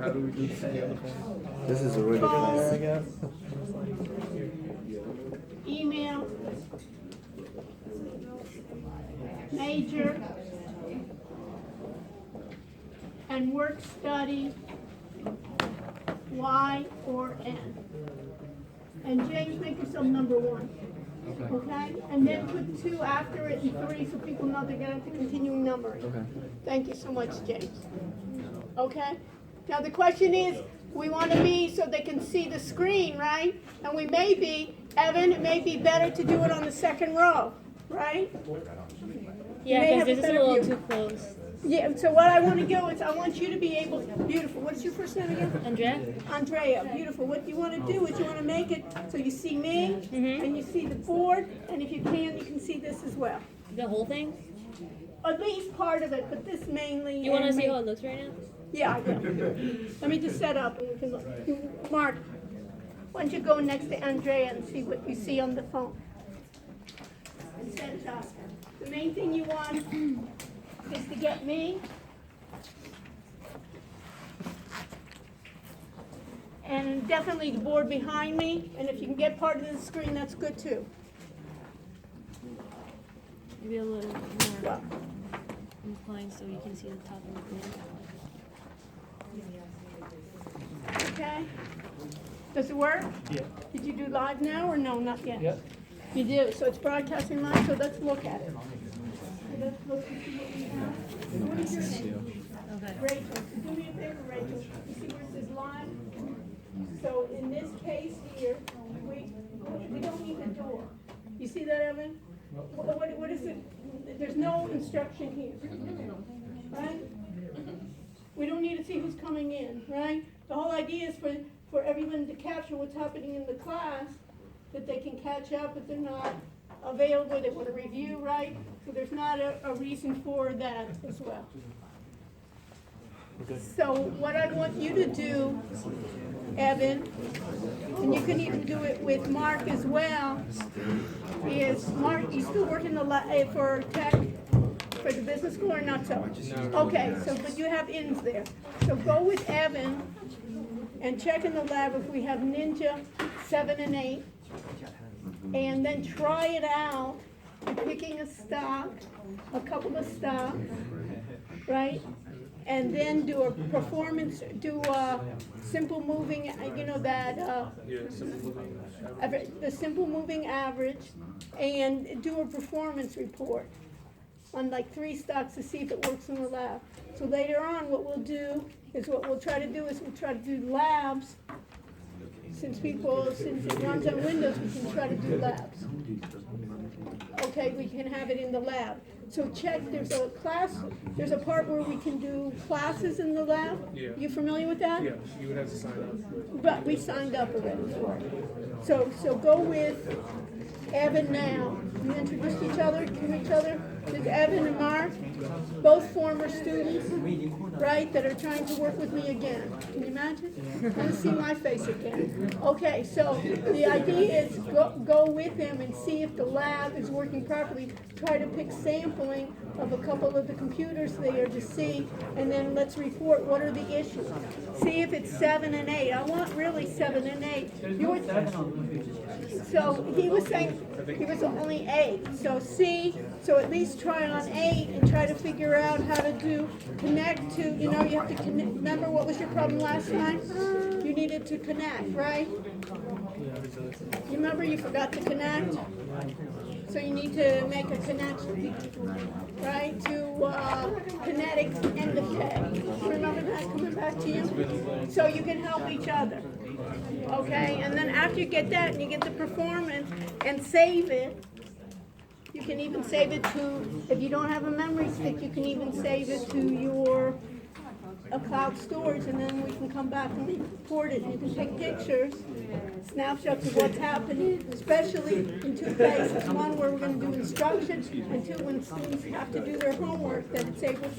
How do we do this on the phone? This is already class. I guess. Email, major, and work study, Y or N. And James, make yourself number 1. Okay? And then put 2 after it and 3 so people know they're going to have to continue numbering. Okay. Thank you so much, James. Okay? Now the question is, we want to be so they can see the screen, right? And we may be, Evan, it may be better to do it on the second row, right? Yeah, may because have this a is a better little view. too close. Yeah, so what I want to go is I want you to be able, beautiful, what's your first name again? Andrea? Andrea, beautiful. What you want to do is you want to make it so you see me and you see the board, and if you can see this as well. The whole thing? At least part of it, but this mainly. You want to and see me. how it looks right now? Yeah, I will. Let me just set up and we can look. Mark, why don't you go next to Andrea and see what you see on the phone? And set it up. The main thing you want is to get me. And definitely the board behind me, and if you can get part of the screen, that's good too. Maybe a little more Well, inclined so you can see the top of the thing. okay? Does it work? Yeah. Did you do live now or no, not yet? Yep. You do, so it's broadcasting live, so let's look at it. Let's look and see what we have. What is your name? Okay. Rachel, so do me a favor, Rachel, you see where it says live? So in this case here, we don't need the door. You see that, Evan? What is it? There's no instruction here, right? We don't need to see who's coming in, right? The whole idea is for everyone to capture what's happening in the class, that they can catch up if they're not available, they want to review, right? So there's not a reason for that as well. So what I want you to do, Evan, and you can even do it with Mark as well, is, Mark, you still working for tech, for the business school or not so? Okay, so, but you have ins there. So go with Evan and check in the lab if we have Ninja 7 and 8. And then try it out, picking a stock, a couple of stocks, right? And then do a performance, do a simple moving, you know, that, the simple moving average, and do a performance report on like 3 stocks to see if it works in the lab. So later on, what we'll do is we'll try to do labs. Since it runs on Windows, we can try to do labs. Okay, we can have it in the lab. So check, there's a part where we can do classes in the lab. Yeah. You familiar with that? Yeah, you would have to sign up. But we signed up already for it. So go with Evan now. You introduced each other to each other. There's Evan and Mark, both former students, right, that are trying to work with me again. Can you imagine? I want to see my face again. Okay, so the idea is go with them and see if the lab is working properly. Try to pick sampling of a couple of the computers there to see, and then let's report what are the issues. See if it's 7 and 8. I want really 7 and 8. So he was saying he was only 8. So at least try on 8 and try to figure out how to connect to, you have to connect. Remember what was your problem last time? You needed to connect, right? You remember you forgot to connect? So you need to make a connection, right, to kinetic end of day. Remember that coming back to you? So you can help each other, okay? And then after you get that and you get the performance and save it, you can even save it to, if you don't have a memory stick, you can even save it to your cloud storage, and then we can come back and report it. You can take pictures, snapshots of what's happening, especially in 2 phases. One where we're going to do instruction, and 2 when students have to do their homework, that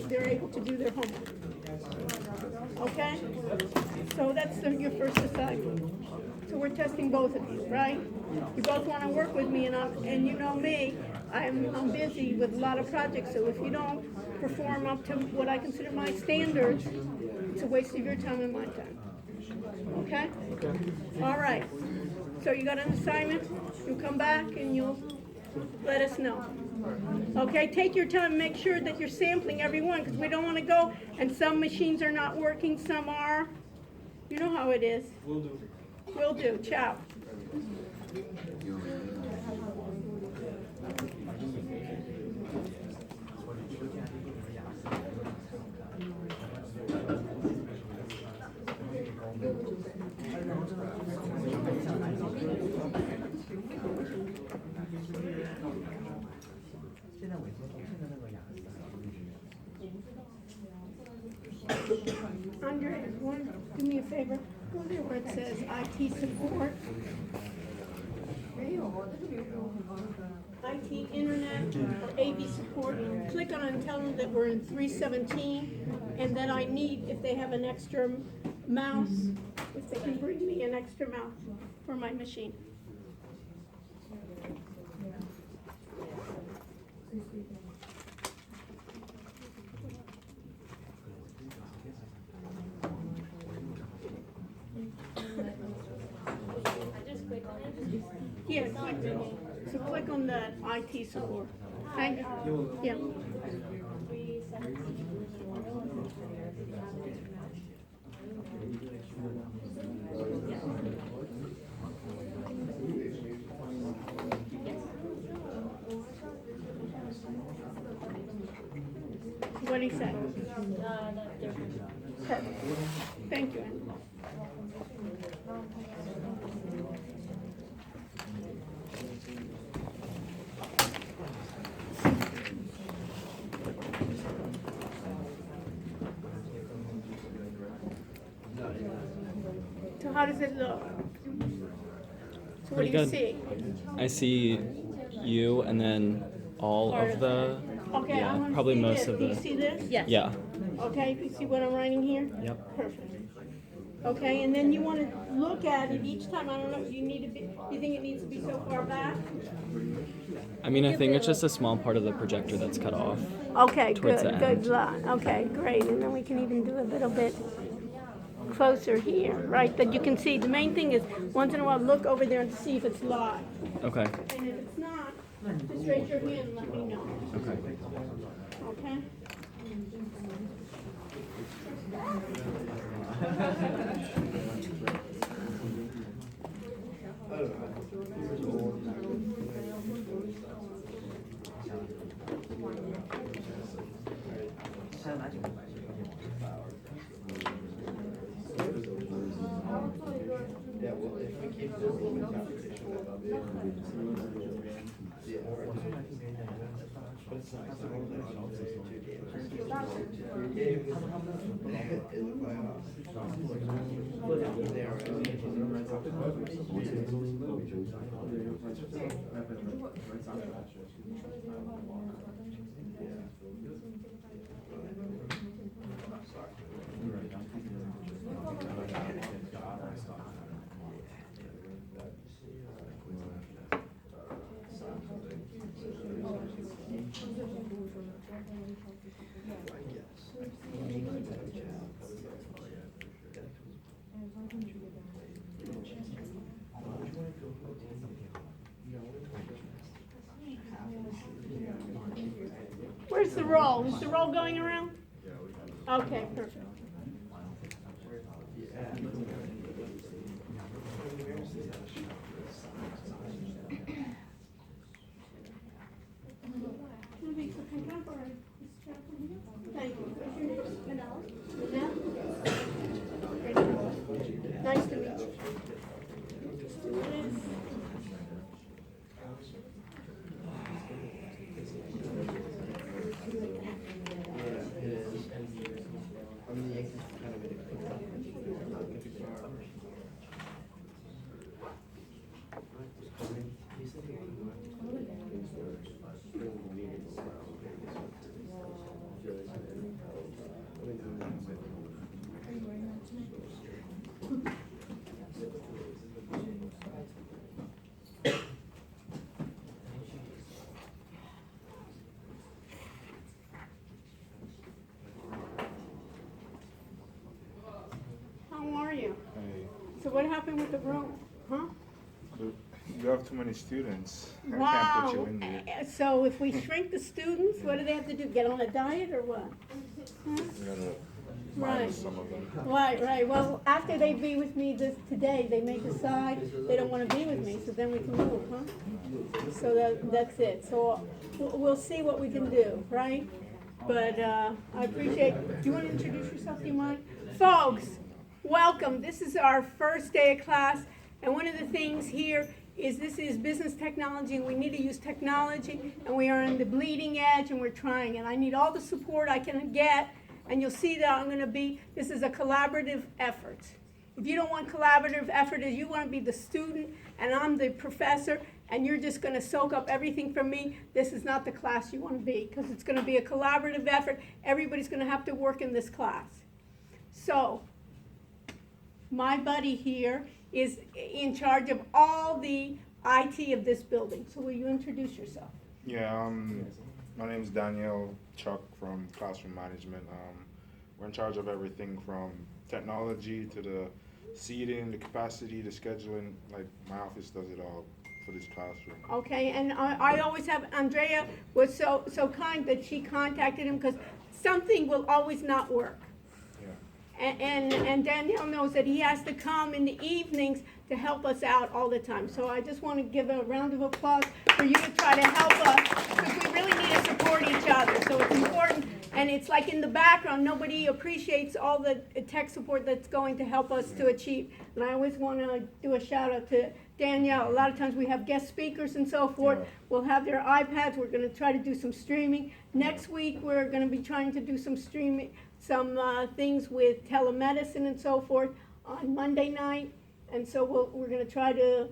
they're able to do their homework. Okay? So that's your first assignment. So we're testing both of you, right? You both want to work with me, and you know me, I'm busy with a lot of projects, so if you don't perform up to what I consider my standards, It's a waste of your time and my time. Okay? All right. So you got an assignment? You'll come back and you'll let us know. Okay, take your time, make sure that you're sampling every one, because we don't want to go and some machines are not working, some are. You know how it is. Will do. Will do. Ciao. Andre, do me a favor. Go there where it says IT support. IT, internet, or AV support. Click on it and tell them that we're in 317 and that I need, if they have an extra mouse, if they can bring me an extra mouse for my machine. Yeah, click it. So click on the IT support. Okay? Yeah. What did he say? Perfect. Thank you. So how does it look? So what do Pretty you good. see? I see you and then all Part of of the, Okay, I yeah, want to probably see most this. of Do you the, see this? Yes. yeah, Okay, you see what I'm writing here? Yep. Perfect. Okay, and then you want to look at it each time. I don't know, you need to be, you think it needs to be so far back? I mean, I think it's just a small part of the projector that's cut off. Okay, Towards good, the good end. luck. Okay, great, and then we can even do a little bit closer here, right? That you can see. The main thing is, once in a while, look over there and see if it's live. Okay, And if it's not, just raise your hand and let me know. okay. Okay? Yeah, well, if we keep doing the competition, that'll be. Yeah. But it's nice. I don't know, I'll say 2 games. 3 games. In the playoffs. Where's the roll? Is the roll going around? Okay, perfect. Thank you. What's your name? Manel. Manel? Nice to meet you. Just do this. I mean, How are you? Hey, So what happened with the room? Huh? you have too many students. I can't Wow. put you in there. So if we shrink the students, what do they have to do? Get on a diet or what? Huh? You gotta Right. minus some of them. Right. Well, after they be with me today, they may decide they don't want to be with me, so then we can move, huh? So that's it. So we'll see what we can do, right? But I appreciate. Do you want to introduce yourself? Do you mind, folks? Welcome. This is our first day of class, and one of the things here is this is business technology, and we need to use technology, and we are on the bleeding edge, and we're trying. And I need all the support I can get. And you'll see that I'm going to be, this is a collaborative effort. If you don't want collaborative effort, if you want to be the student and I'm the professor and you're just going to soak up everything from me, this is not the class you want to be, because it's going to be a collaborative effort. Everybody's going to have to work in this class. So, my buddy here is in charge of all the IT of this building. So will you introduce yourself? Yeah, my name is Daniel Chuck from Classroom Management. We're in charge of everything from technology to the seating, the capacity, the scheduling. Like, my office does it all for this classroom. Okay, and I always have, Andrea was so kind that she contacted him because something will always not work. Yeah. And Danielle knows that he has to come in the evenings to help us out all the time. So I just want to give a round of applause for you to try to help us, because we really need to support each other. So it's important, and it's like in the background, nobody appreciates all the tech support that's going to help us to achieve. And I always want to do a shout out to Danielle. A lot of times we have guest speakers and so forth. Yeah. We'll have their iPads. We're going to try to do some streaming. Next week we're going to be trying to do some streaming, some things with telemedicine and so forth on Monday night. And so we're going to try to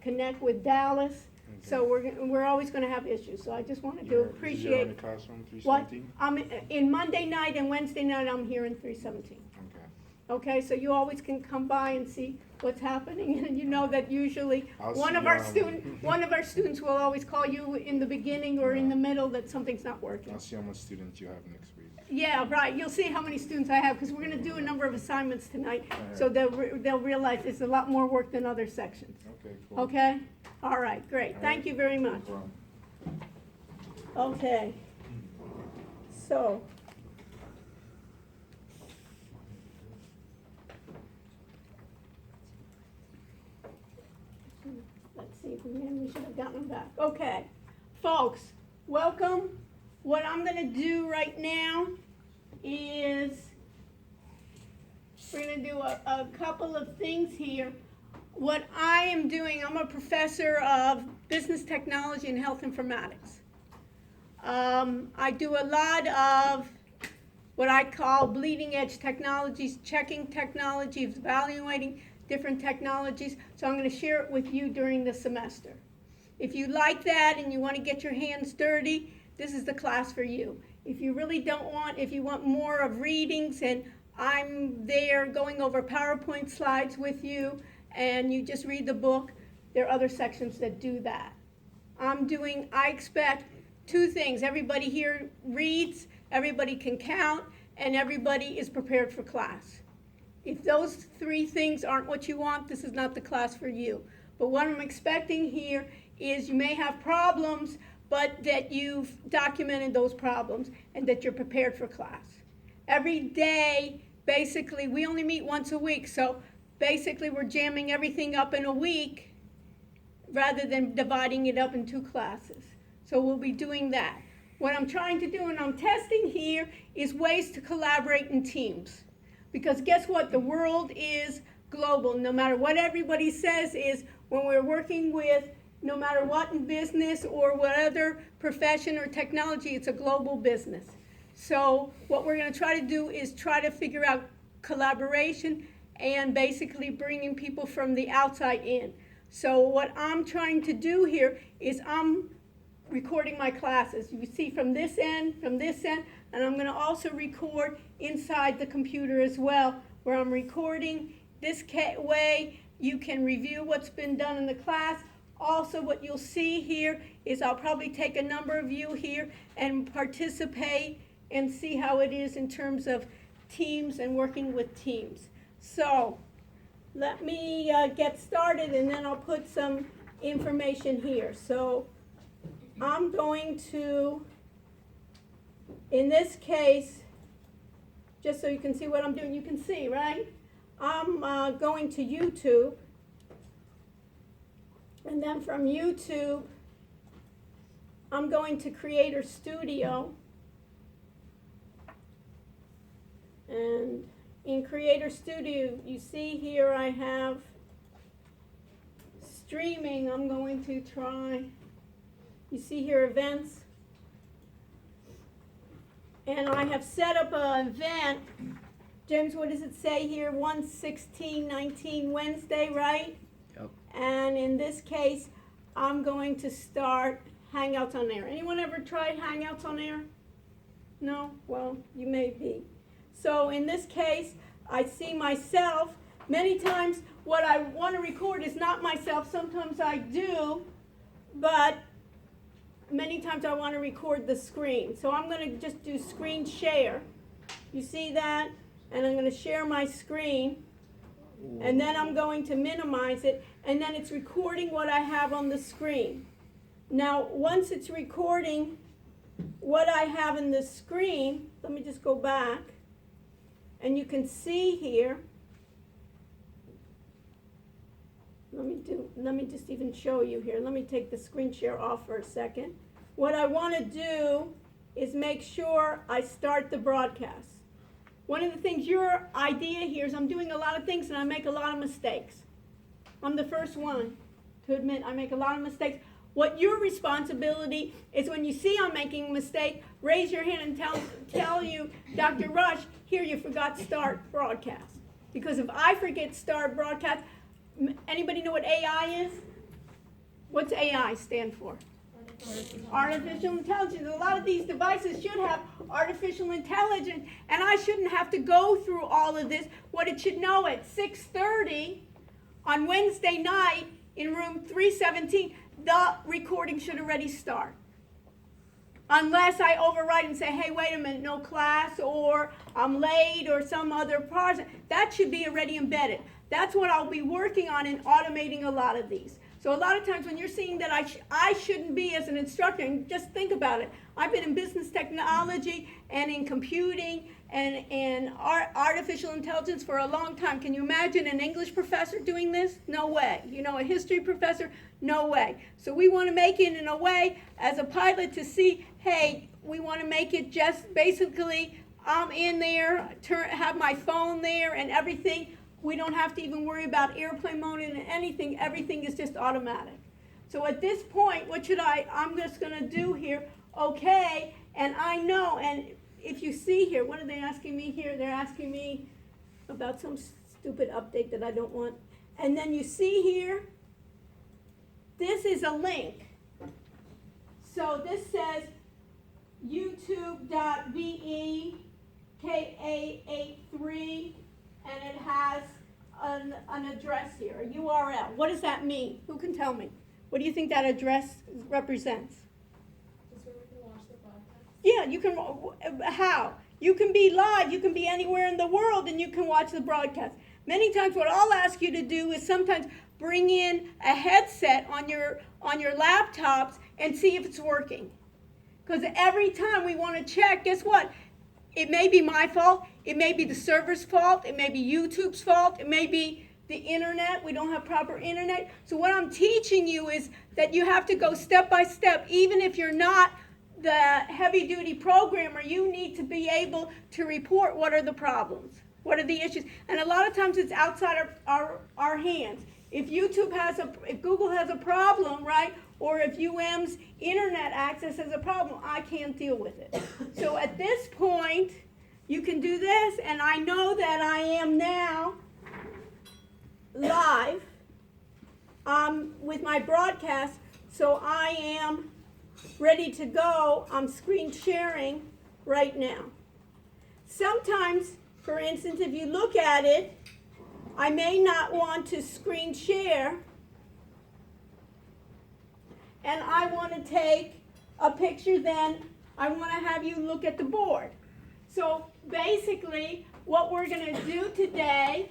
connect with Dallas. Okay. So we're always going to have issues. So I just wanted to You're in appreciate the classroom, what 317? I'm in Monday night and Wednesday night. I'm here in 317. Okay. Okay, so you always can come by and see what's happening, and you know that usually I'll one see of our you, one of our students will always call you in the beginning or in the middle that something's not working. I'll see how much students you have next week. Yeah, right. You'll see how many students I have, because we're going to do a number of assignments tonight, so they'll realize it's a lot more work than other sections. Okay, cool. Okay? All right, great. All Thank right. you very No much. problem. Okay. So. Let's see, we should have gotten them back. Okay, folks, welcome. What I'm going to do right now is we're going to do a couple of things here. What I am doing, I'm a professor of business technology and health informatics. I do a lot of what I call bleeding edge technologies, checking technologies, evaluating different technologies. So I'm going to share it with you during the semester. If you like that and you want to get your hands dirty, this is the class for you. If you really don't want, if you want more of readings, and I'm there going over PowerPoint slides with you, and you just read the book, there are other sections that do that. I expect two things. Everybody here reads, everybody can count, and everybody is prepared for class. If those three things aren't what you want, this is not the class for you. But what I'm expecting here is you may have problems, but that you've documented those problems and that you're prepared for class. Every day, basically, we only meet once a week, so basically we're jamming everything up in a week rather than dividing it up in two classes. So we'll be doing that. What I'm trying to do, and I'm testing here, is ways to collaborate in teams. Because guess what? The world is global. No matter what everybody says is when we're working with, no matter what in business or what other profession or technology, it's a global business. So what we're going to try to do is try to figure out collaboration and basically bringing people from the outside in. So what I'm trying to do here is I'm recording my classes. You see from this end, and I'm going to also record inside the computer as well, where I'm recording. This way you can review what's been done in the class. Also, what you'll see here is I'll probably take a number of you here and participate and see how it is in terms of teams and working with teams. So let me get started and then I'll put some information here. So I'm going to, in this case, just so you can see what I'm doing, you can see, right? I'm going to YouTube, and then from YouTube, I'm going to Creator Studio, and in Creator Studio, you see here I have streaming. I'm going to try, you see here events, and I have set up an event. James, what does it say here? 1/16/19 Wednesday, right? Yep. And in this case, I'm going to start Hangouts on Air. Anyone ever tried Hangouts on Air? No? Well, you may be. So in this case, I see myself. Many times what I want to record is not myself. Sometimes I do, but many times I want to record the screen. So I'm going to just do screen share. You see that? And I'm going to share my screen. And then I'm going to minimize it. And then it's recording what I have on the screen. Now, once it's recording what I have in the screen, let me just go back. And you can see here, let me just even show you here. Let me take the screen share off for a second. What I want to do is make sure I start the broadcast. One of the things, your idea here is I'm doing a lot of things and I make a lot of mistakes. I'm the first one to admit I make a lot of mistakes. What your responsibility is, when you see I'm making a mistake, raise your hand and tell you, Dr. Rush, here you forgot start broadcast. Because if I forget start broadcast, anybody know what AI is? What's AI stand for? Artificial intelligence. A lot of these devices should have artificial intelligence, and I shouldn't have to go through all of this. What it should know at 6:30 on Wednesday night in room 317, the recording should already start. Unless I override and say, hey, wait a minute, no class, or I'm late, or some other project. That should be already embedded. That's what I'll be working on in automating a lot of these. So a lot of times when you're seeing that I shouldn't be as an instructor, and just think about it. I've been in business technology and in computing and artificial intelligence for a long time. Can you imagine an English professor doing this? No way. You know, a history professor? No way. So we want to make it in a way as a pilot to see, hey, we want to make it just basically I'm in there, have my phone there and everything. We don't have to even worry about airplane mode and anything. Everything is just automatic. So at this point, what should I'm just going to do here, okay, and I know, and if you see here, what are they asking me here? They're asking me about some stupid update that I don't want. And then you see here, this is a link. So this says youtube.be/KA83, and it has an address here, a URL. What does that mean? Who can tell me? What do you think that address represents? Just where we can watch the broadcast. Yeah, you can. How? You can be live. You can be anywhere in the world, and you can watch the broadcast. Many times, what I'll ask you to do is sometimes bring in a headset on your laptops and see if it's working. Because every time we want to check, guess what? It may be my fault. It may be the server's fault. It may be YouTube's fault. It may be the internet. We don't have proper internet. So what I'm teaching you is that you have to go step by step. Even if you're not the heavy-duty programmer, you need to be able to report what are the problems, what are the issues. And a lot of times it's outside our hands. If if Google has a problem, right, or if UM's internet access has a problem, I can't deal with it. So at this point, you can do this, and I know that I am now live with my broadcast, so I am ready to go. I'm screen sharing right now. Sometimes, for instance, if you look at it, I may not want to screen share, and I want to take a picture, then I want to have you look at the board. So basically, what we're going to do today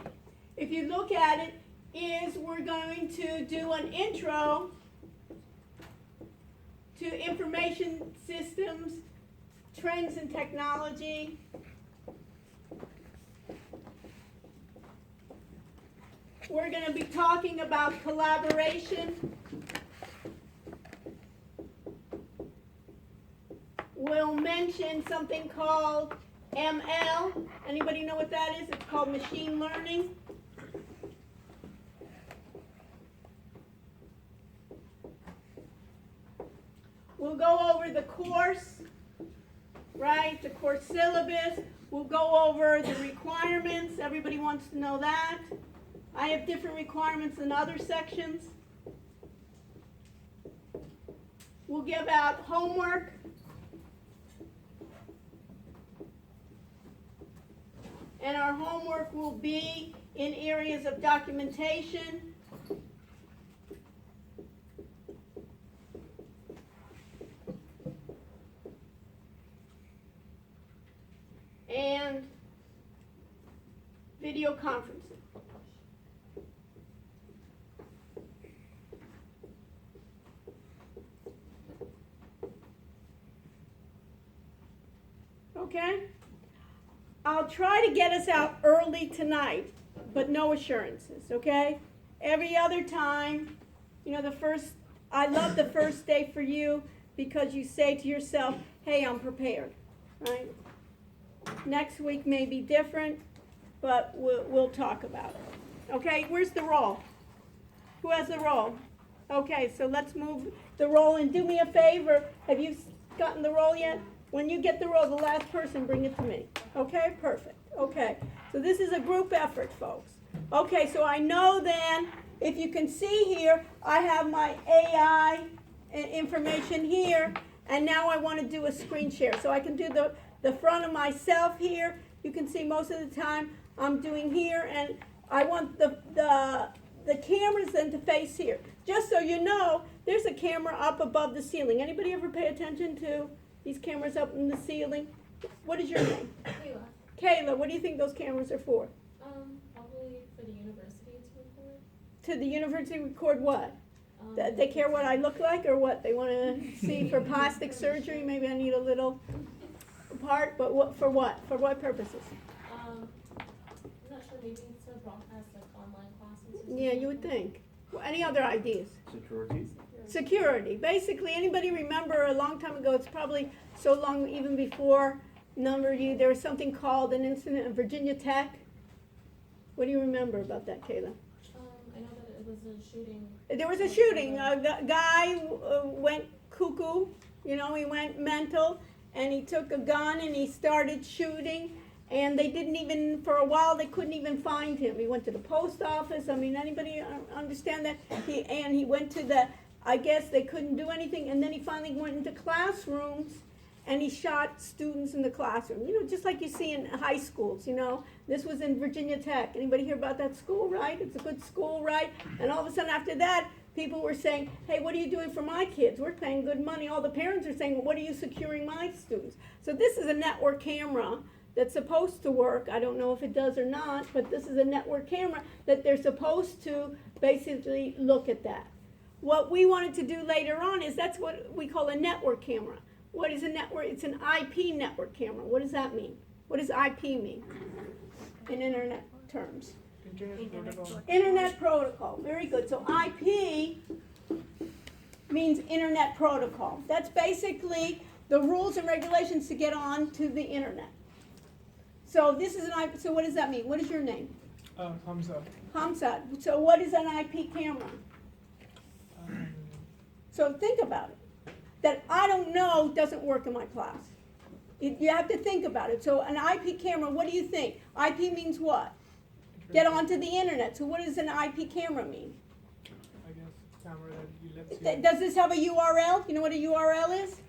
if you look at it, is we're going to do an intro to information systems, trends and technology. We're going to be talking about collaboration. We'll mention something called ML. Anybody know what that is? It's called machine learning. We'll go over the course, right? The course syllabus. We'll go over the requirements. Everybody wants to know that. I have different requirements than other sections. We'll give out homework. And our homework will be in areas of documentation, and video conferencing. Okay? I'll try to get us out early tonight, but no assurances, okay? Every other time, you know, I love the first day for you because you say to yourself, hey, I'm prepared, right? Next week may be different, but we'll talk about it. Okay, where's the roll? Who has the roll? Okay, so let's move the roll and do me a favor. Have you gotten the roll yet? When you get the roll, the last person, bring it to me. Okay, perfect. Okay, so this is a group effort, folks. Okay, so I know then, if you can see here, I have my AI information here, and now I want to do a screen share. So I can do the front of myself here. You can see most of the time I'm doing here, and I want the cameras then to face here. Just so you know, there's a camera up above the ceiling. Anybody ever pay attention to these cameras up in the ceiling? What is your name? Kayla. Kayla, what do you think those cameras are for? Probably for the university to record. To the university record what? They care what I look like or what? They want to see for plastic surgery? Maybe I need a little part, but what for what? For what purposes? I'm not sure, maybe to broadcast like online classes. Or Yeah, you would think. Well, any other ideas? Security. Security. Basically, anybody remember a long time ago, it's probably so long even before number you, there was something called an incident at Virginia Tech. What do you remember about that, Kayla? I know that it was a shooting. There was a shooting. A guy went cuckoo, you know, he went mental, and he took a gun and he started shooting, and they didn't even, for a while, they couldn't even find him. He went to the post office. I mean, anybody understand that? He went to I guess they couldn't do anything, and then he finally went into classrooms, and he shot students in the classroom. You know, just like you see in high schools, you know. This was in Virginia Tech. Anybody hear about that school, right? It's a good school, right? And all of a sudden after that, people were saying, hey, what are you doing for my kids? We're paying good money. All the parents are saying, well, what are you securing my students? So this is a network camera that's supposed to work. I don't know if it does or not, but this is a network camera that they're supposed to basically look at that. What we wanted to do later on is that's what we call a network camera. What is a network? It's an IP network camera. What does that mean? What does IP mean in internet terms? Internet protocol. Very good. So IP means internet protocol. That's basically the rules and regulations to get on to the internet. So this is an IP. So what does that mean? What is your name? Hamza. Hamza. So what is an IP camera? So think about it. That I don't know doesn't work in my class. You have to think about it. So an IP camera, what do you think? IP means what? Get onto the internet. So what does an IP camera mean? I guess camera that you let Does this have a URL? You know what a URL is?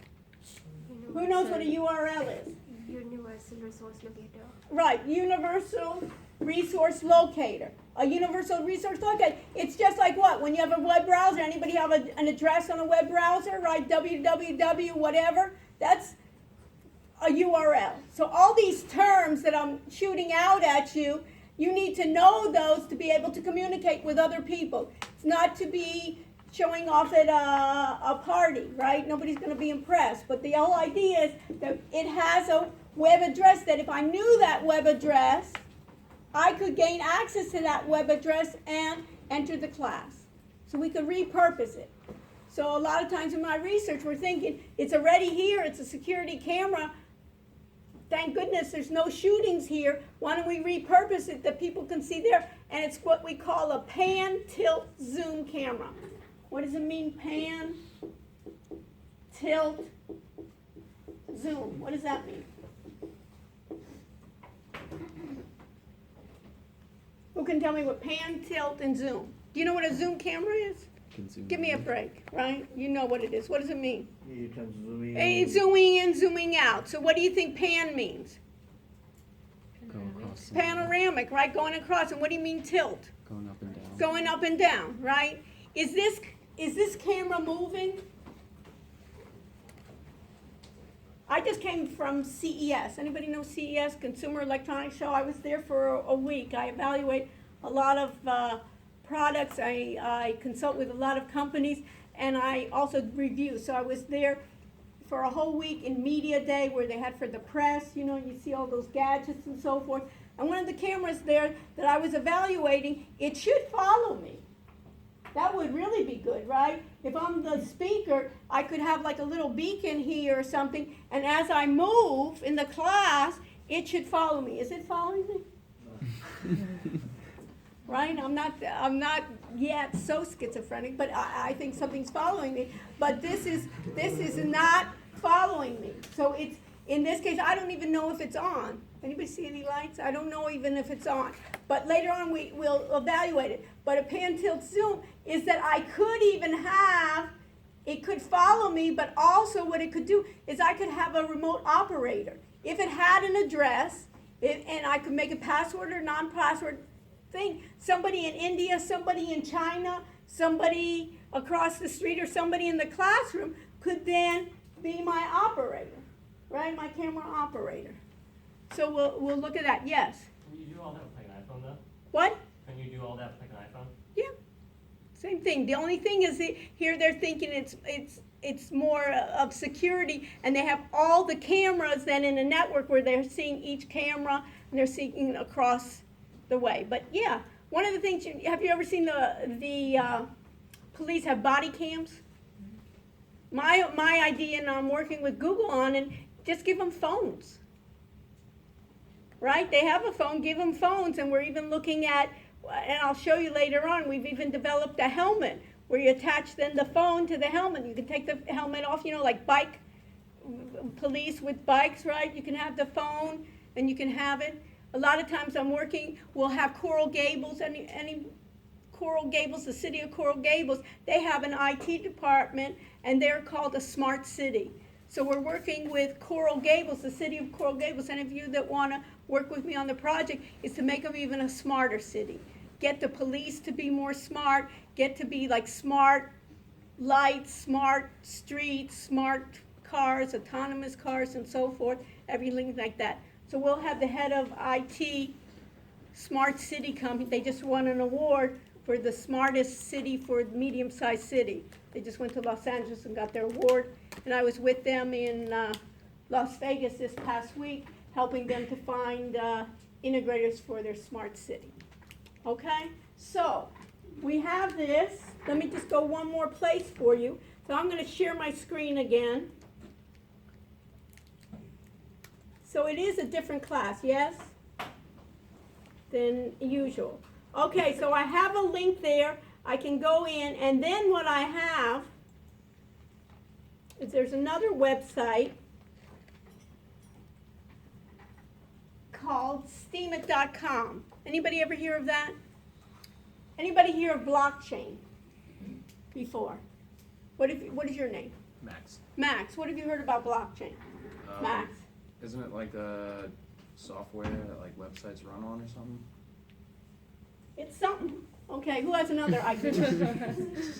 Who knows what a URL is? Universal Resource Locator. Right, Universal Resource Locator. A Universal Resource Locator. It's just like what? When you have a web browser, anybody have an address on a web browser, right? www whatever. That's a URL. So all these terms that I'm shooting out at you, You need to know those to be able to communicate with other people. It's not to be showing off at a party, right? Nobody's going to be impressed. But the whole idea is that it has a web address that if I knew that web address, I could gain access to that web address and enter the class. So we could repurpose it. So a lot of times in my research, we're thinking, it's already here, it's a security camera. Thank goodness there's no shootings here. Why don't we repurpose it that people can see there? And it's what we call a pan, tilt, zoom camera. What does it mean, pan, tilt, zoom? What does that mean? Who can tell me what pan, tilt, and zoom? Do you know what a zoom camera is? Give me a break, right? You know what it is. What does it mean? You can zoom in. It's zooming in, zooming out. So what do you think pan means? Go across. Panoramic, right? Going across. And what do you mean tilt? Going up and down. Going up and down, right? Is this camera moving? I just came from CES. Anybody know CES, Consumer Electronics Show? I was there for a week. I evaluate a lot of products. I consult with a lot of companies, and I also review. So I was there for a whole week in Media Day where they had for the press, you know, you see all those gadgets and so forth. And one of the cameras there that I was evaluating, it should follow me. That would really be good, right? If I'm the speaker, I could have like a little beacon here or something, and as I move in the class, it should follow me. Is it following me? Right? I'm not yet so schizophrenic, but I think something's following me. But this is not following me. So it's, in this case, I don't even know if it's on. Anybody see any lights? I don't know even if it's on. But later on we'll evaluate it. But a pan, tilt, zoom is that I could even have, it could follow me, but also what it could do is I could have a remote operator. If it had an address, and I could make a password or non-password thing, somebody in India, somebody in China, somebody across the street, or somebody in the classroom could then be my operator, right? My camera operator. So we'll look at that. Yes? Can you do all that with like an iPhone though? What? Can you do all that with like an iPhone? Yeah. Same thing. The only thing is here they're thinking it's more of security, and they have all the cameras then in a network where they're seeing each camera and they're seeing across the way. But yeah, one of the things, have you ever seen the police have body cams? My idea, and I'm working with Google on, and just give them phones. Right? They have a phone, give them phones, and we're even looking at, and I'll show you later on, we've even developed a helmet where you attach then the phone to the helmet. You can take the helmet off, you know, like police with bikes, right? You can have the phone and you can have it. A lot of times I'm working, we'll have Coral Gables, any Coral Gables, the city of Coral Gables, they have an IT department, and they're called a smart city. So we're working with Coral Gables, the city of Coral Gables. Any of you that want to work with me on the project is to make them even a smarter city. Get the police to be more smart, get to be like smart lights, smart streets, smart cars, autonomous cars, and so forth, everything like that. So we'll have the head of IT, Smart City company. They just won an award for the smartest city for medium-sized city. They just went to Los Angeles and got their award. And I was with them in Las Vegas this past week, helping them to find integrators for their smart city. Okay? So we have this. Let me just go one more place for you. So I'm going to share my screen again. So it is a different class, yes, than usual. Okay, so I have a link there. I can go in, and then what I have is there's another website called steemit.com. Anybody ever hear of that? Anybody hear of blockchain before? What is your name? Max. Max, what have you heard about blockchain? Max? Isn't it like a software that like websites run on or something? It's something. Okay, who has another idea?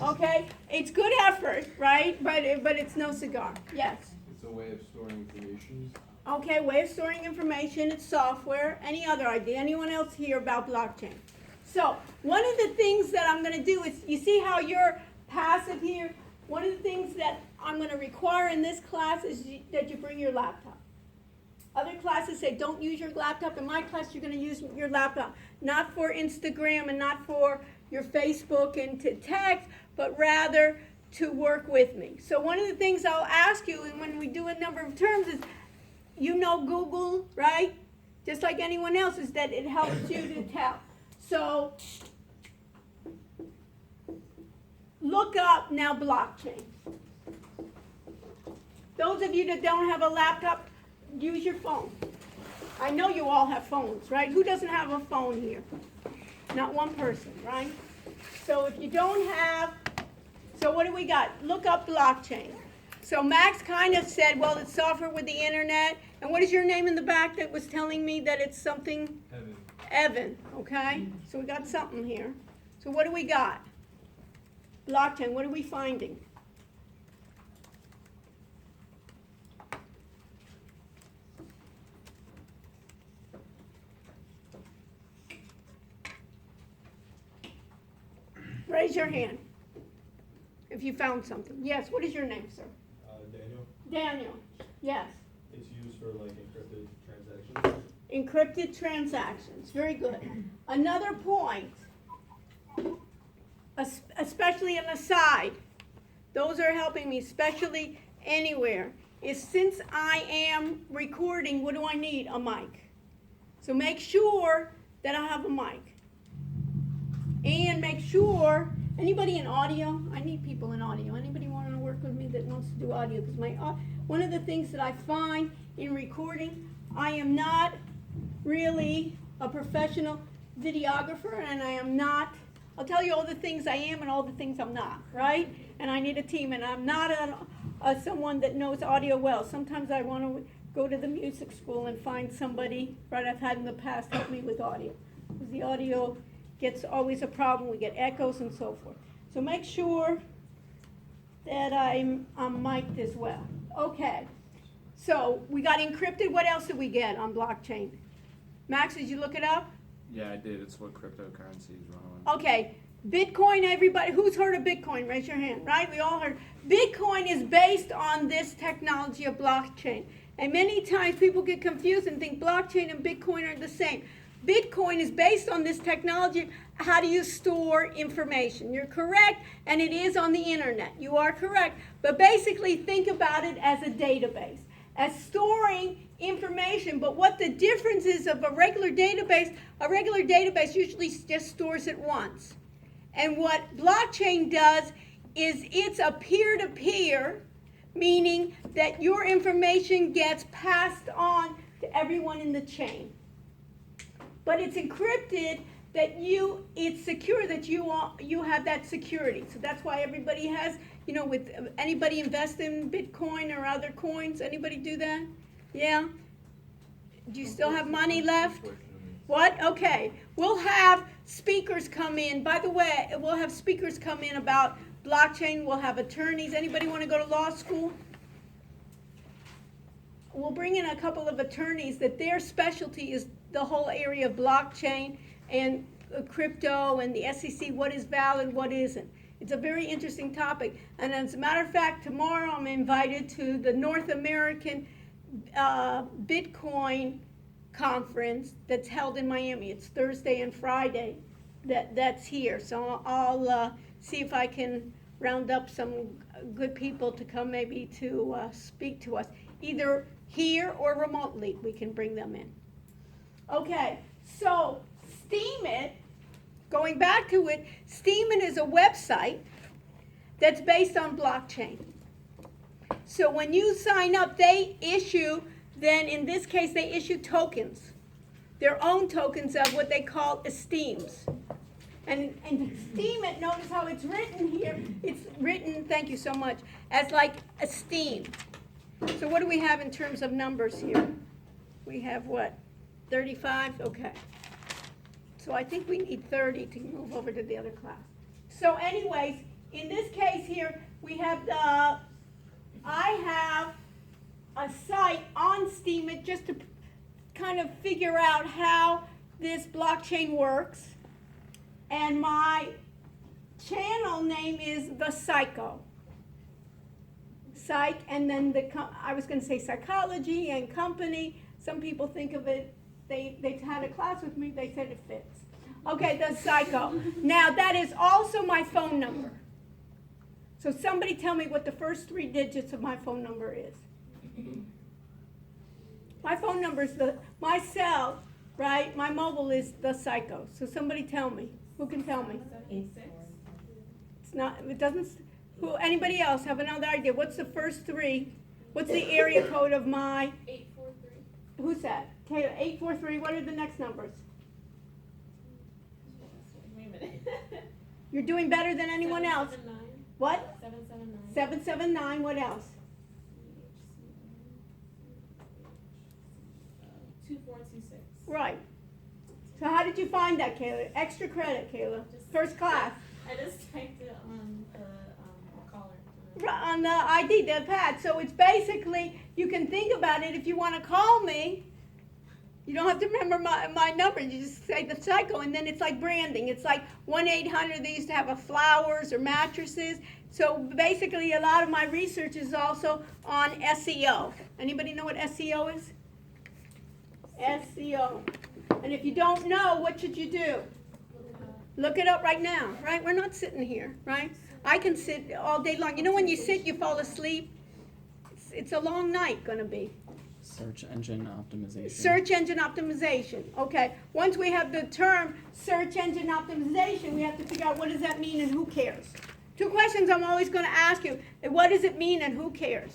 Okay, it's good effort, right? But it's no cigar. Yes. It's a way of storing information Okay, way of storing information, it's software. Any other idea? Anyone else hear about blockchain? So, one of the things that I'm going to do is, you see how you're passive here? One of the things that I'm going to require in this class is that you bring your laptop. Other classes say don't use your laptop. In my class, you're going to use your laptop, not for Instagram and not for your Facebook and to text, but rather to work with me. So one of the things I'll ask you, and when we do a number of terms, is you know Google, right? Just like anyone else, is that it helps you to tell. So look up now blockchain. Those of you that don't have a laptop, use your phone. I know you all have phones, right? Who doesn't have a phone here? Not one person, right? So if you don't have, so what do we got? Look up blockchain. So Max kind of said, well, it's software with the internet. And what is your name in the back that was telling me that it's something? Evan. Evan, okay? So we got something here. So what do we got? Blockchain, what are we finding? Raise your hand if you found something. Yes, what is your name, sir? Daniel. Daniel, yes. It's used for like encrypted transactions. Encrypted transactions, very good. Another point, especially on the side, those are helping me, especially anywhere, is since I am recording, what do I need? A mic. So make sure that I have a mic. And make sure, anybody in audio? I need people in audio. Anybody want to work with me that wants to do audio? Because one of the things that I find in recording, I am not really a professional videographer, and I am not, I'll tell you all the things I am and all the things I'm not, right? And I need a team, and I'm not someone that knows audio well. Sometimes I want to go to the music school and find somebody, right, I've had in the past, help me with audio. Because the audio gets always a problem. We get echoes and so forth. So make sure that I'm mic'd as well. Okay. So we got encrypted. What else did we get on blockchain? Max, did you look it up? Yeah, I did. It's what cryptocurrencies run on. Okay. Bitcoin, everybody, who's heard of Bitcoin? Raise your hand, right? We all heard. Bitcoin is based on this technology of blockchain. And many times people get confused and think blockchain and Bitcoin are the same. Bitcoin is based on this technology. How do you store information? You're correct, and it is on the internet. You are correct. But basically, think about it as a database, as storing information. But what the difference is of a regular database usually just stores it once. And what blockchain does is it's a peer-to-peer, meaning that your information gets passed on to everyone in the chain. But it's encrypted, that it's secure, that you have that security. So that's why everybody has, with anybody invest in Bitcoin or other coins? Anybody do that? Yeah? Do you still have money left? What? Okay. We'll have speakers come in. By the way, we'll have speakers come in about blockchain. We'll have attorneys. Anybody want to go to law school? We'll bring in a couple of attorneys that their specialty is the whole area of blockchain and crypto and the SEC, what is valid, what isn't. It's a very interesting topic. And as a matter of fact, tomorrow I'm invited to the North American Bitcoin conference that's held in Miami. It's Thursday and Friday that's here. So I'll see if I can round up some good people to come maybe to speak to us. Either here or remotely, we can bring them in. Okay, so Steemit, going back to it, Steemit is a website that's based on blockchain. So when you sign up, they issue, then in this case, they issue tokens, their own tokens of what they call esteems. And Steemit, notice how it's written here. It's written, thank you so much, as like esteem. So what do we have in terms of numbers here? We have what? 35? Okay. So I think we need 30 to move over to the other class. So anyways, in this case here, we have I have a site on Steemit just to kind of figure out how this blockchain works. And my channel name is The Psycho. Psych, and then I was going to say psychology and company. Some people think of it, they had a class with me, they said it fits. Okay, The Psycho. Now that is also my phone number. So somebody tell me what the first 3 digits of my phone number is. My phone number is my cell, right? My mobile is The Psycho. So somebody tell me. Who can tell me? 86. It's not, it doesn't, anybody else have another idea? What's the first 3? What's the area code of my, 843. who's that? Taylor, 843, what are the next numbers? Wait a minute. You're doing better than anyone else. 779. What? 779. 779, what else? 2426. Right. So how did you find that, Kayla? Extra credit, Kayla. First class. I just typed it on the collar. Right, on the ID, the pad. So it's basically, you can think about it, if you want to call me, you don't have to remember my number. You just say The Psycho, and then it's like branding. It's like 1-800, they used to have a flowers or mattresses. So basically, a lot of my research is also on SEO. Anybody know what SEO is? SEO. And if you don't know, what should you do? Look it up right now, right? We're not sitting here, right? I can sit all day long. You know when you sit, you fall asleep? It's a long night going to be. Search engine optimization. Search engine optimization. Okay. Once we have the term search engine optimization, we have to figure out what does that mean and who cares. 2 questions I'm always going to ask you. What does it mean and who cares?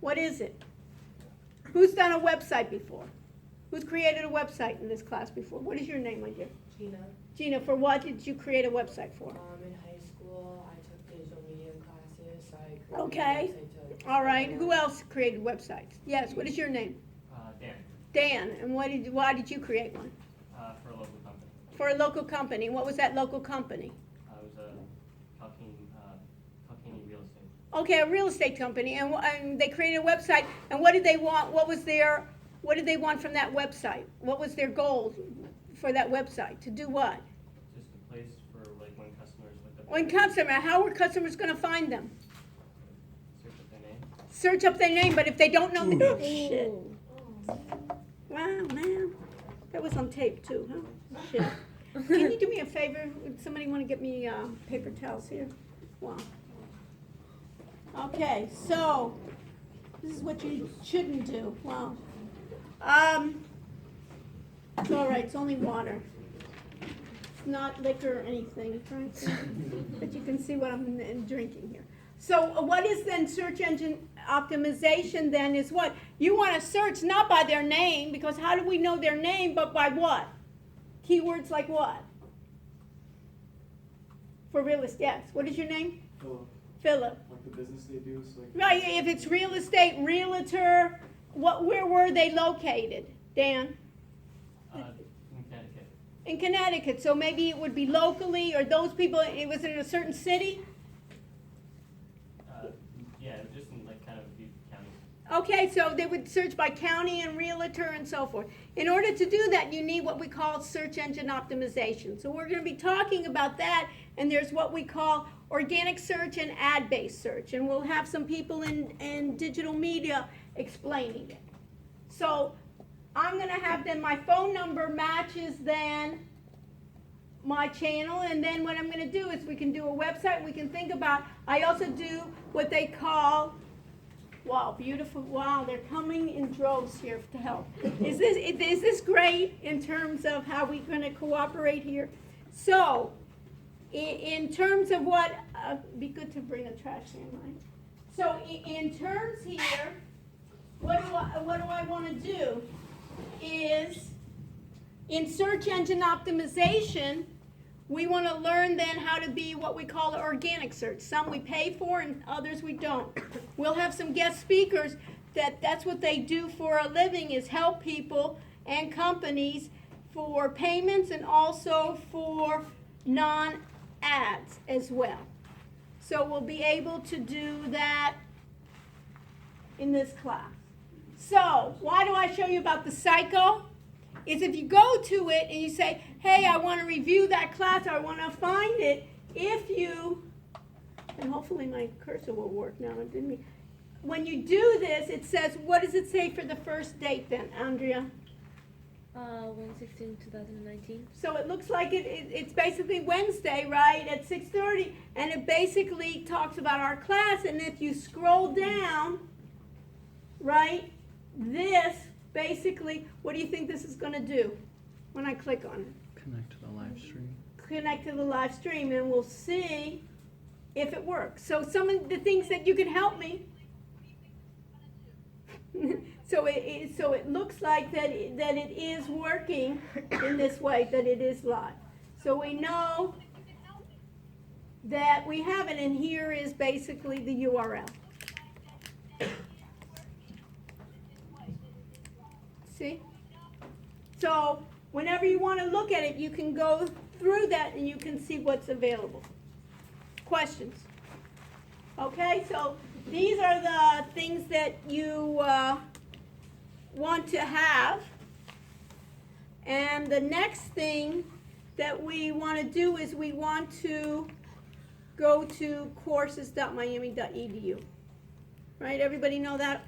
What is it? Who's done a website before? Who's created a website in this class before? What is your name, my dear? Gina. Gina, for what did you create a website for? In high school, I took digital media classes. So I created Okay. a website to All right. Who else created websites? Yes. What is your name? Dan, Dan. And why did you create one? for a local company. For a local company. And what was that local company? I was a Calcini real estate. Okay, a real estate company. And they created a website. And what did they want? What did they want from that website? What was their goal for that website? To do what? Just a place for like when customers look up. How are customers going to find them? Search up their name. Search up their name, but if they don't know their shit. Wow, man. That was on tape too, huh? Shit. Can you do me a favor? Would somebody want to get me paper towels here? Wow. Okay, so this is what you shouldn't do. Wow. It's all right. It's only water. It's not liquor or anything, right? But you can see what I'm drinking here. So what is then search engine optimization then is what? You want to search not by their name, because how do we know their name, but by what? Keywords like what? For real estate, yes. What is your name? Philip. Philip. Like the business they do, so like. Right, if it's real estate, realtor, where were they located, Dan? In Connecticut. In Connecticut, so maybe it would be locally, or those people, it was in a certain city? Yeah, just in like kind of a few counties. Okay, so they would search by county and realtor and so forth. In order to do that, you need what we call search engine optimization. So we're going to be talking about that, and there's what we call organic search and ad-based search, and we'll have some people in digital media explaining it. So I'm going to have then my phone number matches then my channel, and then what I'm going to do is we can do a website. We can think about, I also do what they call, wow, beautiful, wow, they're coming in droves here to help. Is this great in terms of how we're going to cooperate here? So in terms of what, be good to bring a trash can, right? So in terms here, what do I want to do is, in search engine optimization, we want to learn then how to be what we call organic search. Some we pay for and others we don't. We'll have some guest speakers that's what they do for a living, is help people and companies for payments and also for non-ads as well. So we'll be able to do that in this class. So, why do I show you about the cycle? Is if you go to it and you say, hey, I want to review that class, or I want to find it, if you, and hopefully my cursor will work now, it didn't. When you do this, it says, what does it say for the first date then, Andrea? 1/16/2019. So it looks like it's basically Wednesday, right, at 6:30, and it basically talks about our class, and if you scroll down, right, this basically, what do you think this is going to do when I click on it? Connect to the live stream. Connect to the live stream, and we'll see if it works. So some of the things that you can help me. So it looks like that it is working in this way, that it is live. So we know that we have it, and here is basically the URL. See? So whenever you want to look at it, you can go through that and you can see what's available. Questions? Okay, so these are the things that you want to have. And the next thing that we want to do is we want to go to courses.miami.edu. Right? Everybody know that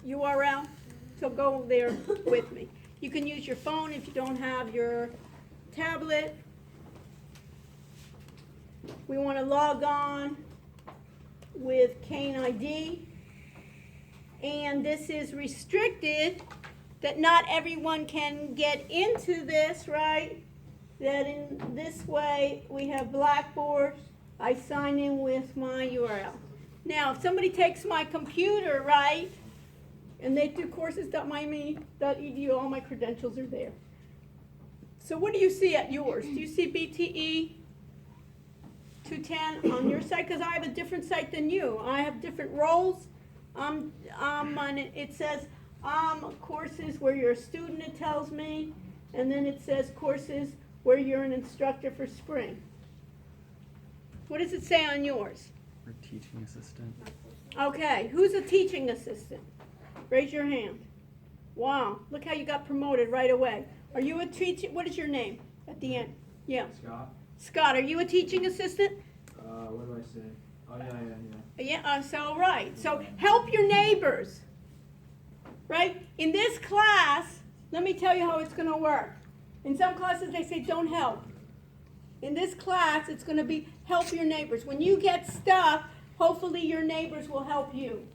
URL? So go there with me. You can use your phone if you don't have your tablet. We want to log on with Kane ID. And this is restricted, that not everyone can get into this, right? That in this way we have Blackboard. I sign in with my URL. Now, if somebody takes my computer, right, and they do courses.miami.edu, all my credentials are there. So what do you see at yours? Do you see BTE 210 on your site? Because I have a different site than you. I have different roles. It says courses where you're a student, it tells me, and then it says courses where you're an instructor for spring. What does it say on yours? Or teaching assistant. Okay, who's a teaching assistant? Raise your hand. Wow, look how you got promoted right away. Are you a teacher? What is your name at the end? Yeah. Scott, Scott, are you a teaching assistant? what do I say? Oh, yeah. Yeah, so right. So help your neighbors. Right? In this class, let me tell you how it's going to work. In some classes, they say don't help. In this class, it's going to be help your neighbors. When you get stuck, hopefully your neighbors will help you.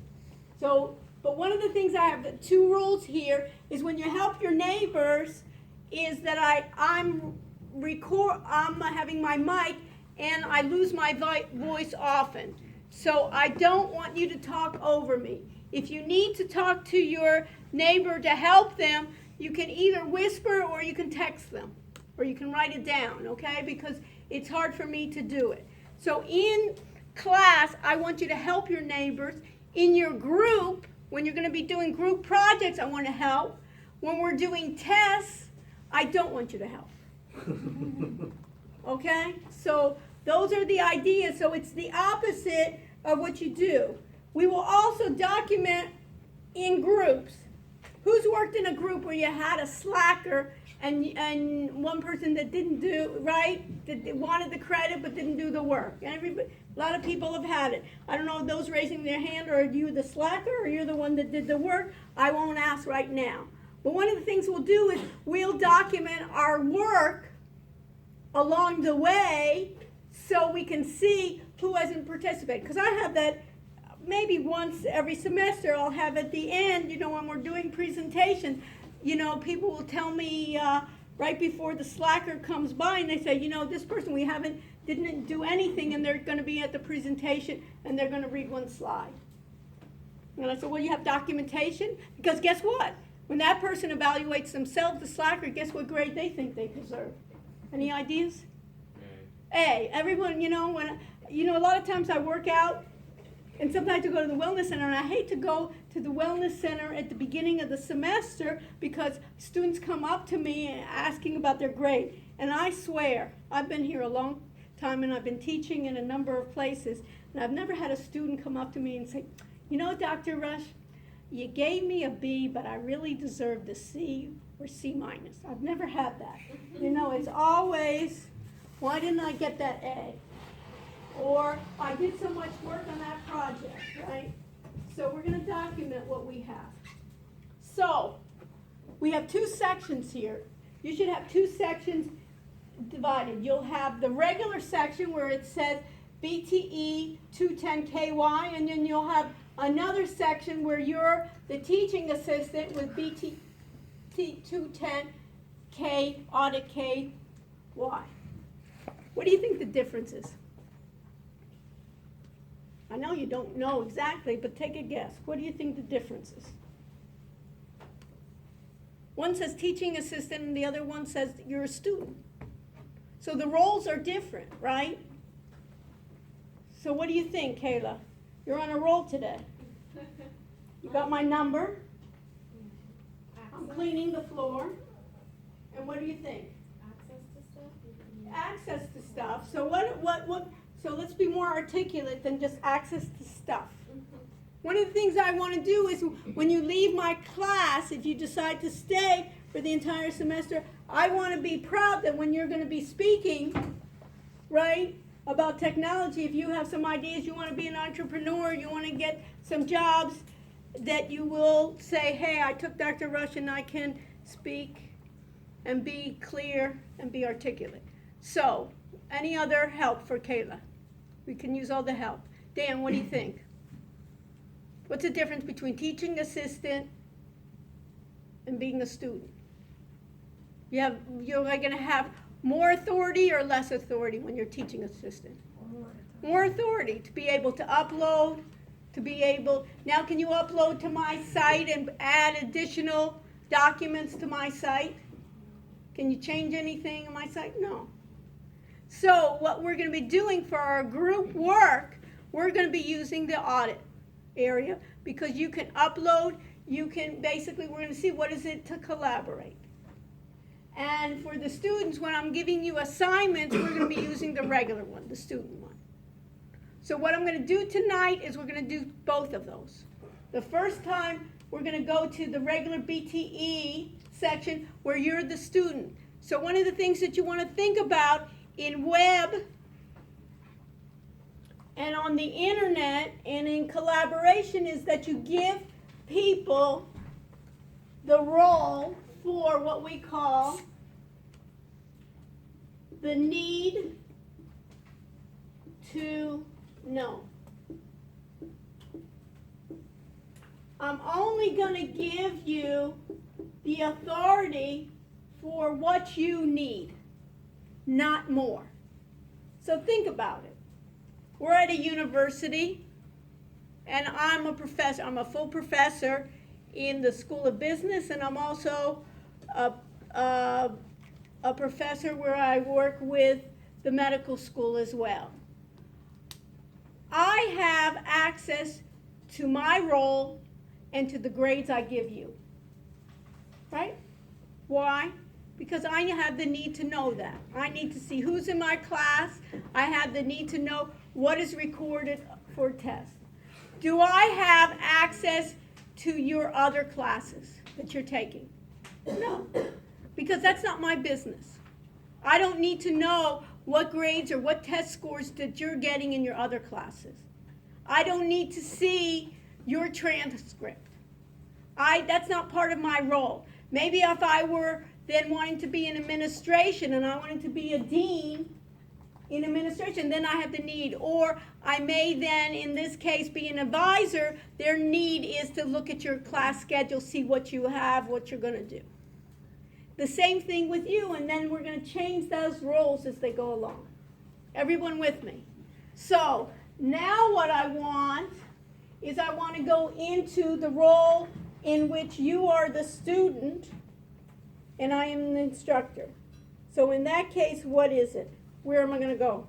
So, but one of the things I have, the 2 rules here, is when you help your neighbors, is that I'm having my mic and I lose my voice often. So I don't want you to talk over me. If you need to talk to your neighbor to help them, you can either whisper or you can text them. Or you can write it down, okay? Because it's hard for me to do it. So in class, I want you to help your neighbors. In your group, when you're going to be doing group projects, I want to help. When we're doing tests, I don't want you to help. Okay? So those are the ideas. So it's the opposite of what you do. We will also document in groups. Who's worked in a group where you had a slacker and one person that didn't do right, that wanted the credit but didn't do the work? A lot of people have had it. I don't know if those raising their hand, or are you the slacker or you're the one that did the work? I won't ask right now. But one of the things we'll do is we'll document our work along the way so we can see who hasn't participated. Because I have that maybe once every semester. I'll have at the end, when we're doing presentations, people will tell me right before the slacker comes by, and they say, this person didn't do anything, and they're going to be at the presentation, and they're going to read one slide. And I said, well, you have documentation? Because guess what? When that person evaluates themselves, the slacker, guess what grade they think they deserve? Any ideas? A. Everyone, a lot of times I work out, and sometimes I go to the wellness center, and I hate to go to the wellness center at the beginning of the semester because students come up to me asking about their grade. And I swear, I've been here a long time, and I've been teaching in a number of places, and I've never had a student come up to me and say, Dr. Rush, you gave me a B, but I really deserved a C or C minus. I've never had that. You know, it's always, why didn't I get that A? Or I did so much work on that project, right? So we're going to document what we have. So we have two sections here. You should have two sections divided. You'll have the regular section where it says BTE 210KY, and then you'll have another section where you're the teaching assistant with BTE 210K audit KY. What do you think the difference is? I know you don't know exactly, but take a guess. What do you think the difference is? One says teaching assistant and the other one says you're a student. So the roles are different, right? So what do you think, Kayla? You're on a roll today. You got my number. I'm cleaning the floor. And what do you think? Access to stuff? Access to stuff. So so let's be more articulate than just access to stuff. One of the things I want to do is when you leave my class, if you decide to stay for the entire semester, I want to be proud that when you're going to be speaking, right, about technology, if you have some ideas, you want to be an entrepreneur, you want to get some jobs, that you will say, hey, I took Dr. Rush and I can speak and be clear and be articulate. So, any other help for Kayla? We can use all the help. Dan, what do you think? What's the difference between teaching assistant and being a student? You're going to have more authority or less authority when you're teaching assistant? More authority to be able to upload, to be able, now can you upload to my site and add additional documents to my site? Can you change anything on my site? No. So what we're going to be doing for our group work, we're going to be using the audit area because you can upload, you can basically, we're going to see what is it to collaborate. And for the students, when I'm giving you assignments, we're going to be using the regular one, the student one. So what I'm going to do tonight is we're going to do both of those. The first time, we're going to go to the regular BTE section where you're the student. So one of the things that you want to think about in web and on the internet and in collaboration is that you give people the role for what we call the need to know. I'm only going to give you the authority for what you need, not more. So think about it. We're at a university, and I'm a professor. I'm a full professor in the School of Business, and I'm also a professor where I work with the medical school as well. I have access to my role and to the grades I give you. Right? Why? Because I have the need to know that. I need to see who's in my class. I have the need to know what is recorded for tests. Do I have access to your other classes that you're taking? No, because that's not my business. I don't need to know what grades or what test scores that you're getting in your other classes. I don't need to see your transcript. That's not part of my role. Maybe if I were then wanting to be in administration and I wanted to be a dean in administration, then I have the need. Or I may then, in this case, be an advisor. Their need is to look at your class schedule, see what you have, what you're going to do. The same thing with you, and then we're going to change those roles as they go along. Everyone with me? So now what I want is I want to go into the role in which you are the student and I am the instructor. So in that case, what is it? Where am I going to go?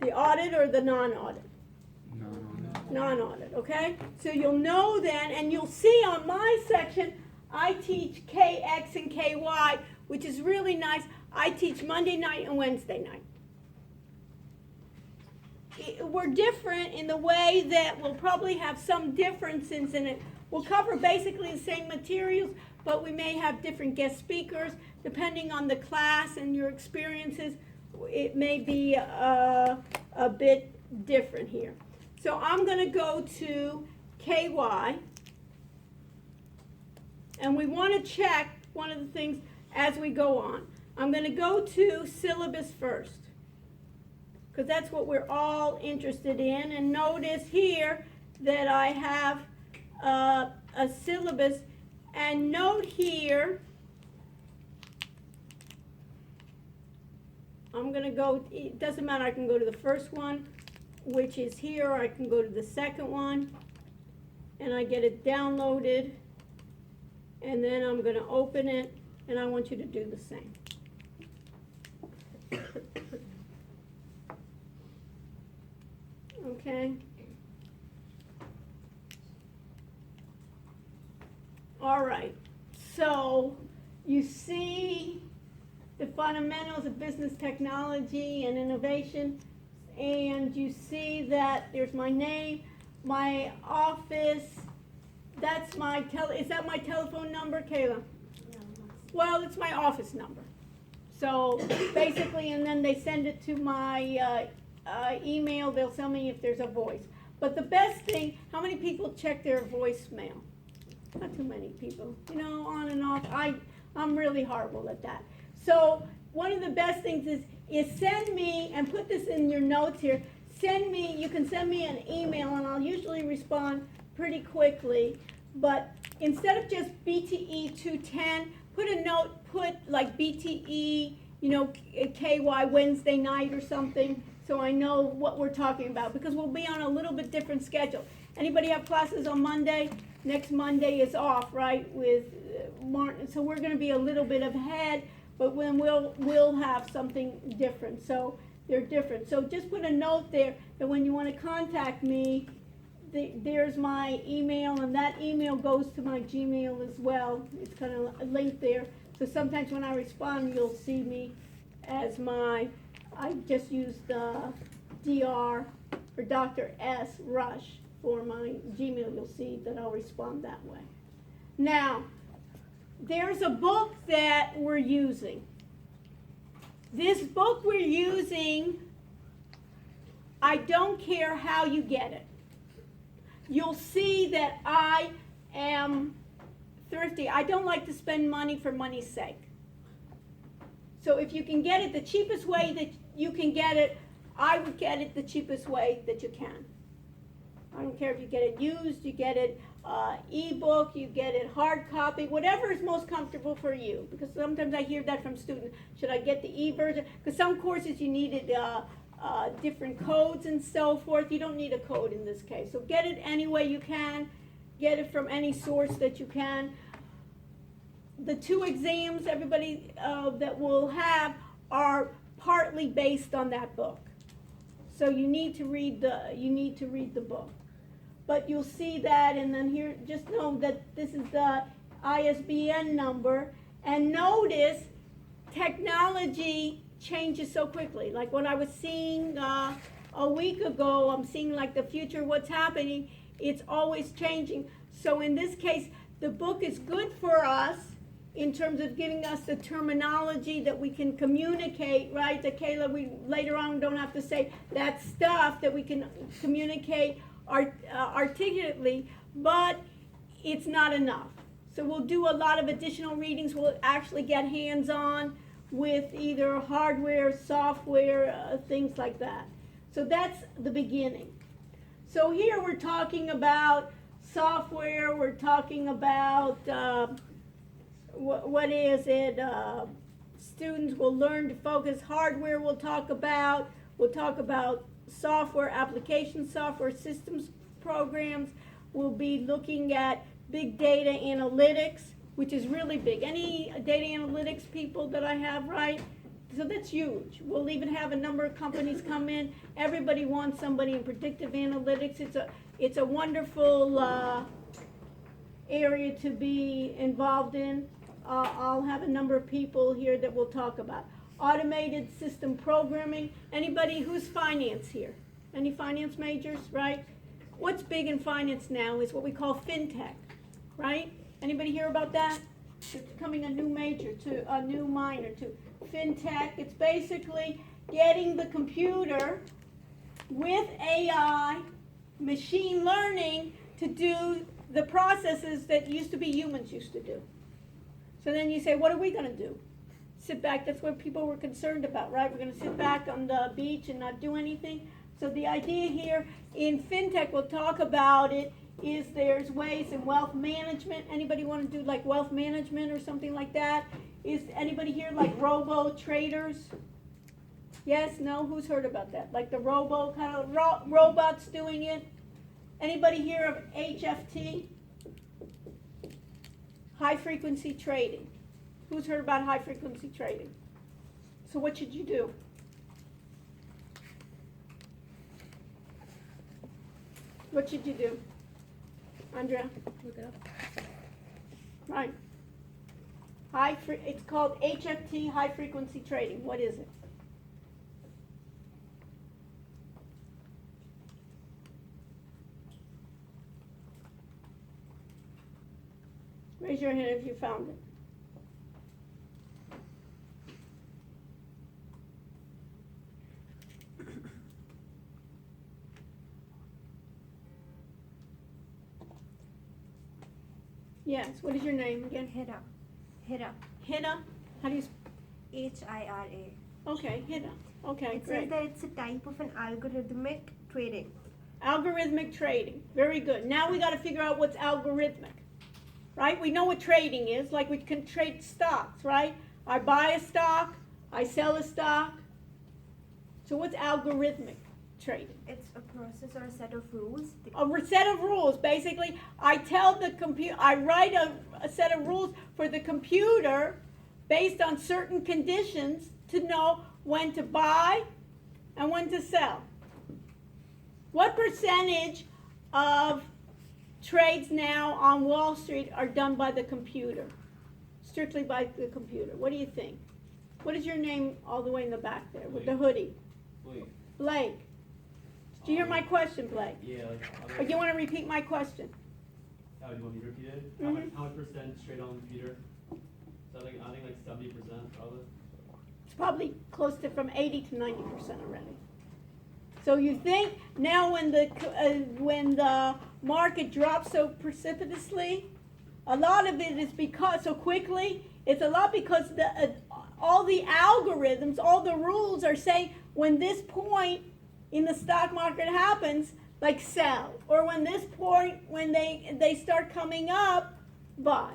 The audit or the non-audit? Non-audit. Non-audit, okay? So you'll know then, and you'll see on my section, I teach KX and KY, which is really nice. I teach Monday night and Wednesday night. we're different in the way that we'll probably have some differences in it. We'll cover basically the same materials, but we may have different guest speakers. Depending on the class and your experiences, it may be a bit different here. So I'm going to go to KY, and we want to check one of the things as we go on. I'm going to go to syllabus first, because that's what we're all interested in. And notice here that I have a syllabus, and note here, I'm going to go, it doesn't matter, I can go to the first one, which is here, or I can go to the second one, and I get it downloaded, and then I'm going to open it, and I want you to do the same. Okay. All right. So you see the fundamentals of business technology and innovation, and you see that there's my name, my office. That's my is that my telephone number, Kayla? Well, it's my office number. So basically, and then they send it to my email. They'll tell me if there's a voice. But the best thing, how many people check their voicemail? Not too many people. You know, on and off. I'm really horrible at that. So one of the best things is send me, and put this in your notes here, you can send me an email, and I'll usually respond pretty quickly. But instead of just BTE 210, put a note, put like BTE, KY Wednesday night or something, so I know what we're talking about, because we'll be on a little bit different schedule. Anybody have classes on Monday? Next Monday is off, right, with Martin, so we're going to be a little bit ahead, but when we'll have something different, so they're different. So just put a note there that when you want to contact me, there's my email, and that email goes to my Gmail as well. It's kind of linked there. So sometimes when I respond, you'll see me as I just use the DR for Dr. S. Rush for my Gmail. You'll see that I'll respond that way. Now, there's a book that we're using. This book we're using, I don't care how you get it. You'll see that I am thrifty. I don't like to spend money for money's sake. So if you can get it the cheapest way that you can get it, I would get it the cheapest way that you can. I don't care if you get it used, you get it ebook, you get it hard copy, whatever is most comfortable for you. Because sometimes I hear that from students. Should I get the e-version? Because some courses you needed different codes and so forth. You don't need a code in this case. So get it any way you can. Get it from any source that you can. The two exams everybody that will have are partly based on that book. So you need to read the book. But you'll see that, and then here, just know that this is the ISBN number. And notice technology changes so quickly. Like what I was seeing a week ago, I'm seeing like the future, what's happening, it's always changing. So in this case, the book is good for us in terms of giving us the terminology that we can communicate, right? That Kayla, we later on don't have to say that stuff, that we can communicate articulately, but it's not enough. So we'll do a lot of additional readings. We'll actually get hands-on with either hardware, software, things like that. So that's the beginning. So here we're talking about software, we're talking about, what is it, students will learn to focus. Hardware we'll talk about software, application software, systems programs. We'll be looking at big data analytics, which is really big. Any data analytics people that I have, right? So that's huge. We'll even have a number of companies come in. Everybody wants somebody in predictive analytics. It's a wonderful area to be involved in. I'll have a number of people here that we'll talk about. Automated system programming. Anybody who's finance here? Any finance majors, right? What's big in finance now is what we call fintech, right? Anybody hear about that? It's becoming a new major to a new minor to fintech. It's basically getting the computer with AI, machine learning to do the processes that humans used to do. So then you say, what are we going to do? Sit back. That's what people were concerned about, right? We're going to sit back on the beach and not do anything. So the idea here in fintech, we'll talk about it, is there's ways in wealth management. Anybody want to do like wealth management or something like that? Is anybody here like robo traders? Yes, no? Who's heard about that? Like the robo kind of robots doing it? Anybody here of HFT? High frequency trading. Who's heard about high frequency trading? So what should you do? What should you do? Andrea? Look it up. Right. It's called HFT, high frequency trading. What is it? Raise your hand if you found it. Yes, what is your name again? Hira. Hira? How do you HIRA. Okay, Hira. Okay, It great. says that it's a type of an algorithmic trading. Algorithmic trading. Very good. Now we got to figure out what's algorithmic. Right? We know what trading is. Like we can trade stocks, right? I buy a stock, I sell a stock. So what's algorithmic trading? It's a process or a set of rules. A set of rules. Basically, I tell the computer, I write a set of rules for the computer based on certain conditions to know when to buy and when to sell. What percentage of trades now on Wall Street are done by the computer? Strictly by the computer. What do you think? What is your name all the way in the back there with the hoodie? Blake. Did you hear my question, Blake? Yeah. Or do you want to repeat my question? Oh, do you want me to repeat it? Mhm. How much percent straight on the computer? So I think like 70% probably. It's probably close to from 80 to 90% already. So you think now when the market drops so precipitously, a lot of it is because so quickly. It's a lot because all the algorithms, all the rules are saying when this point in the stock market happens, like sell, or when this point when they start coming up, buy.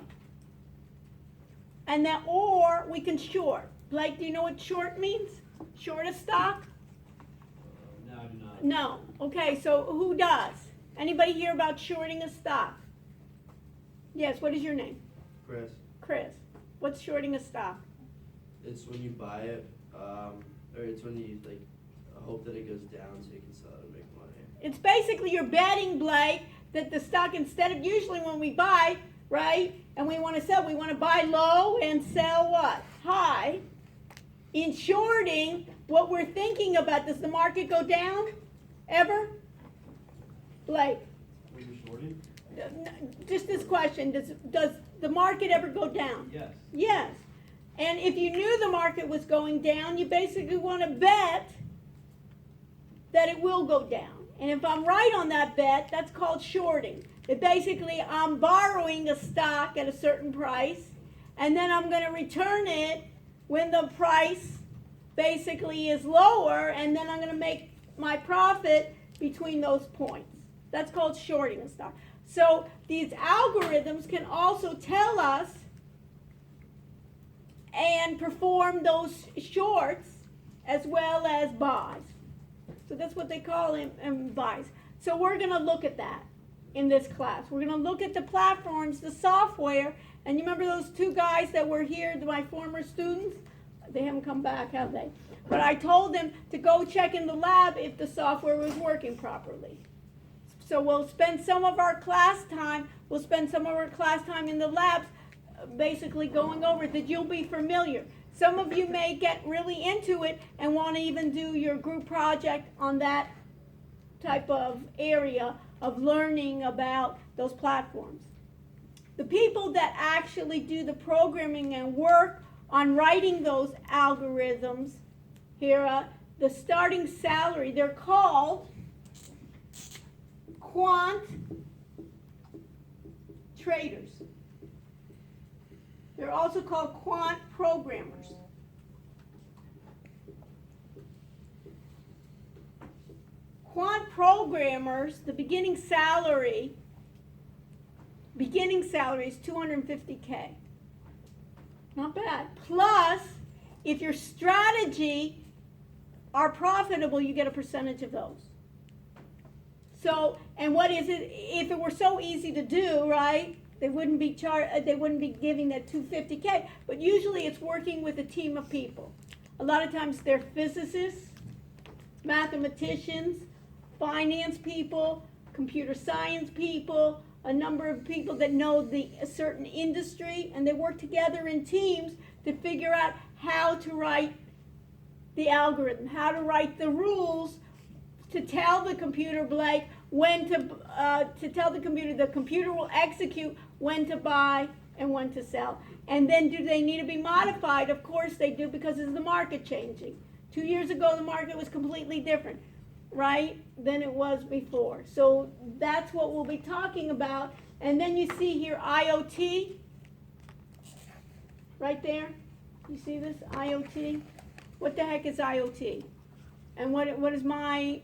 And then or we can short. Blake, do you know what short means? Short a stock? No, I do not. No. Okay, so who does? Anybody hear about shorting a stock? Yes, what is your name? Chris, Chris. What's shorting a stock? it's when you buy it, or it's when you like hope that it goes down so you can sell it and make money. It's basically you're betting, Blake, that the stock, instead of usually when we buy, right, and we want to sell, we want to buy low and sell what? High. In shorting, what we're thinking about, does the market go down ever? Blake, When you're shorting? just this question, does the market ever go down? Yes. Yes. And if you knew the market was going down, you basically want to bet that it will go down. And if I'm right on that bet, that's called shorting. It basically, I'm borrowing a stock at a certain price, and then I'm going to return it when the price basically is lower, and then I'm going to make my profit between those points. That's called shorting a stock. So these algorithms can also tell us and perform those shorts as well as buys. So that's what they call them buys. So we're going to look at that in this class. We're going to look at the platforms, the software, and you remember those two guys that were here, my former students? They haven't come back, have they? But I told them to go check in the lab if the software was working properly. So we'll spend some of our class time in the labs basically going over it, that you'll be familiar. Some of you may get really into it and want to even do your group project on that type of area of learning about those platforms. The people that actually do the programming and work on writing those algorithms, here, the starting salary, they're called quant traders. They're also called quant programmers. Quant programmers, the beginning salary is $250K. Not bad. Plus, if your strategy are profitable, you get a percentage of those. So, and what is it? If it were so easy to do, right? They wouldn't be giving that $250K. But usually, it's working with a team of people. A lot of times, they're physicists, mathematicians, finance people, computer science people, a number of people that know a certain industry, and they work together in teams to figure out how to write the algorithm, how to write the rules to tell the computer, Blake, when to tell the computer will execute when to buy and when to sell. And then do they need to be modified? Of course they do, because it's the market changing. 2 years ago, the market was completely different, right, than it was before. So that's what we'll be talking about. And then you see here IoT, right there. You see this, IoT? What the heck is IoT? And what is my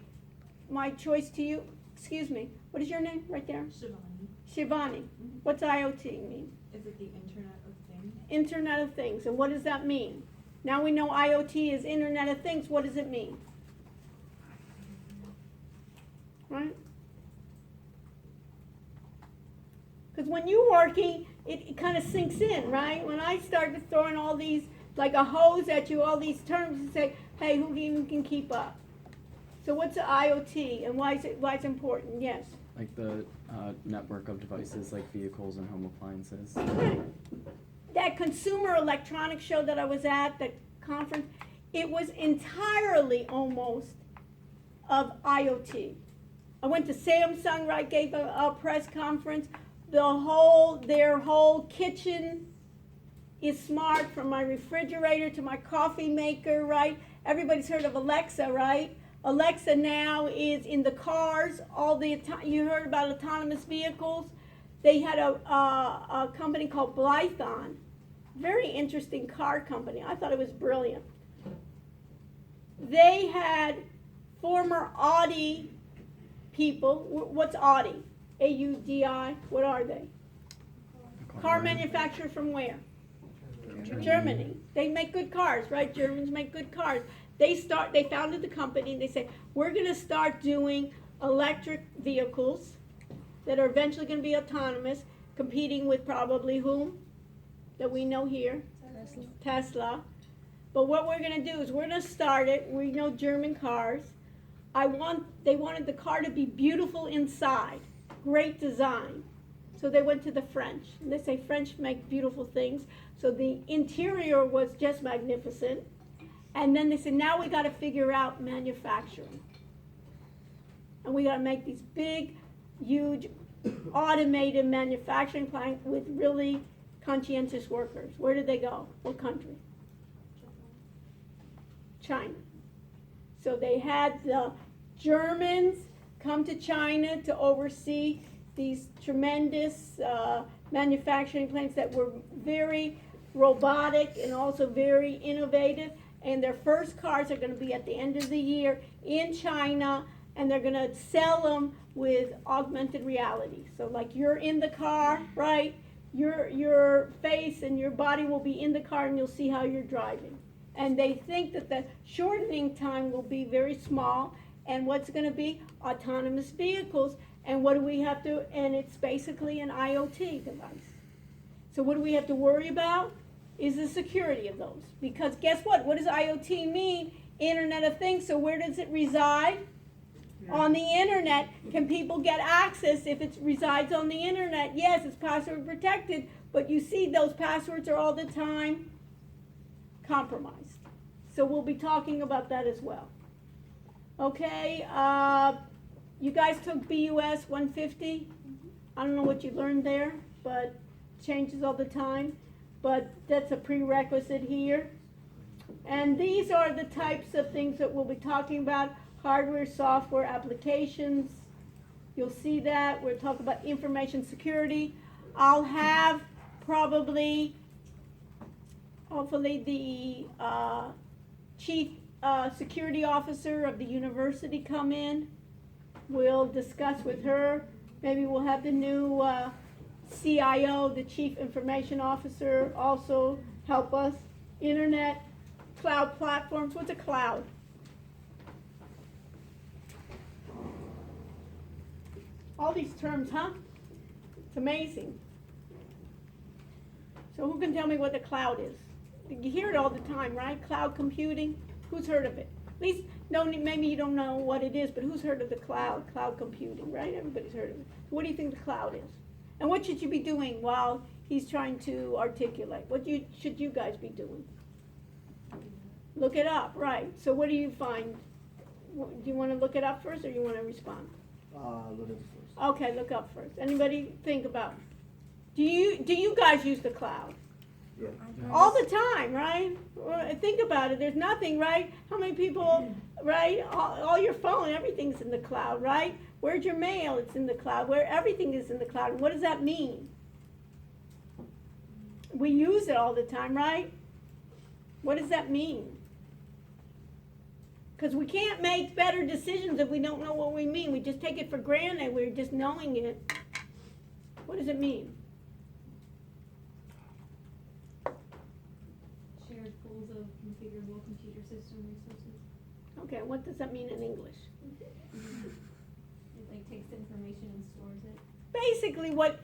choice to you? Excuse me, what is your name right there? Shivani. Shivani. What's IoT mean? Is it the Internet of Things? Internet of Things. And what does that mean? Now we know IoT is Internet of Things. What does it mean? Right? Because when you're working, it kind of sinks in, right? When I started throwing all these, like a hose at you, all these terms, and say, hey, who even can keep up? So what's the IoT, and why is it important? Yes? Like the network of devices like vehicles and home appliances. Right. That Consumer Electronics show that I was at, the conference, it was entirely almost of IoT. I went to Samsung, right, gave a press conference. Their whole kitchen is smart, from my refrigerator to my coffee maker, right? Everybody's heard of Alexa, right? Alexa now is in the cars. You heard about autonomous vehicles. They had a company called Blython, very interesting car company. I thought it was brilliant. They had former Audi people. What's Audi? A-U-D-I. What are they? Car manufacturer from where? Germany. They make good cars, right? Germans make good cars. They founded the company, and they say, we're going to start doing electric vehicles that are eventually going to be autonomous, competing with probably whom? That we know here? Tesla. But what we're going to do is we're going to start it. We know German cars. They wanted the car to be beautiful inside, great design. So they went to the French. And they say French make beautiful things. So the interior was just magnificent. And then they said, now we got to figure out manufacturing. And we got to make these big, huge, automated manufacturing plants with really conscientious workers. Where did they go? What country? China. So they had the Germans come to China to oversee these tremendous manufacturing plants that were very robotic and also very innovative. And their first cars are going to be at the end of the year in China, and they're going to sell them with augmented reality. So like you're in the car, right? Your face and your body will be in the car, and you'll see how you're driving. And they think that the shortening time will be very small. And what's going to be? Autonomous vehicles. And what do we have to, and it's basically an IoT device. So what do we have to worry about? Is the security of those. Because guess what? What does IoT mean? Internet of Things. So where does it reside? Yeah. On the internet. Can people get access if it resides on the internet? Yes, it's password protected, but you see those passwords are all the time compromised. So we'll be talking about that as well. Okay, you guys took BUS 150. I don't know what you learned there, but changes all the time. But that's a prerequisite here. And these are the types of things that we'll be talking about: hardware, software, applications. You'll see that. We'll talk about information security. I'll have probably, hopefully, the chief security officer of the university come in. We'll discuss with her. Maybe we'll have the new CIO, the chief information officer, also help us. Internet, cloud platforms. What's a cloud? All these terms, huh? It's amazing. So who can tell me what the cloud is? You hear it all the time, right? Cloud computing. Who's heard of it? At least, no, maybe you don't know what it is, but who's heard of the cloud? Cloud computing, right? Everybody's heard of it. What do you think the cloud is? And what should you be doing while he's trying to articulate? What should you guys be doing? Look it up, right? So what do you find? Do you want to look it up first, or you want to respond? Look at it first. Okay, look up first. Anybody think about? Do you guys use the cloud? Yeah. All the time, right? Well, think about it. There's nothing, right? How many people, right? All your phone, everything's in the cloud, right? Where's your mail? It's in the cloud. Where everything is in the cloud. And what does that mean? We use it all the time, right? What does that mean? Because we can't make better decisions if we don't know what we mean. We just take it for granted. We're just knowing it. What does it mean? Shared pools of configurable computer system resources. Okay, what does that mean in English? It like takes information and stores it. Basically what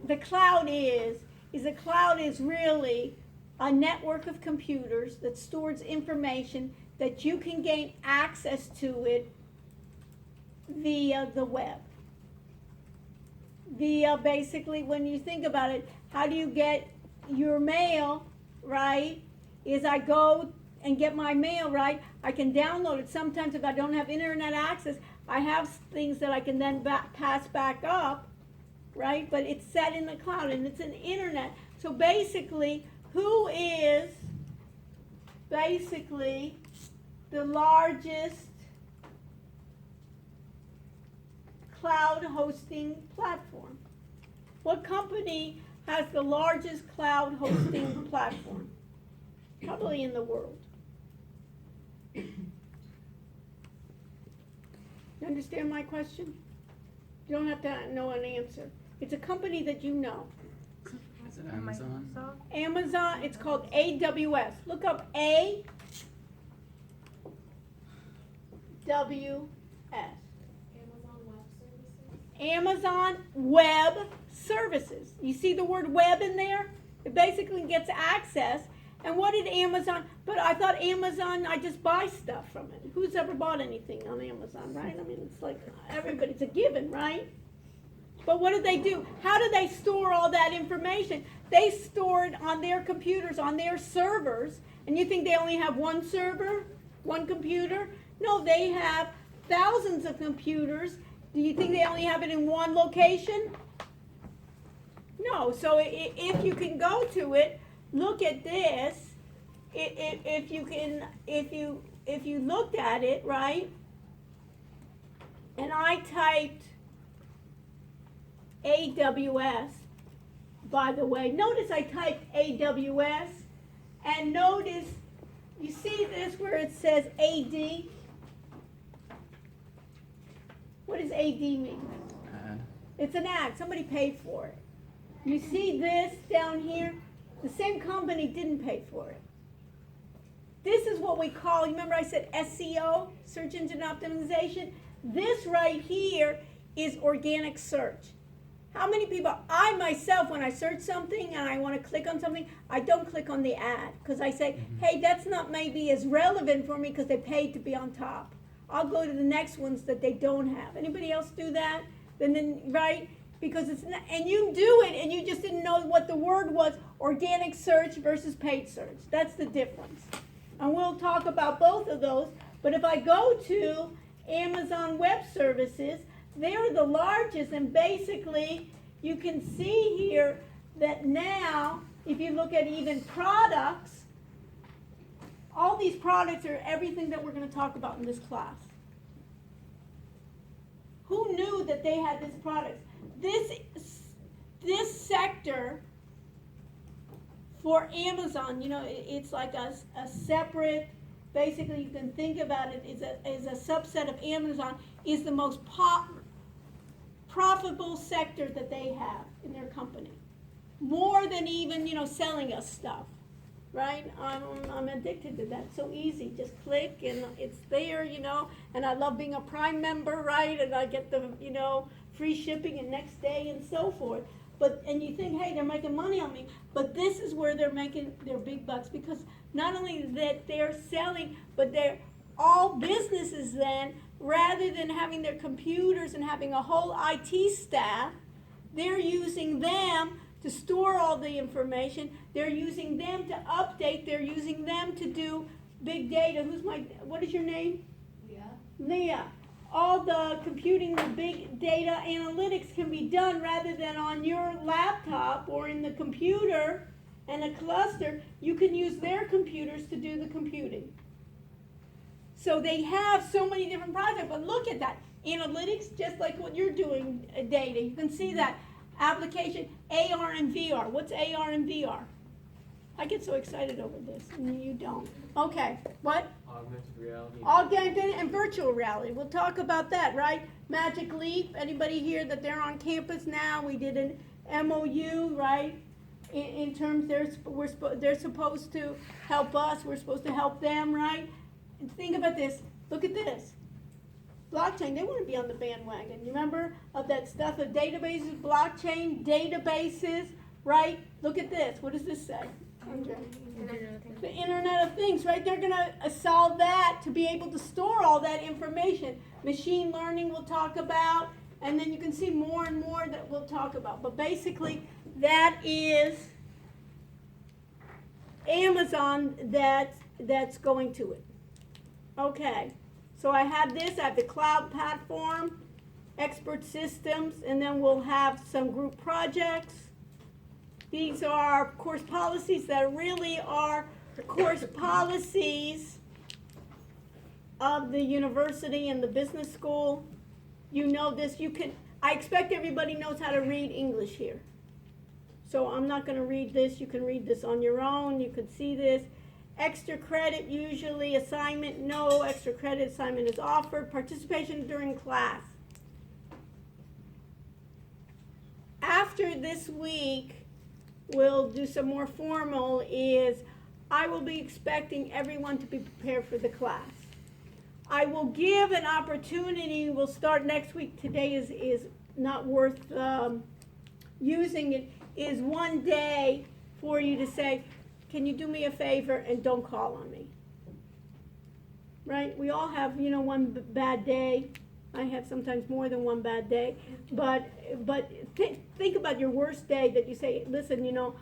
the cloud is a cloud is really a network of computers that stores information that you can gain access to it via the web. Basically, when you think about it, how do you get your mail, right? Is I go and get my mail, right? I can download it. Sometimes if I don't have internet access, I have things that I can then pass back up, right? But it's set in the cloud and it's an internet. So basically, who is basically the largest cloud hosting platform? What company has the largest cloud hosting platform? Probably in the world. You understand my question? You don't have to know an answer. It's a company that you know. Is it Amazon? Amazon, it's called AWS. Look up AWS. Amazon Web Services. You see the word web in there? It basically gets access. And what did Amazon, but I thought Amazon, I just buy stuff from it. Who's ever bought anything on Amazon, right? I mean, it's like everybody's a given, right? But what do they do? How do they store all that information? They store it on their computers, on their servers. And you think they only have one server, one computer? No, they have thousands of computers. Do you think they only have it in one location? No. So if you can go to it, look at this. If you looked at it, right? And I typed AWS, by the way. Notice I typed AWS, and notice, you see this where it says AD? What does AD mean? Ad. It's an ad. Somebody paid for it. You see this down here? The same company didn't pay for it. This is what we call, you remember I said SEO, search engine optimization? This right here is organic search. How many people, I myself, when I search something and I want to click on something, I don't click on the ad because I say, hey, that's not maybe as relevant for me because they paid to be on top. I'll go to the next ones that they don't have. Anybody else do that? Then right? Because it's not, and you do it and you just didn't know what the word was, organic search versus paid search. That's the difference. And we'll talk about both of those. But if I go to Amazon Web Services, they're the largest, and basically you can see here that now, if you look at even products, all these products are everything that we're going to talk about in this class. Who knew that they had this product? This sector for Amazon, you know, it's like a separate, basically you can think about it as a subset of Amazon, is the most profitable sector that they have in their company. More than even, you know, selling us stuff, right? I'm addicted to that. It's so easy. Just click and it's there, you know, and I love being a Prime member, right? And I get the, you know, free shipping and next day and so forth. But, and you think, hey, they're making money on me, but this is where they're making their big bucks, because not only that they're selling, but they're all businesses then, rather than having their computers and having a whole IT staff, they're using them to store all the information, they're using them to update, they're using them to do big data. What is your name? Leah. All the computing, the big data analytics can be done rather than on your laptop or in the computer and a cluster. You can use their computers to do the computing. So they have so many different projects, but look at that. Analytics, just like what you're doing, data. You can see that application, AR and VR. What's AR and VR? I get so excited over this, and you don't. Okay, what? Augmented reality. Augmented and virtual reality. We'll talk about that, right? Magic Leap. Anybody here that they're on campus now? We did an MOU, right? In terms they're supposed to help us. We're supposed to help them, right? And think about this. Look at this. Blockchain, they want to be on the bandwagon. You remember of that stuff of databases, blockchain, databases, right? Look at this. What does this say? The Internet of Things, right? They're going to solve that to be able to store all that information. Machine learning we'll talk about, and then you can see more and more that we'll talk about. But basically, that is Amazon that's going to it. Okay, so I have this. I have the cloud platform, expert systems, and then we'll have some group projects. These are course policies that really are course policies of the university and the business school. You know this. I expect everybody knows how to read English here. So I'm not going to read this. You can read this on your own. You can see this. Extra credit, usually assignment, no. Extra credit assignment is offered. Participation during class. After this week, we'll do some more formal is I will be expecting everyone to be prepared for the class. I will give an opportunity. We'll start next week. Today is not worth using it. Is one day for you to say, can you do me a favor and don't call on me? Right? We all have, you know, one bad day. I have sometimes more than one bad day. But think about your worst day that you say, listen, you know,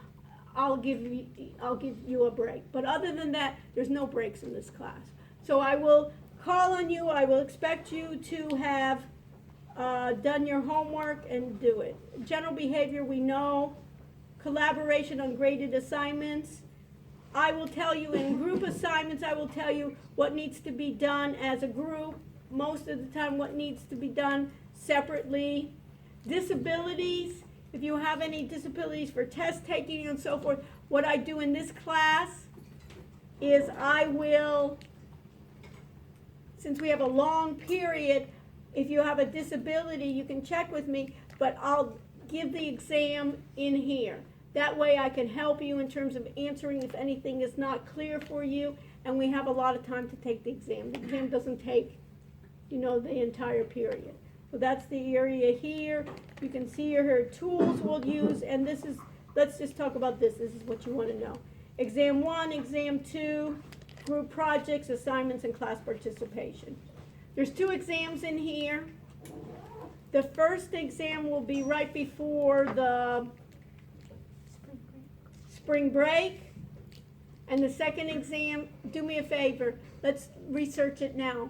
I'll give you a break. But other than that, there's no breaks in this class. So I will call on you. I will expect you to have done your homework and do it. General behavior, we know. Collaboration on graded assignments. I will tell you in group assignments, I will tell you what needs to be done as a group. Most of the time what needs to be done separately. Disabilities, if you have any disabilities for test taking and so forth, what I do in this class is I will, since we have a long period, if you have a disability, you can check with me, but I'll give the exam in here. That way I can help you in terms of answering if anything is not clear for you, and we have a lot of time to take the exam. The exam doesn't take, you know, the entire period. So that's the area here. You can see here tools we'll use, and this is, let's just talk about this. This is what you want to know. Exam 1, Exam 2, group projects, assignments, and class participation. There's 2 exams in here. The first exam will be right before the spring break. And the second exam, do me a favor, let's research it now.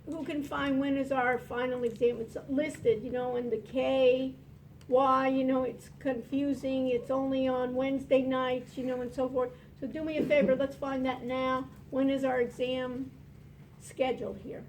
who can find when is our final exam? It's listed, you know, in the K, Y, you know, it's confusing. It's only on Wednesday nights, you know, and so forth. So do me a favor, let's find that now. When is our exam scheduled here?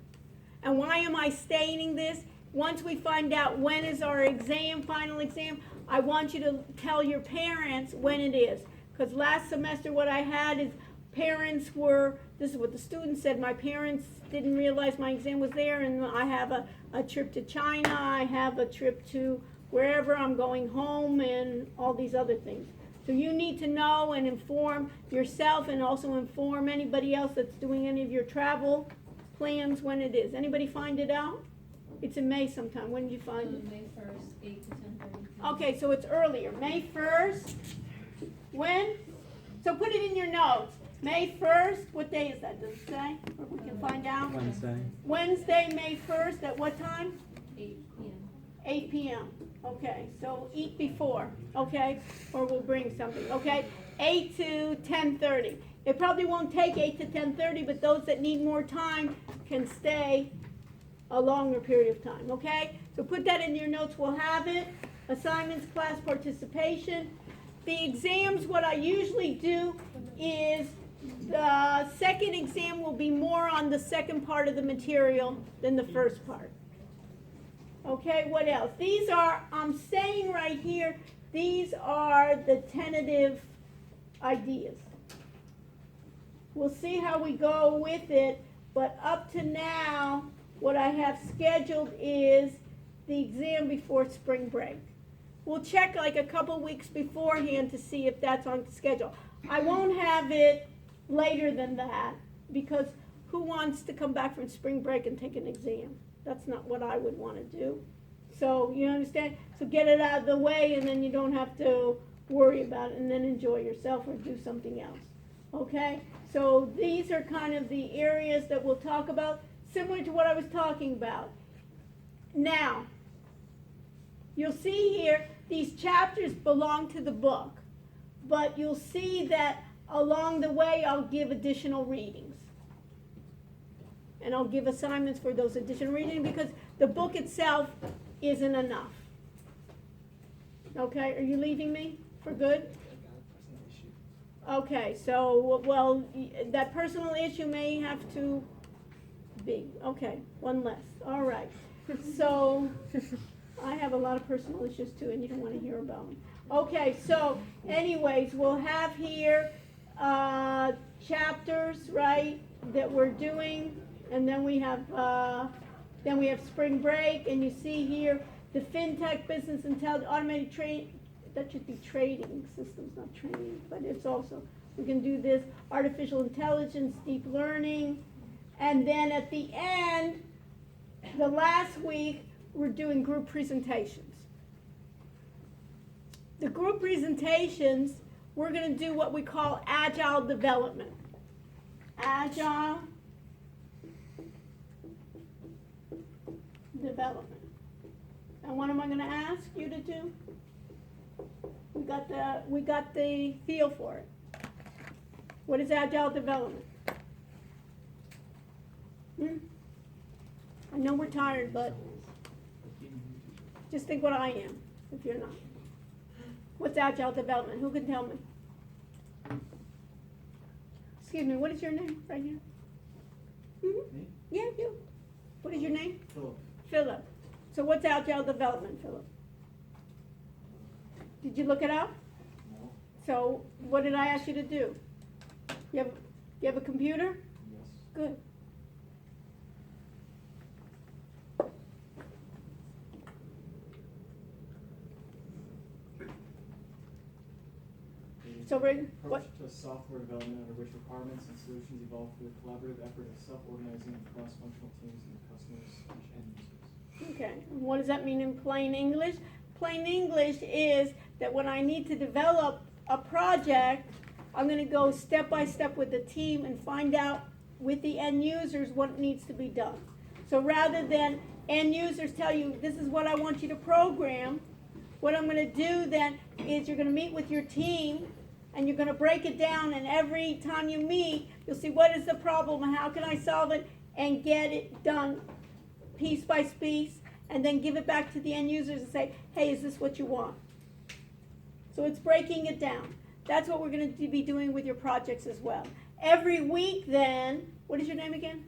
And why am I stating this? Once we find out when is our exam, final exam, I want you to tell your parents when it is. Because last semester what I had is parents were, this is what the students said, my parents didn't realize my exam was there, and I have a trip to China, I have a trip to wherever I'm going home, and all these other things. So you need to know and inform yourself and also inform anybody else that's doing any of your travel plans when it is. Anybody find it out? It's in May sometime. When did you find it? May 1st, 8 to 10:30. Okay, so it's earlier. May 1st. When? So put it in your notes. May 1st. What day is that? Does it say? Or we can find out. Wednesday. Wednesday, May 1st. At what time? 8 p.m. 8 p.m. Okay, so eat before, okay? Or we'll bring something, okay? 8 to 10:30. It probably won't take 8 to 10:30, but those that need more time can stay a longer period of time, okay? So put that in your notes, we'll have it. Assignments, class participation. The exams, what I usually do is the second exam will be more on the second part of the material than the first part. Okay, what else? These are, I'm saying right here, these are the tentative ideas. We'll see how we go with it, but up to now, what I have scheduled is the exam before spring break. We'll check like a couple weeks beforehand to see if that's on schedule. I won't have it later than that, because who wants to come back from spring break and take an exam? That's not what I would want to do. So, you understand? So get it out of the way, and then you don't have to worry about it, and then enjoy yourself or do something else. Okay? So these are kind of the areas that we'll talk about, similar to what I was talking about. Now, you'll see here, these chapters belong to the book, but you'll see that along the way I'll give additional readings. And I'll give assignments for those additional readings, because the book itself isn't enough. Okay, are you leaving me for good? Okay, so, well, that personal issue may have to be, okay, one less, all right. So, I have a lot of personal issues too, and you don't want to hear about them. Okay, so, anyways, we'll have here chapters, right, that we're doing, and then we have spring break, and you see here the FinTech, business intelligence, automated trade. That should be trading systems, not training, but it's also, we can do this, artificial intelligence, deep learning, and then at the end, the last week, we're doing group presentations. The group presentations, we're going to do what we call agile development. Agile development. And what am I going to ask you to do? We got the feel for it. What is agile development? I know we're tired, but just think what I am, if you're not. What's agile development? Who can tell me? Excuse me, what is your name right here? Mm-hmm. Yeah, you. What is your name? Philip. Philip. So what's agile development, Philip? Did you look it up? No. So what did I ask you to do? You have a computer? Yes. Good. So what? Approach to software development under which requirements and solutions evolve through a collaborative effort of self-organizing cross-functional teams and customers and users. Okay, and what does that mean in plain English? Plain English is that when I need to develop a project, I'm going to go step by step with the team and find out with the end users what needs to be done. So rather than end users tell you, this is what I want you to program, what I'm going to do then is you're going to meet with your team and you're going to break it down, and every time you meet, you'll see what is the problem and how can I solve it, and get it done piece by piece, and then give it back to the end users and say, hey, is this what you want? So it's breaking it down. That's what we're going to be doing with your projects as well. Every week then, what is your name again?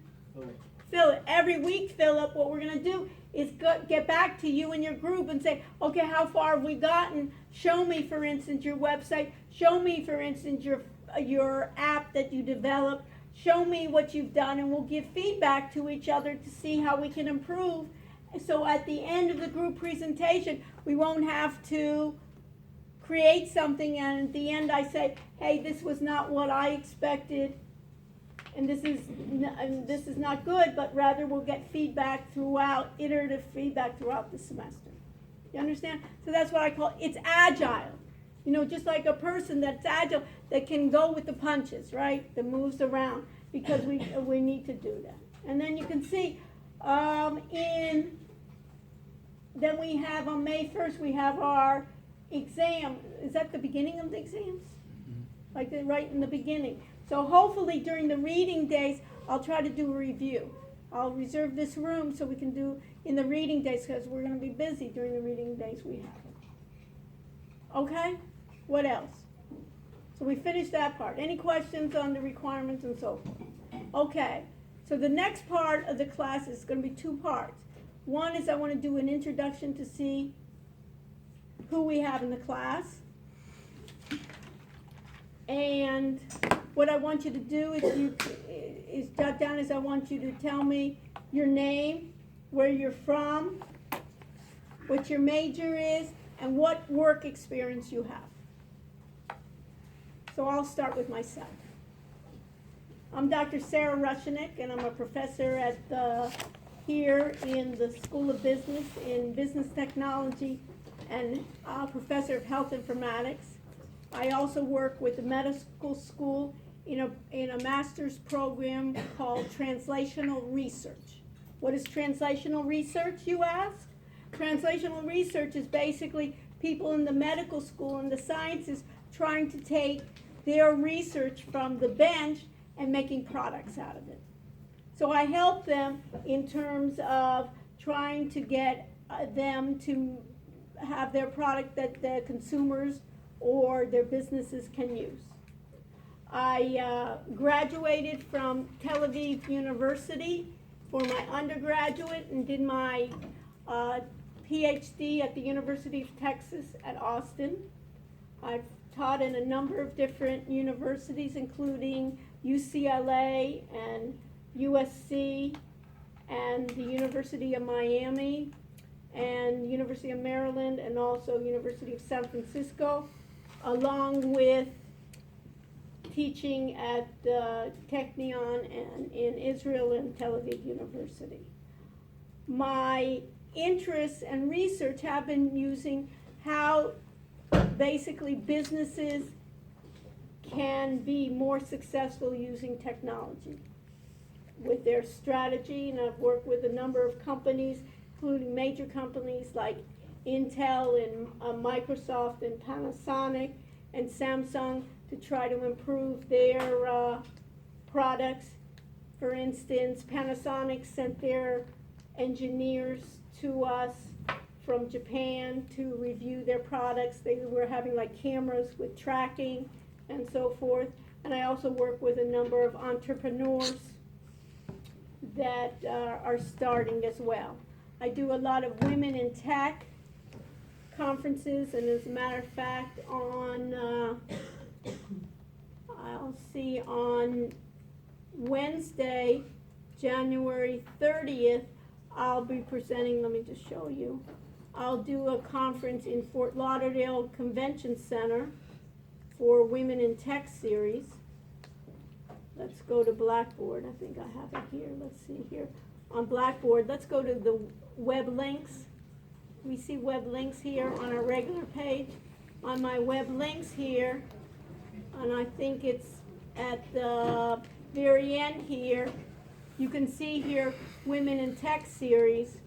Philip. Every week, Philip, what we're going to do is get back to you and your group and say, okay, how far have we gotten? Show me, for instance, your website. Show me, for instance, your app that you developed. Show me what you've done, and we'll give feedback to each other to see how we can improve. So at the end of the group presentation, we won't have to create something, and at the end I say, hey, this was not what I expected, and this is not good, but rather we'll get feedback throughout, iterative feedback throughout the semester. You understand? So that's what I call, it's agile. You know, just like a person that's agile, that can go with the punches, right? That moves around, because we need to do that. And then you can see, then we have on May 1st, we have our exam. Is that the beginning of the exams? Like right in the beginning. So hopefully during the reading days, I'll try to do a review. I'll reserve this room so we can do in the reading days, because we're going to be busy during the reading days we have. Okay? What else? So we finished that part. Any questions on the requirements and so forth? Okay. So the next part of the class is going to be two parts. One is I want to do an introduction to see who we have in the class. And what I want you to do is jot down is I want you to tell me your name, where you're from, what your major is, and what work experience you have. So I'll start with myself. I'm Dr. Sarah Rushanek, and I'm a professor at here in the School of Business in Business Technology, and a professor of health informatics. I also work with the medical school in a master's program called translational research. What is translational research, you ask? Translational research is basically people in the medical school and the sciences trying to take their research from the bench and making products out of it. So I help them in terms of trying to get them to have their product that the consumers or their businesses can use. I graduated from Tel Aviv University for my undergraduate and did my PhD at the University of Texas at Austin. I've taught in a number of different universities, including UCLA and USC and the University of Miami and University of Maryland and also University of San Francisco, along with teaching at Technion and in Israel and Tel Aviv University. My interests and research have been using how basically businesses can be more successful using technology with their strategy, and I've worked with a number of companies, including major companies like Intel and Microsoft and Panasonic and Samsung, to try to improve their products. For instance, Panasonic sent their engineers to us from Japan to review their products. They were having like cameras with tracking and so forth. And I also work with a number of entrepreneurs that are starting as well. I do a lot of women in tech conferences, and as a matter of fact, on on Wednesday, January 30th, I'll be presenting, let me just show you. I'll do a conference in Fort Lauderdale Convention Center for Women in Tech series. Let's go to Blackboard. I think I have it here. Let's see here. On Blackboard, let's go to the web links. We see web links here on our regular page. On my web links here, and I think it's at the very end here, you can see here Women in Tech series.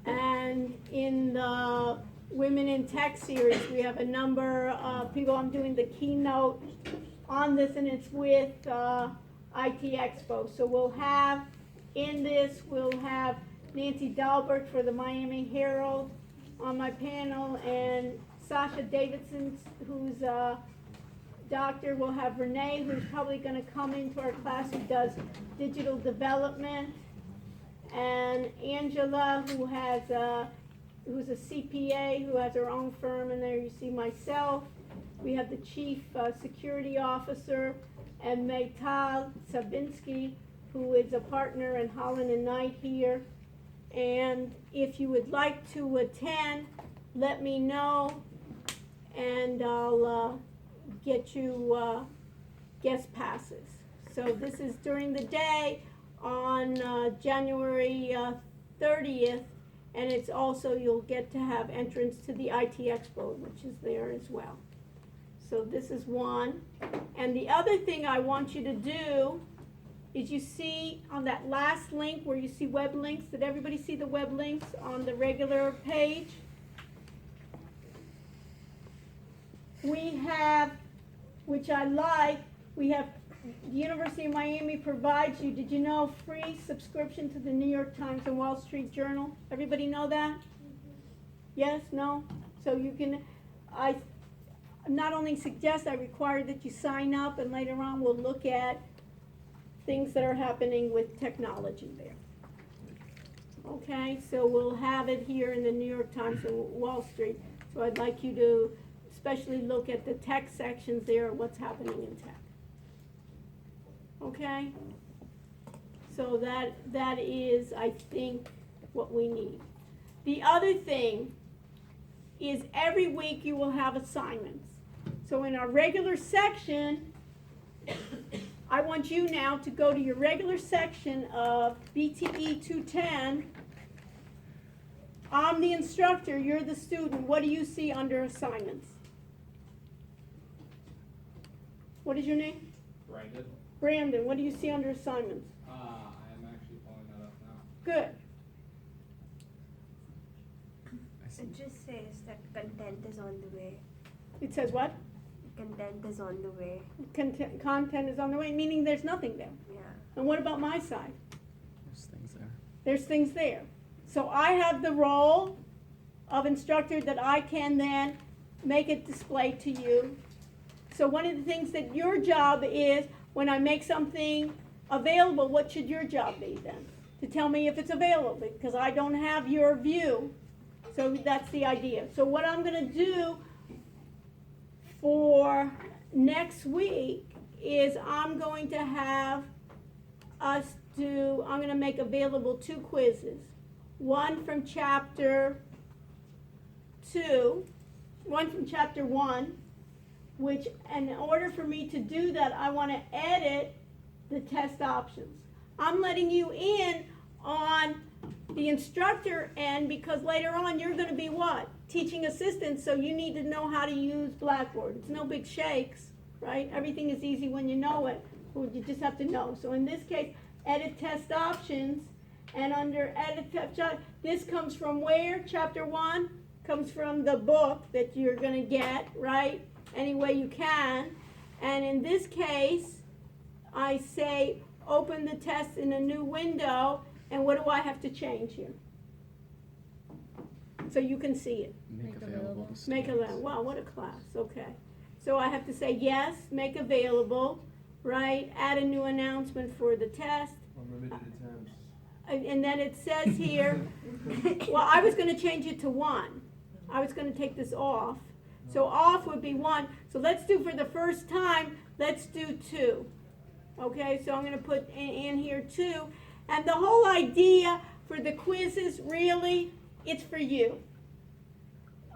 And in the Women in Tech series, we have a number of people. I'm doing the keynote on this, and it's with IT Expo. So we'll have, in this, we'll have Nancy Dahlberg for the Miami Herald on my panel, and Sasha Davidson, who's a doctor. We'll have Renee, who's probably going to come into our class, who does digital development, and Angela, who's a CPA, who has her own firm, and there you see myself. We have the Chief Security Officer, and Maytal Sabinsky, who is a partner in Holland and Knight here. And if you would like to attend, let me know, and I'll get you guest passes. So this is during the day on January 30th, and it's also, you'll get to have entrance to the IT Expo, which is there as well. So this is one. And the other thing I want you to do is, you see on that last link where you see web links, did everybody see the web links on the regular page? We have, which I like, we have, the University of Miami provides you, did you know, free subscription to the New York Times and Wall Street Journal? Everybody know that? Yes? No? So you can, I not only suggest, I require that you sign up, and later on we'll look at things that are happening with technology there. Okay, so we'll have it here in the New York Times and Wall Street. So I'd like you to especially look at the tech sections there, what's happening in tech. Okay? So that is, I think, what we need. The other thing is, every week you will have assignments. So in our regular section, I want you now to go to your regular section of BTE 210. I'm the instructor, you're the student. What do you see under assignments? What is your name? Brandon. Brandon, what do you see under assignments? I am actually pulling that up now. Good. It just says that content is on the way. It says what? Content is on the way. Content is on the way, meaning there's nothing there. Yeah. And what about my side? There's things there. There's things there. So I have the role of instructor that I can then make it display to you. So one of the things that your job is, when I make something available, what should your job be then? To tell me if it's available, because I don't have your view. So that's the idea. So what I'm going to do for next week is, I'm going to have us do, I'm going to make available 2 quizzes. One from chapter 2, one from chapter 1, which, in order for me to do that, I want to edit the test options. I'm letting you in on the instructor end, because later on you're going to be what? Teaching assistant, so you need to know how to use Blackboard. It's no big shakes, right? Everything is easy when you know it. You just have to know. So in this case, edit test options, and under edit test, this comes from where? Chapter 1 comes from the book that you're going to get, right? Any way you can. And in this case, I say open the test in a new window, and what do I have to change here? So you can see it. Make available. to Make students. available. Wow, what a class. Okay. So I have to say yes, make available, right? Add a new announcement for the test. Unlimited attempts. And then it says here, well, I was going to change it to 1. I was going to take this off. So off would be 1. So let's do, for the first time, let's do 2. Okay, so I'm going to put in here 2. And the whole idea for the quizzes, really, it's for you.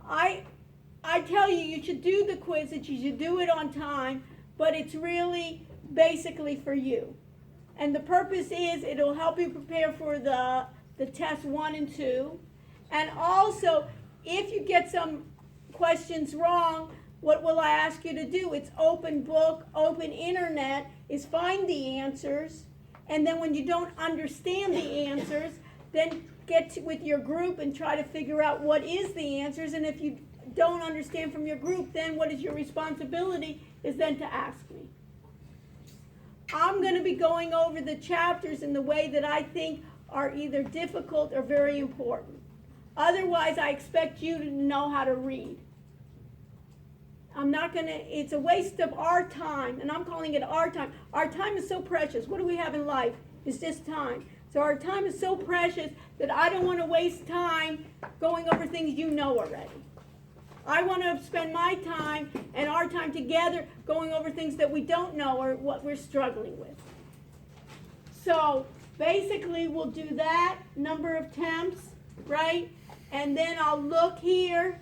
I tell you, you should do the quizzes, you should do it on time, but it's really basically for you. And the purpose is, it'll help you prepare for the test 1 and 2. And also, if you get some questions wrong, what will I ask you to do? It's open book, open internet, is find the answers. And then when you don't understand the answers, then get with your group and try to figure out what is the answers. And if you don't understand from your group, then what is your responsibility is then to ask me. I'm gonna be going over the chapters in the way that I think are either difficult or very important. Otherwise, I expect you to know how to read. It's a waste of our time, and I'm calling it our time. Our time is so precious. What do we have in life? It's just time. So our time is so precious that I don't want to waste time going over things you know already. I want to spend my time and our time together going over things that we don't know or what we're struggling with. So basically we'll do that, number of temps, right? And then I'll look here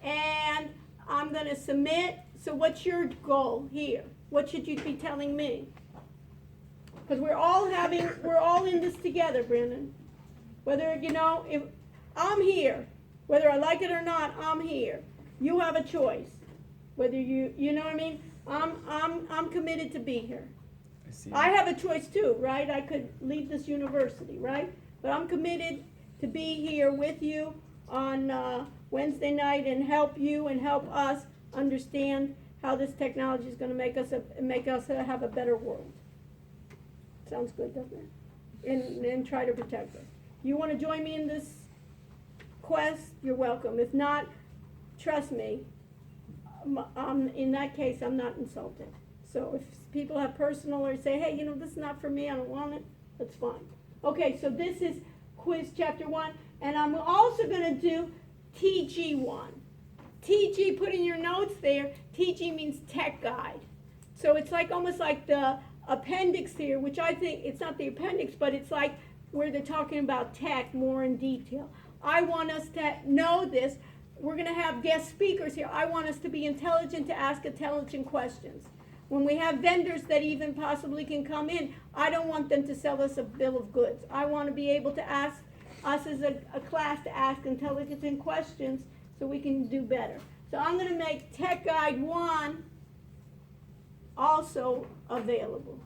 and I'm going to submit. So what's your goal here? What should you be telling me? Because we're all in this together, Brandon. Whether, if I'm here, whether I like it or not, I'm here. You have a choice. Whether you know what I mean? I'm committed to be here. I see. I have a choice too, right? I could leave this university, right? But I'm committed to be here with you on Wednesday night and help you and help us understand how this technology is going to make us have a better world. Sounds good, doesn't it? And try to protect us. You want to join me in this quest? You're welcome. If not, trust me, in that case, I'm not insulted. So if people have personal or say, hey, this is not for me, I don't want it, that's fine. Okay, so this is quiz chapter 1, and I'm also going to do TG1. TG, put in your notes there, TG means tech guide. So it's almost like the appendix here, which I think, it's not the appendix, but it's like where they're talking about tech more in detail. I want us to know this. We're going to have guest speakers here. I want us to be intelligent, to ask intelligent questions. When we have vendors that even possibly can come in, I don't want them to sell us a bill of goods. I want to be able to ask us as a class to ask intelligent questions so we can do better. So I'm going to make Tech Guide 1 also available.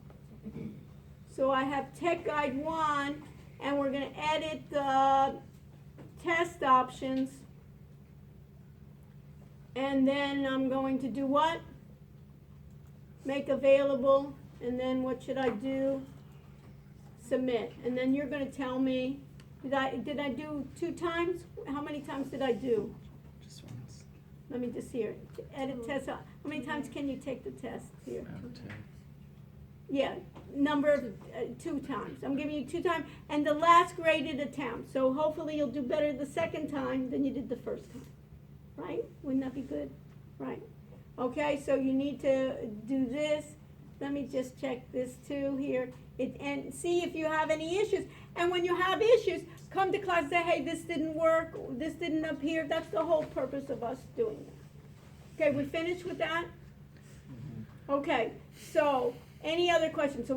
So I have Tech Guide 1, and we're going to edit the test options. And then I'm going to do what? Make available, and then what should I do? Submit. And then you're going to tell me, did I do 2 times? How many times did I do? Just once. Let me just hear. Edit test. How many times can you take the test here? Yeah, number of 2 times. I'm giving you 2 times, and the last graded attempt. So hopefully you'll do better the second time than you did the first time. Right? Wouldn't that be good? Right. Okay, so you need to do this. Let me just check this too here. And see if you have any issues. And when you have issues, come to class and say, hey, this didn't work, this didn't appear. That's the whole purpose of us doing that. Okay, we finished with that? Okay, so any other questions?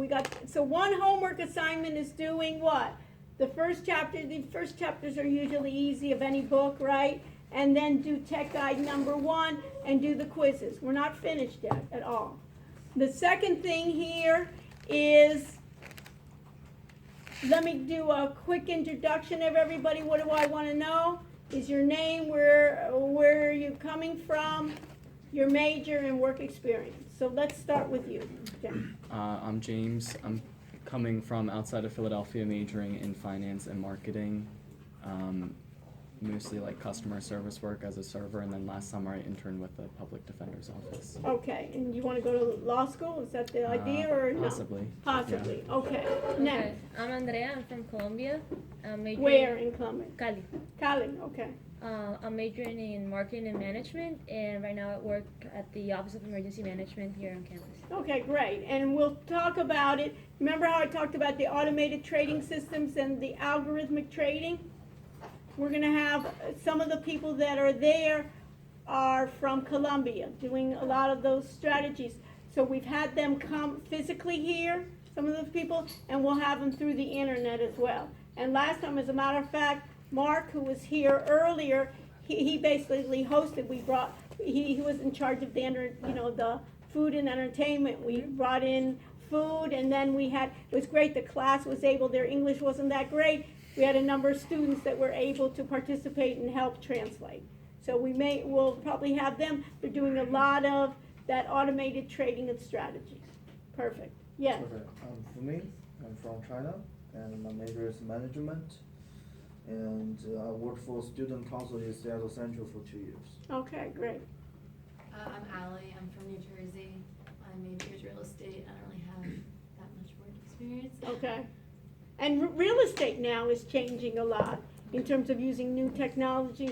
So one homework assignment is doing what? The first chapters are usually easy of any book, right? And then do Tech Guide number 1 and do the quizzes. We're not finished yet at all. The second thing here is, let me do a quick introduction of everybody. What do I want to know? Is your name, where are you coming from, your major, and work experience. So let's start with you, Jen. I'm James. I'm coming from outside of Philadelphia, majoring in finance and marketing. Mostly like customer service work as a server, and then last summer I interned with the public defender's office. Okay, and you want to go to law school? Is that the idea, or no? Possibly. Possibly. Yeah. Okay. Next. I'm Andrea. I'm from Colombia. I'm majoring Where in Colombia? Cali. Cali. Okay. I'm majoring in marketing and management, and right now I work at the Office of Emergency Management here on campus. Okay, great. And we'll talk about it. Remember how I talked about the automated trading systems and the algorithmic trading? We're going to have some of the people that are there are from Colombia, doing a lot of those strategies. So we've had them come physically here, some of those people, and we'll have them through the internet as well. And last time, as a matter of fact, Mark, who was here earlier, he basically hosted. He was in charge of the food and entertainment. We brought in food, and then it was great. The class was able, their English wasn't that great. We had a number of students that were able to participate and help translate. So we'll probably have them. They're doing a lot of that automated trading and strategies. Perfect. Yes. Okay, for me, I'm from China, and my major is management. And I worked for Student Council in Seattle Central for 2 years. Okay, great. I'm Allie, I'm from New Jersey. My major is real estate. I don't really have that much work experience. Okay. And real estate now is changing a lot in terms of using new technologies,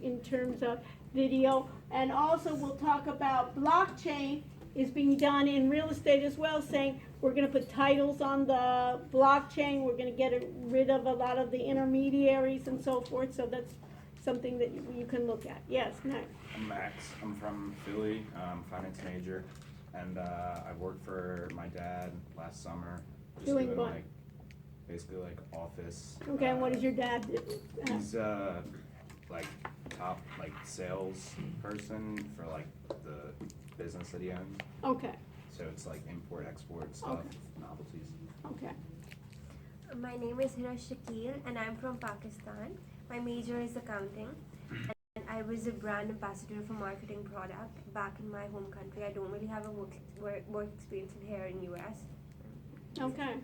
in terms of video. And also we'll talk about blockchain is being done in real estate as well, saying we're gonna put titles on the blockchain, we're gonna get rid of a lot of the intermediaries and so forth, so that's something that you can look at. Yes, next. I'm Max. I'm from Philly, finance major, and I worked for my dad last summer. Just Doing what? like basically like office. Okay, and what does your dad do? He's like top like sales person for like the business that he owns. Okay, So it's like import export stuff, Okay. novelties. okay. My name is Hira Shakil and I'm from Pakistan. My major is accounting. And I was a brand ambassador for marketing product back in my home country. I don't really have a work experience in here in US. Okay,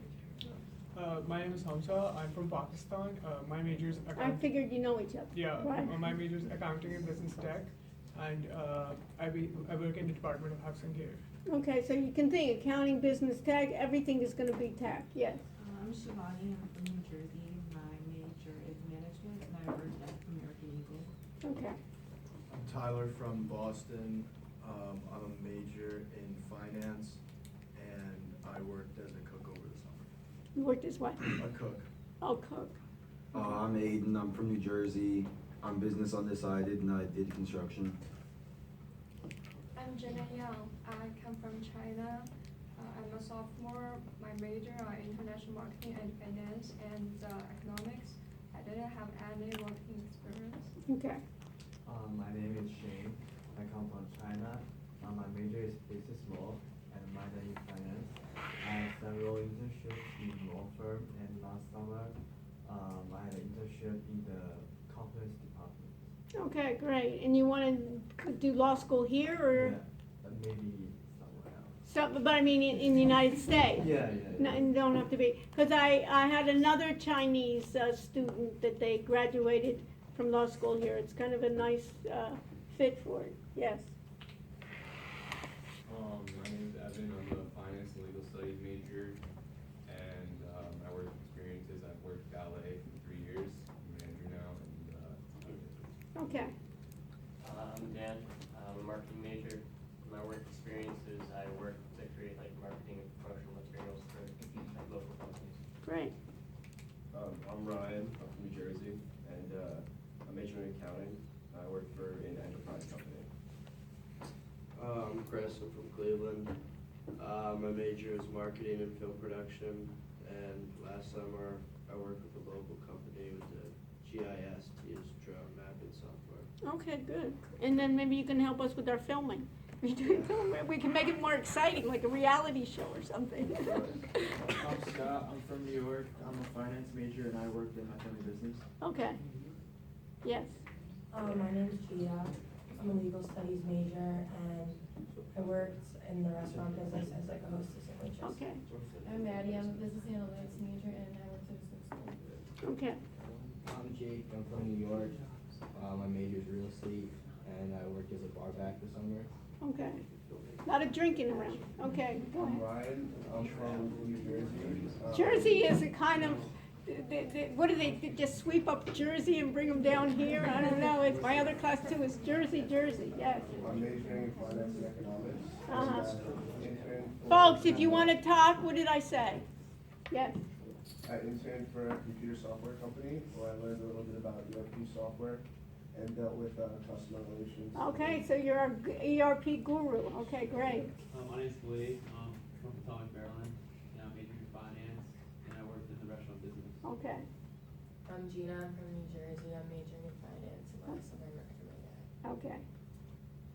My name is Hamza. I'm from Pakistan. My major is I accounting. figured you know each other. Yeah, Right. my major is accounting and business tech, and I work in the Department of Housing here. Okay, so you can think accounting, business, tech, everything is gonna be tech, yes. I'm Shivani, I'm from New Jersey. My major is management and I work at American Eagle. Okay, I'm Tyler from Boston. I'm a major in finance, and I worked as a cook over the summer. you worked as what? A cook. Oh, cook. I'm Aiden, I'm from New Jersey. I'm business undecided and I did construction. I'm Jenna Yang. I come from China. I'm a sophomore. My major are international marketing and finance and economics. I didn't have any working experience. Okay, My name is Shane. I come from China. My major is business law and minor in finance. I have several internships in law firm, and last summer, I had an internship in the compliance department. okay, great. And you wanna do law school here, or? Yeah, maybe somewhere else. So, but I mean, in the United States? Yeah. No, and don't have to be, because I had another Chinese student that they graduated from law school here. It's kind of a nice fit for it, yes. My name is Evan. I'm a finance and legal studies major, and my work experiences, I've worked valet for 3 years, I'm a manager now, and Okay, I'm Dan, I'm a marketing major. My work experiences, I work to create like marketing and promotional materials for like local companies. great. I'm Ryan, I'm from New Jersey, and I'm majoring in accounting. I work for an enterprise company. I'm Chris, I'm from Cleveland. My major is marketing and film production, and last summer I worked with a local company with the GIS to use drone mapping software. Okay, good. And then maybe you can help us with our filming. We can make it more exciting, like a reality show or something. I'm Scott, I'm from New York. I'm a finance major and I worked in my family business. Okay, yes. My name is Gia. I'm a legal studies major and I worked in the restaurant business as like a hostess and waitress. Okay, I'm Maddie. I'm a business analytics major and I work at a school. okay. I'm Jake. I'm from New York. My major is real estate, and I worked as a bar back this summer. Okay. A lot of drinking around. Okay, go I'm ahead. Ryan. I'm from New Jersey. Jersey is a kind of, what do they just sweep up Jersey and bring them down here? I don't know. It's my other class too. Is Jersey, yes. I'm majoring in finance and economics. Uh-huh. Folks, if you want to talk, what did I say? Yes. I interned for a computer software company where I learned a little bit about ERP software and dealt with customer relations. Okay, so you're a ERP guru. Okay, great. My name's Lee, I'm from Potomac, Maryland, and I'm majoring in finance, and I worked in the restaurant business. Okay. I'm Gina, I'm from New Jersey. I'm majoring in finance and last summer I worked for my dad. Okay.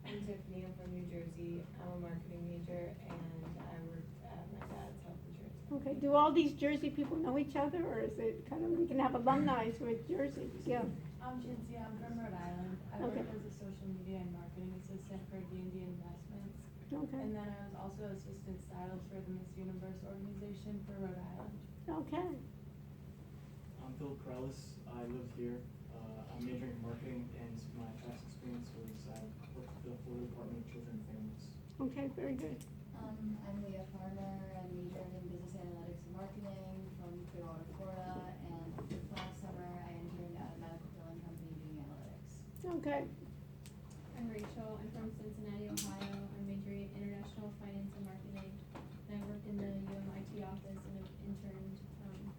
I'm Tiffany. I'm from New Jersey. I'm a marketing major and I worked at my dad's health insurance. Okay, do all these Jersey people know each other, or is it kind of, we can have alumni with Jersey? Yeah. I'm Shinsia. I'm from Rhode Island. I Okay. work as a social media and marketing assistant for D&D Investments. Okay. And then I was also assistant stylist for the Miss Universe organization for Rhode Island. Okay. I'm Phil Corrales. I live here. I'm majoring in marketing, and my past experience was I worked for the Florida Department of Children and Families. Okay, very good. I'm Leah Farmer. I majored in business analytics and marketing from Clearwater, Florida, and last summer I interned at a medical billing company doing analytics. Okay. I'm Rachel. I'm from Cincinnati, Ohio. I'm majoring in international finance and marketing. And I worked in the UMIT office and have interned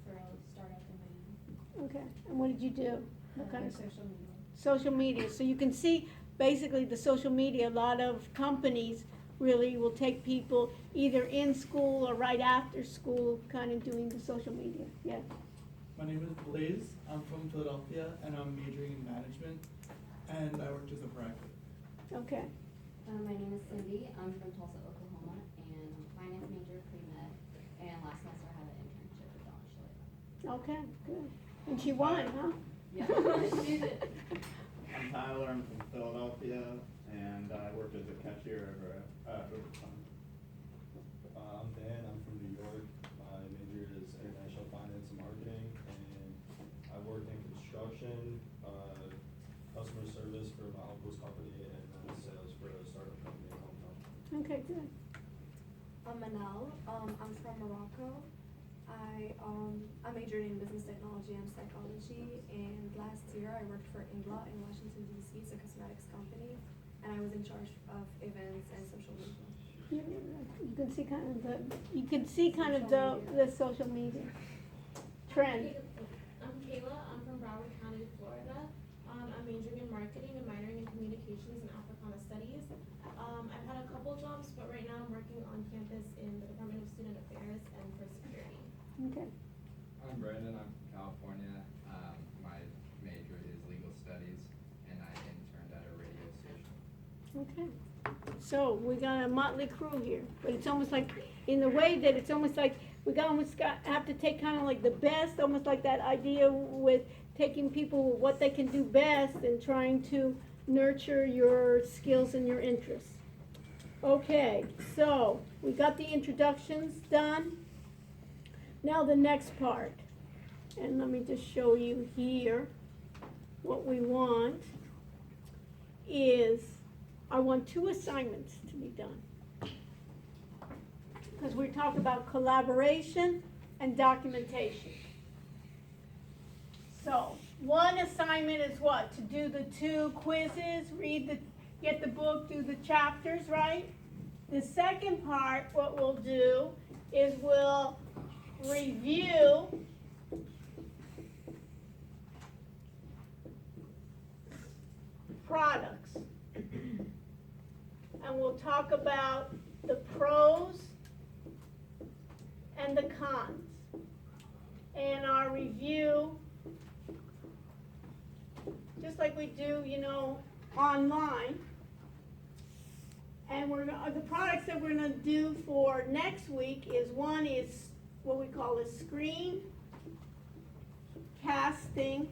for a startup in Miami. Okay. And what did you do? What kind of social media? Social media. So you can see basically the social media, a lot of companies really will take people either in school or right after school kind of doing the social media. Yeah. My name is Blaze. I'm from Philadelphia and I'm majoring in management and I worked as a bracket. Okay. My name is Cindy. I'm from Tulsa, Oklahoma, and finance major, pre-med, and last semester I had an internship with Dawn Schiller. Okay, good. And she won, huh? Yeah, she did. I'm Tyler. I'm from Philadelphia, and I worked as a cashier at Overtime. I'm Dan. I'm from New York. My major is international finance and marketing, and I worked in construction, customer service for my uncle's company, and then sales for a startup company in hometown. Okay, good. I'm Manal. I'm from Morocco. I majored in business technology and psychology, and last year I worked for Ingla in Washington DC. It's a cosmetics company, and I was in charge of events and social media. You can see kind of the social media trend. I'm Kayla. I'm from Broward County, Florida. I'm majoring in marketing and minoring in communications and Africana studies. I've had a couple jobs, but right now I'm working on campus in the Department of Student Affairs and for security. Okay. I'm Brandon. I'm from California. My major is legal studies, and I interned at a radio station. Okay. So we got a motley crew here, but it's almost like, in the way that it's almost like we have to take kind of like the best, almost like that idea with taking people what they can do best and trying to nurture your skills and your interests. Okay, so we got the introductions done. Now the next part, and let me just show you here what we want is I want 2 assignments to be done. Because we talk about collaboration and documentation. So, one assignment is what? To do the 2 quizzes, get the book, do the chapters, right? The second part, what we'll do is we'll review products. And we'll talk about the pros and the cons. And our review, just like we do, online. And the products that we're going to do for next week is one is what we call a screen casting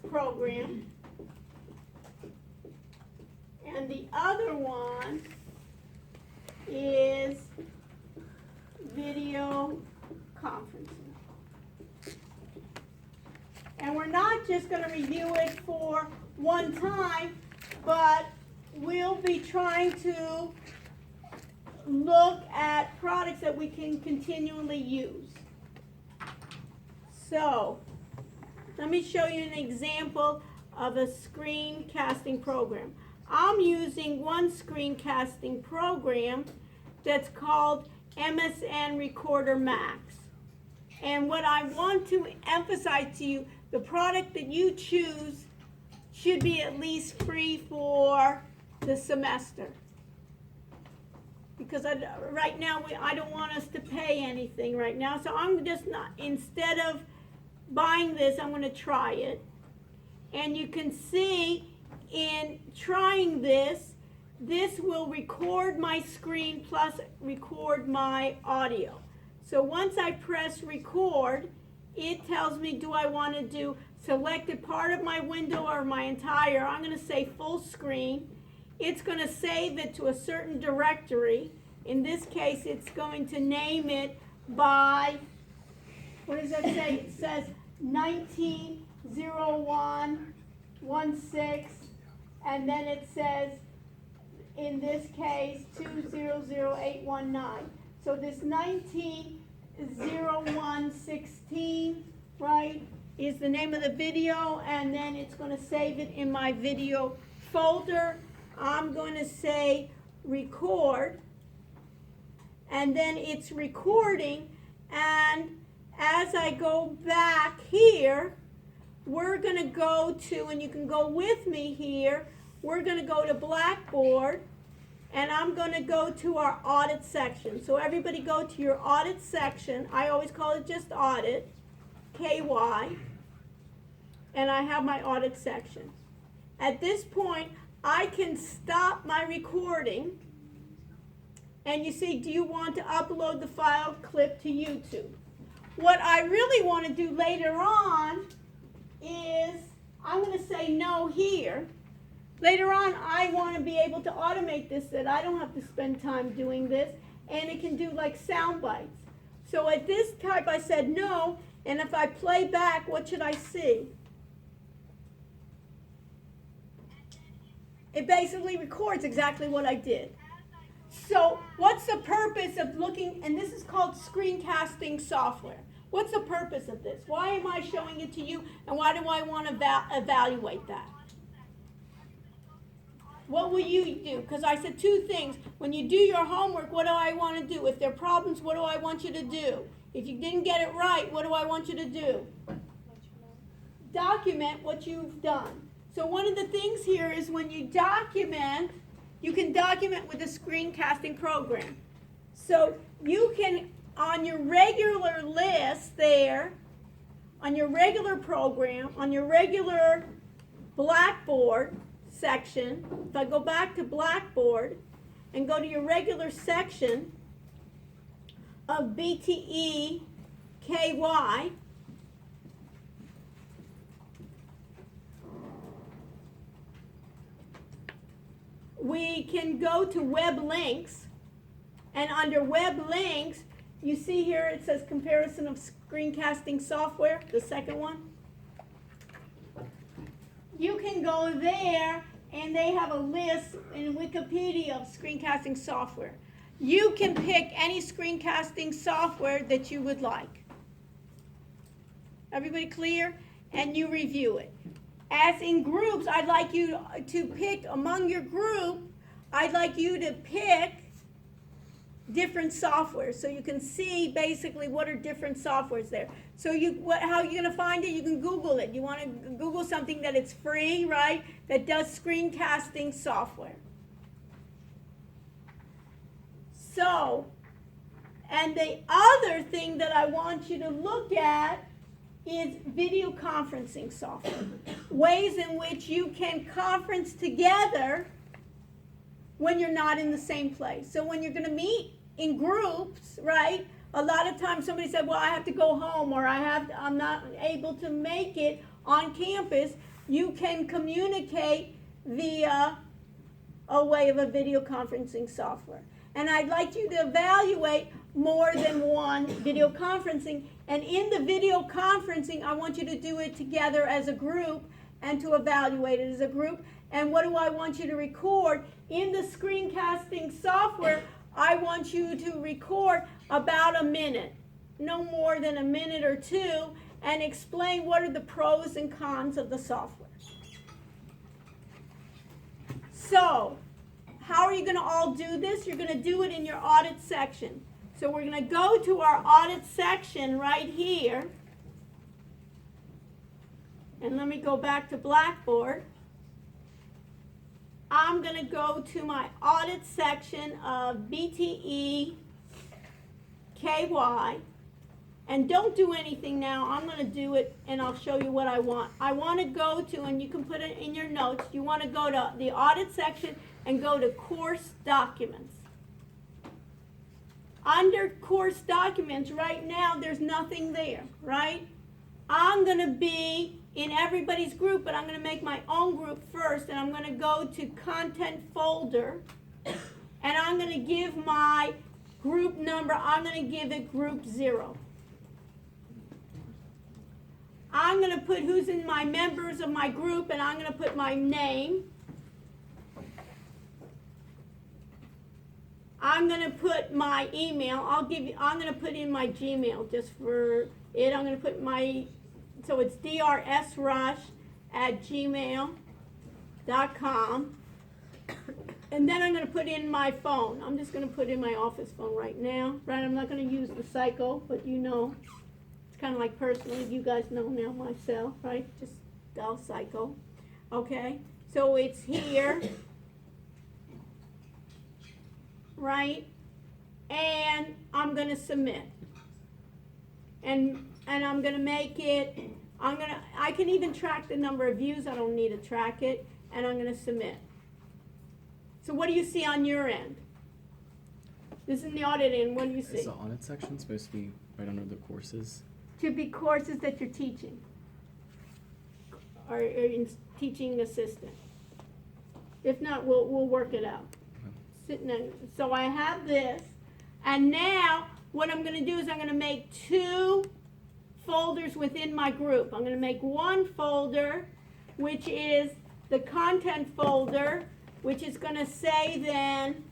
program. And the other one is video conferencing. And we're not just going to review it for one time, but we'll be trying to look at products that we can continually use. So, let me show you an example of a screencasting program. I'm using one screencasting program that's called MSN Recorder Max. And what I want to emphasize to you, the product that you choose should be at least free for the semester. Because right now, I don't want us to pay anything right now. So I'm just not, instead of buying this, I'm going to try it. And you can see in trying this, this will record my screen plus record my audio. So once I press record, it tells me, do I want to do selected part of my window or my entire? I'm going to say full screen. it's going to save it to a certain directory. In this case, it's going to name it by, what does that say? It says 190116, and then it says, in this case, 200819. So this 190116, right, is the name of the video, and then it's going to save it in my video folder. I'm going to say record, and then it's recording, and as I go back here, we're going to go to, and you can go with me here, we're going to go to Blackboard, and I'm going to go to our audit section. So everybody go to your audit section. I always call it just audit, KY, and I have my audit section. At this point, I can stop my recording, and you see, do you want to upload the file clip to YouTube? What I really want to do later on is, I'm going to say no here. Later on, I want to be able to automate this, that I don't have to spend time doing this, and it can do like sound bites. So at this type, I said no, and if I play back, what should I see? It basically records exactly what I did. So what's the purpose of looking, and this is called screencasting software. What's the purpose of this? Why am I showing it to you, and why do I want to evaluate that? What will you do? Because I said two things. When you do your homework, what do I want to do? If there are problems, what do I want you to do? If you didn't get it right, what do I want you to do? Document what you've done. So one of the things here is when you document, you can document with a screencasting program. So you can, on your regular list there, on your regular program, on your regular Blackboard section, if I go back to Blackboard and go to your regular section of BTE KY, we can go to web links, and under web links, you see here it says comparison of screencasting software, the second one. You can go there, and they have a list in Wikipedia of screencasting software. You can pick any screencasting software that you would like. Everybody clear? And you review it. As in groups, I'd like you to pick among your group, I'd like you to pick different software so you can see basically what are different softwares there. So how are you going to find it? You can Google it. You want to Google something that it's free, right, that does screencasting software. So, and the other thing that I want you to look at is video conferencing software. Ways in which you can conference together when you're not in the same place. So when you're going to meet in groups, right, a lot of times somebody said, well, I have to go home, or I'm not able to make it on campus. You can communicate via a way of a video conferencing software. And I'd like you to evaluate more than one video conferencing. And in the video conferencing, I want you to do it together as a group and to evaluate it as a group. And what do I want you to record? In the screencasting software, I want you to record about a minute, no more than a minute or two, and explain what are the pros and cons of the software. So, how are you going to all do this? You're going to do it in your audit section. So we're going to go to our audit section right here. And let me go back to Blackboard. I'm going to go to my audit section of BTE KY. And don't do anything now. I'm going to do it, and I'll show you what I want. I want to go to, and you can put it in your notes, you want to go to the audit section and go to course documents. Under course documents, right now, there's nothing there, right? I'm gonna be in everybody's group, but I'm gonna make my own group first, and I'm gonna go to content folder, and I'm gonna give my group number, I'm gonna give it group 0. I'm gonna put who's in my members of my group, and I'm gonna put my name. I'm gonna put my email. I'm gonna put in my Gmail just for it. I'm gonna put so it's drsrush@gmail.com. And then I'm gonna put in my phone. I'm just gonna put in my office phone right now. Right, I'm not gonna use the Psycho, but you know, it's kind of like personally, you guys know now my cell, right? Just dial Psycho. Okay, so it's here. Right? And I'm going to submit. And I'm going to make it, I can even track the number of views. I don't need to track it. And I'm going to submit. So what do you see on your end? This is the audit end. What do you see? Is the audit section supposed to be right under the courses? To be courses that you're teaching. Or in teaching assistant. If not, we'll work it out. Sitting in. So I have this, and now what I'm going to do is I'm going to make 2 folders within my group. I'm going to make one folder, which is the content folder, which is going to say then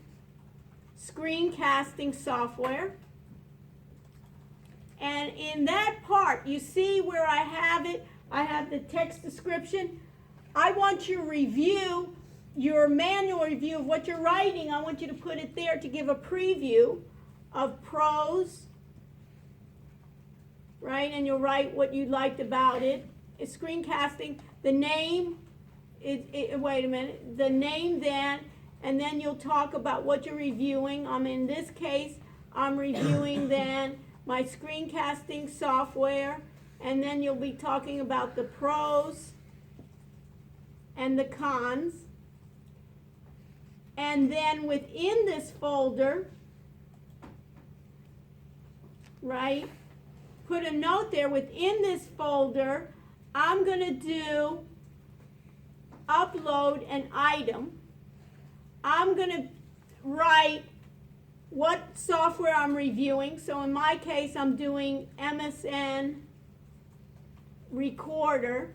screencasting software. And in that part, you see where I have it, I have the text description. I want your review, your manual review of what you're writing. I want you to put it there to give a preview of prose, right? And you'll write what you liked about it. It's screencasting, the name, wait a minute, the name then, and then you'll talk about what you're reviewing. In this case, I'm reviewing then my screencasting software, and then you'll be talking about the pros and the cons. And then within this folder, right, put a note there. Within this folder, I'm going to do upload an item. I'm going to write what software I'm reviewing. So in my case, I'm doing MSN Recorder.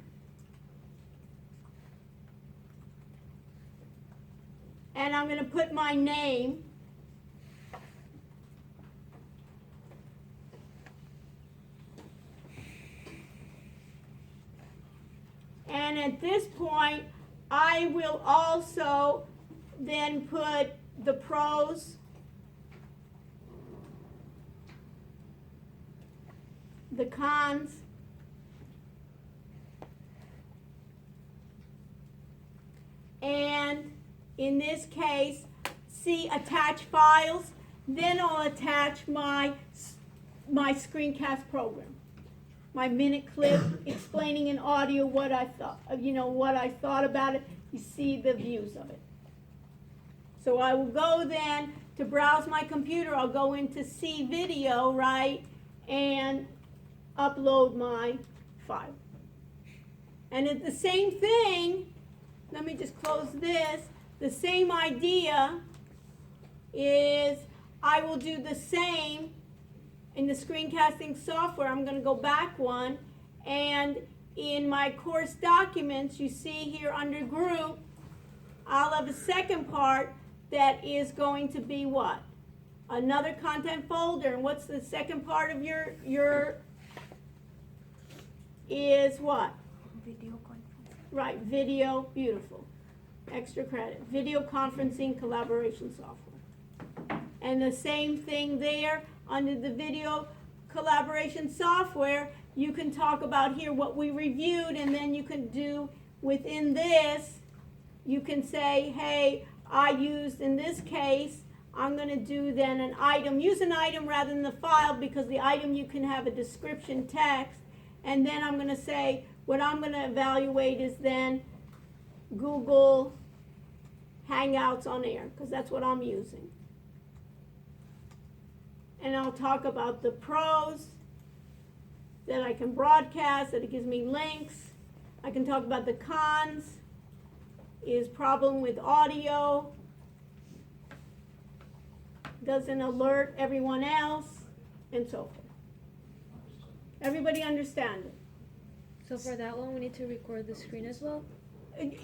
And I'm going to put my name. And at this point, I will also then put the pros, the cons, and in this case, see attach files, then I'll attach my screencast program. My minute clip explaining in audio what I thought, what I thought about it. You see the views of it. So I will go then to browse my computer. I'll go into see video, right, and upload my file. And it's the same thing. Let me just close this. The same idea is I will do the same in the screencasting software. I'm going to go back one, and in my course documents, you see here under group, I'll have a second part that is going to be what? Another content folder. And what's the second part of your is what? Video conferencing. Right, video, beautiful. Extra credit. Video conferencing collaboration software. And the same thing there under the video collaboration software, you can talk about here what we reviewed, and then you can do within this, you can say, hey, I used in this case, I'm going to do then an item. Use an item rather than the file, because the item you can have a description text, and then I'm going to say what I'm going to evaluate is then Google Hangouts on Air, because that's what I'm using. And I'll talk about the pros that I can broadcast, that it gives me links. I can talk about the cons, is problem with audio, doesn't alert everyone else, and so forth. Everybody understand it? So for that one, we need to record the screen as well?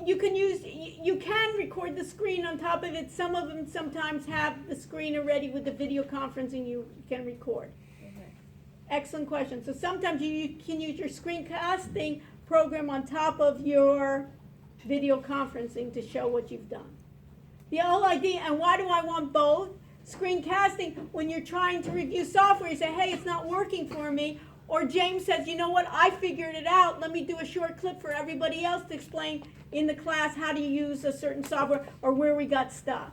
You can record the screen on top of it. Some of them sometimes have the screen already with the video conferencing you can record. Okay. Excellent question. So sometimes you can use your screencasting program on top of your video conferencing to show what you've done. The whole idea, and why do I want both? Screencasting, when you're trying to review software, you say, hey, it's not working for me. Or James says, you know what, I figured it out. Let me do a short clip for everybody else to explain in the class how to use a certain software or where we got stuck.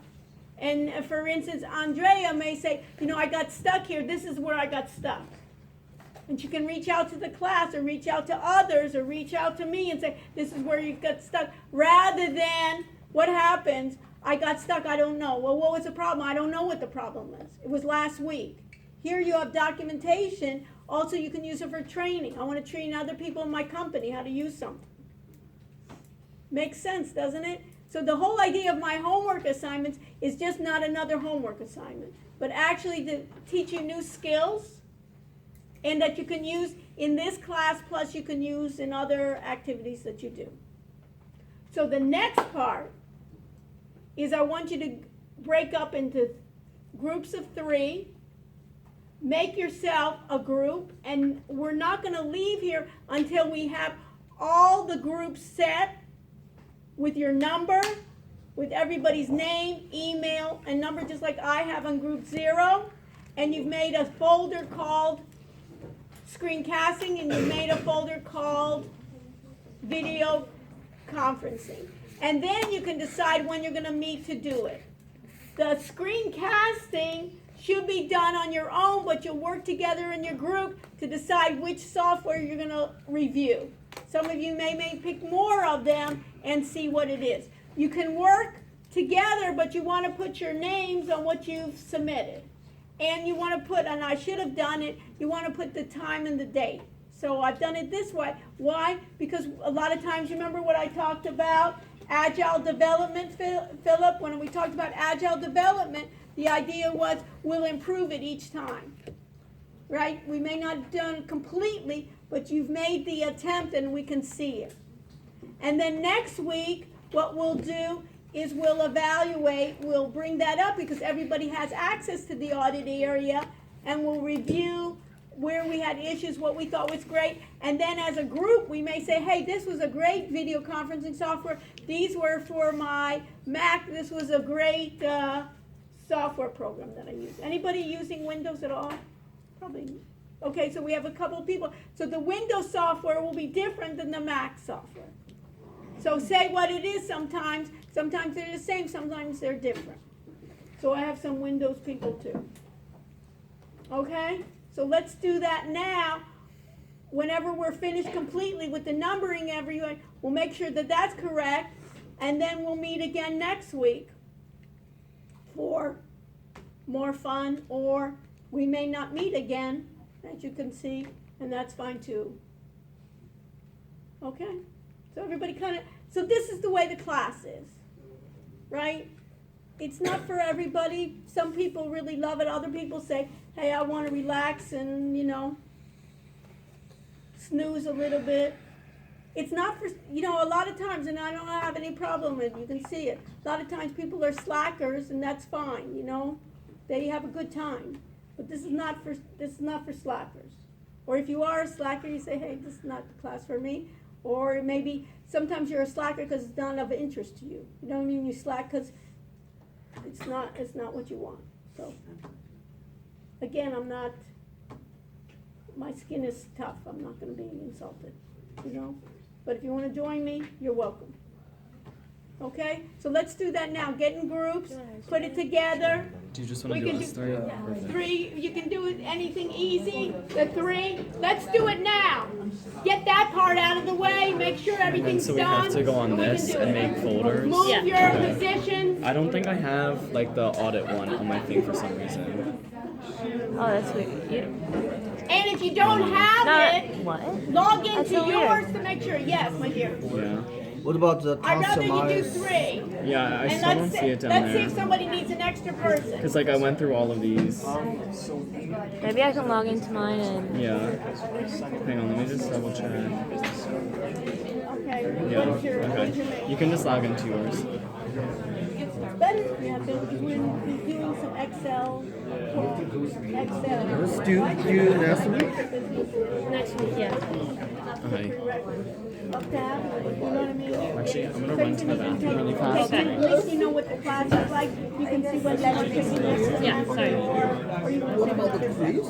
And for instance, Andrea may say, you know, I got stuck here. This is where I got stuck. And you can reach out to the class or reach out to others or reach out to me and say, this is where you got stuck. Rather than, what happens? I got stuck, I don't know. Well, what was the problem? I don't know what the problem was. It was last week. Here you have documentation. Also, you can use it for training. I want to train other people in my company how to use something. Makes sense, doesn't it? So the whole idea of my homework assignments is just not another homework assignment, but actually to teach you new skills and that you can use in this class, plus you can use in other activities that you do. So the next part is I want you to break up into groups of 3. Make yourself a group, and we're not going to leave here until we have all the groups set with your number, with everybody's name, email, and number, just like I have on group 0. And you've made a folder called screencasting, and you've made a folder called video conferencing. And then you can decide when you're going to meet to do it. The screencasting should be done on your own, but you'll work together in your group to decide which software you're going to review. Some of you may pick more of them and see what it is. You can work together, but you want to put your names on what you've submitted. And you want to put, and I should have done it, you want to put the time and the date. So I've done it this way. Why? Because a lot of times, remember what I talked about? Agile development, Philip, when we talked about agile development, the idea was we'll improve it each time, right? We may not have done it completely, but you've made the attempt and we can see it. And then next week, what we'll do is we'll evaluate, we'll bring that up because everybody has access to the audit area, and we'll review where we had issues, what we thought was great, and then as a group we may say, hey, this was a great video conferencing software, these were for my Mac, this was a great software program that I use. Anybody using Windows at all? Probably. Okay, so we have a couple of people. So the Windows software will be different than the Mac software. So say what it is sometimes. Sometimes they're the same, sometimes they're different. So I have some Windows people too. Okay? So let's do that now. Whenever we're finished completely with the numbering everyone, we'll make sure that that's correct, and then we'll meet again next week for more fun, or we may not meet again, as you can see, and that's fine too. Okay? So everybody so this is the way the class is, right? It's not for everybody. Some people really love it. Other people say, hey, I want to relax and, snooze a little bit. It's not for, a lot of times, and I don't have any problem with it, you can see it. A lot of times people are slackers, and that's fine, They have a good time. But this is not for slackers. Or if you are a slacker, you say, hey, this is not the class for me. Or maybe sometimes you're a slacker because it's not of interest to you. You don't mean you slack because it's not what you want. So again, my skin is tough. I'm not going to be insulted, But if you want to join me, you're welcome. Okay? So let's do that now. Get in groups, put it together. Do you just want to do us 3? Yeah. 3, you can do it anything easy. The 3, let's do it now. Get that part out of the way. Make sure everything's done. So we have to go on this and make folders. Move your position. I don't think I have the audit one on my thing for some reason. Oh, that's weird. And if you don't have it, What? log That's into so weird. yours to make sure. Yes, my dear. Yeah. What about the I'd rather you do customized? 3. Yeah, I And still don't see it down let's see there. if somebody needs an extra person. Because like I went through all of these. Maybe I can log into mine and. Yeah. Hang on, let me just double check. Okay. Yeah. What is your Okay. name? You can just log into yours. Ben, yeah, Ben, we're doing some Excel. Excel. Let's do next week. Next week, yeah. Okay. Up tab, you know what I mean? Actually, I'm gonna So run you to can the even bathroom really take- fast. At least you know what the class is like. You can see what level you're taking next to Yeah, next sorry. or you want to take About the it quiz?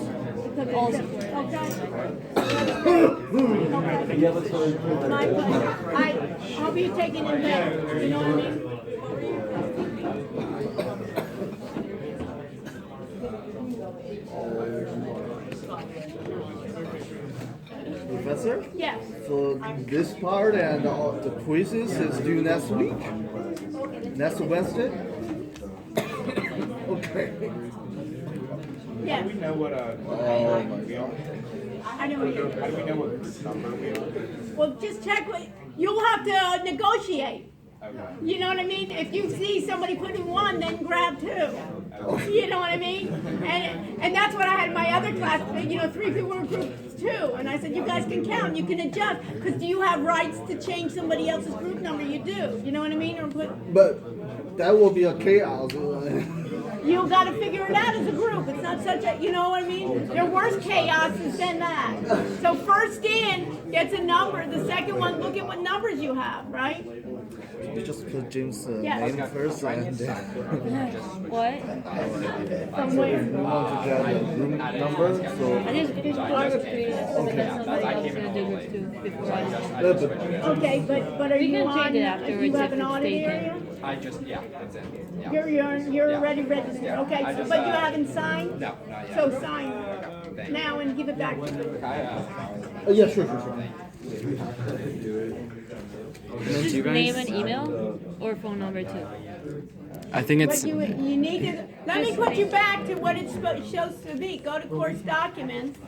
also. Okay. My pleasure. I hope you're taking it better. You know what I mean? Professor? Yes. So this part and all the quizzes is due next week? Next Wednesday? Okay. Yes. Do we know what we are? I know what you're. How do we know what group number we are? Well, just check what, you'll have to negotiate. Okay. You know what I mean? If you see somebody putting 1, then grab 2. You know what I mean? And that's what I had in my other class, 3 people were group 2. And I said, you guys can count, you can adjust. Because do you have rights to change somebody else's group number? You do. You know what I mean? Or put, But that will be a chaos. you got to figure it out as a group. It's not such a, you know what I mean? There are worse chaoses than that. So first in gets a number. The second one, look at what numbers you have, right? You just put James' Yes. name first and then What? From where? we want to get a room number. So I just did part of 3 and then somebody else gonna do group 2 before I. Okay, but are We you can on, change it afterwards you have if an it's audit vacant. area? That's it. Yeah. You're Yeah. already registered, Yeah. okay, I just, but you haven't signed? No, not yet. So sign Thank you. now and give it back to me. yeah, sure. Just you guys- name and email or phone number too. I think But it's. you need to, let me put you back to what it's shows to be. Go to course documents.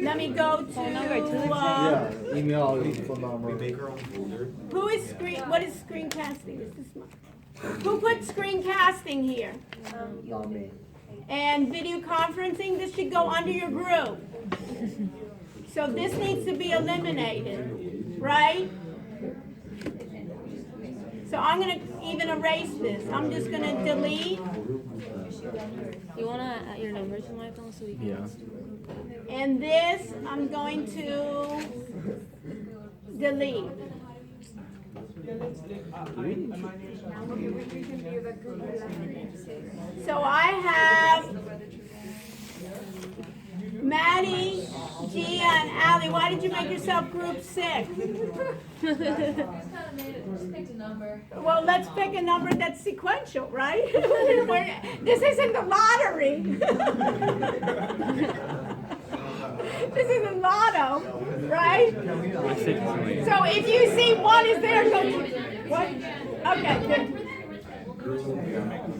Let me go to, Yeah, email phone number. who is what is screencasting? This is who put screencasting here? And video conferencing, this should go under your group. So this needs to be eliminated, right? So I'm gonna even erase this. I'm just gonna delete, You wanna add your numbers in my phone so we can. Yeah. and this I'm going to delete. So I have Maddie, Gia, and Allie. Why did you make yourself group 6? Well, let's pick a number that's sequential, right? This isn't the lottery. This is a lotto, right? So if you see 1 is there, go. What? Okay, good.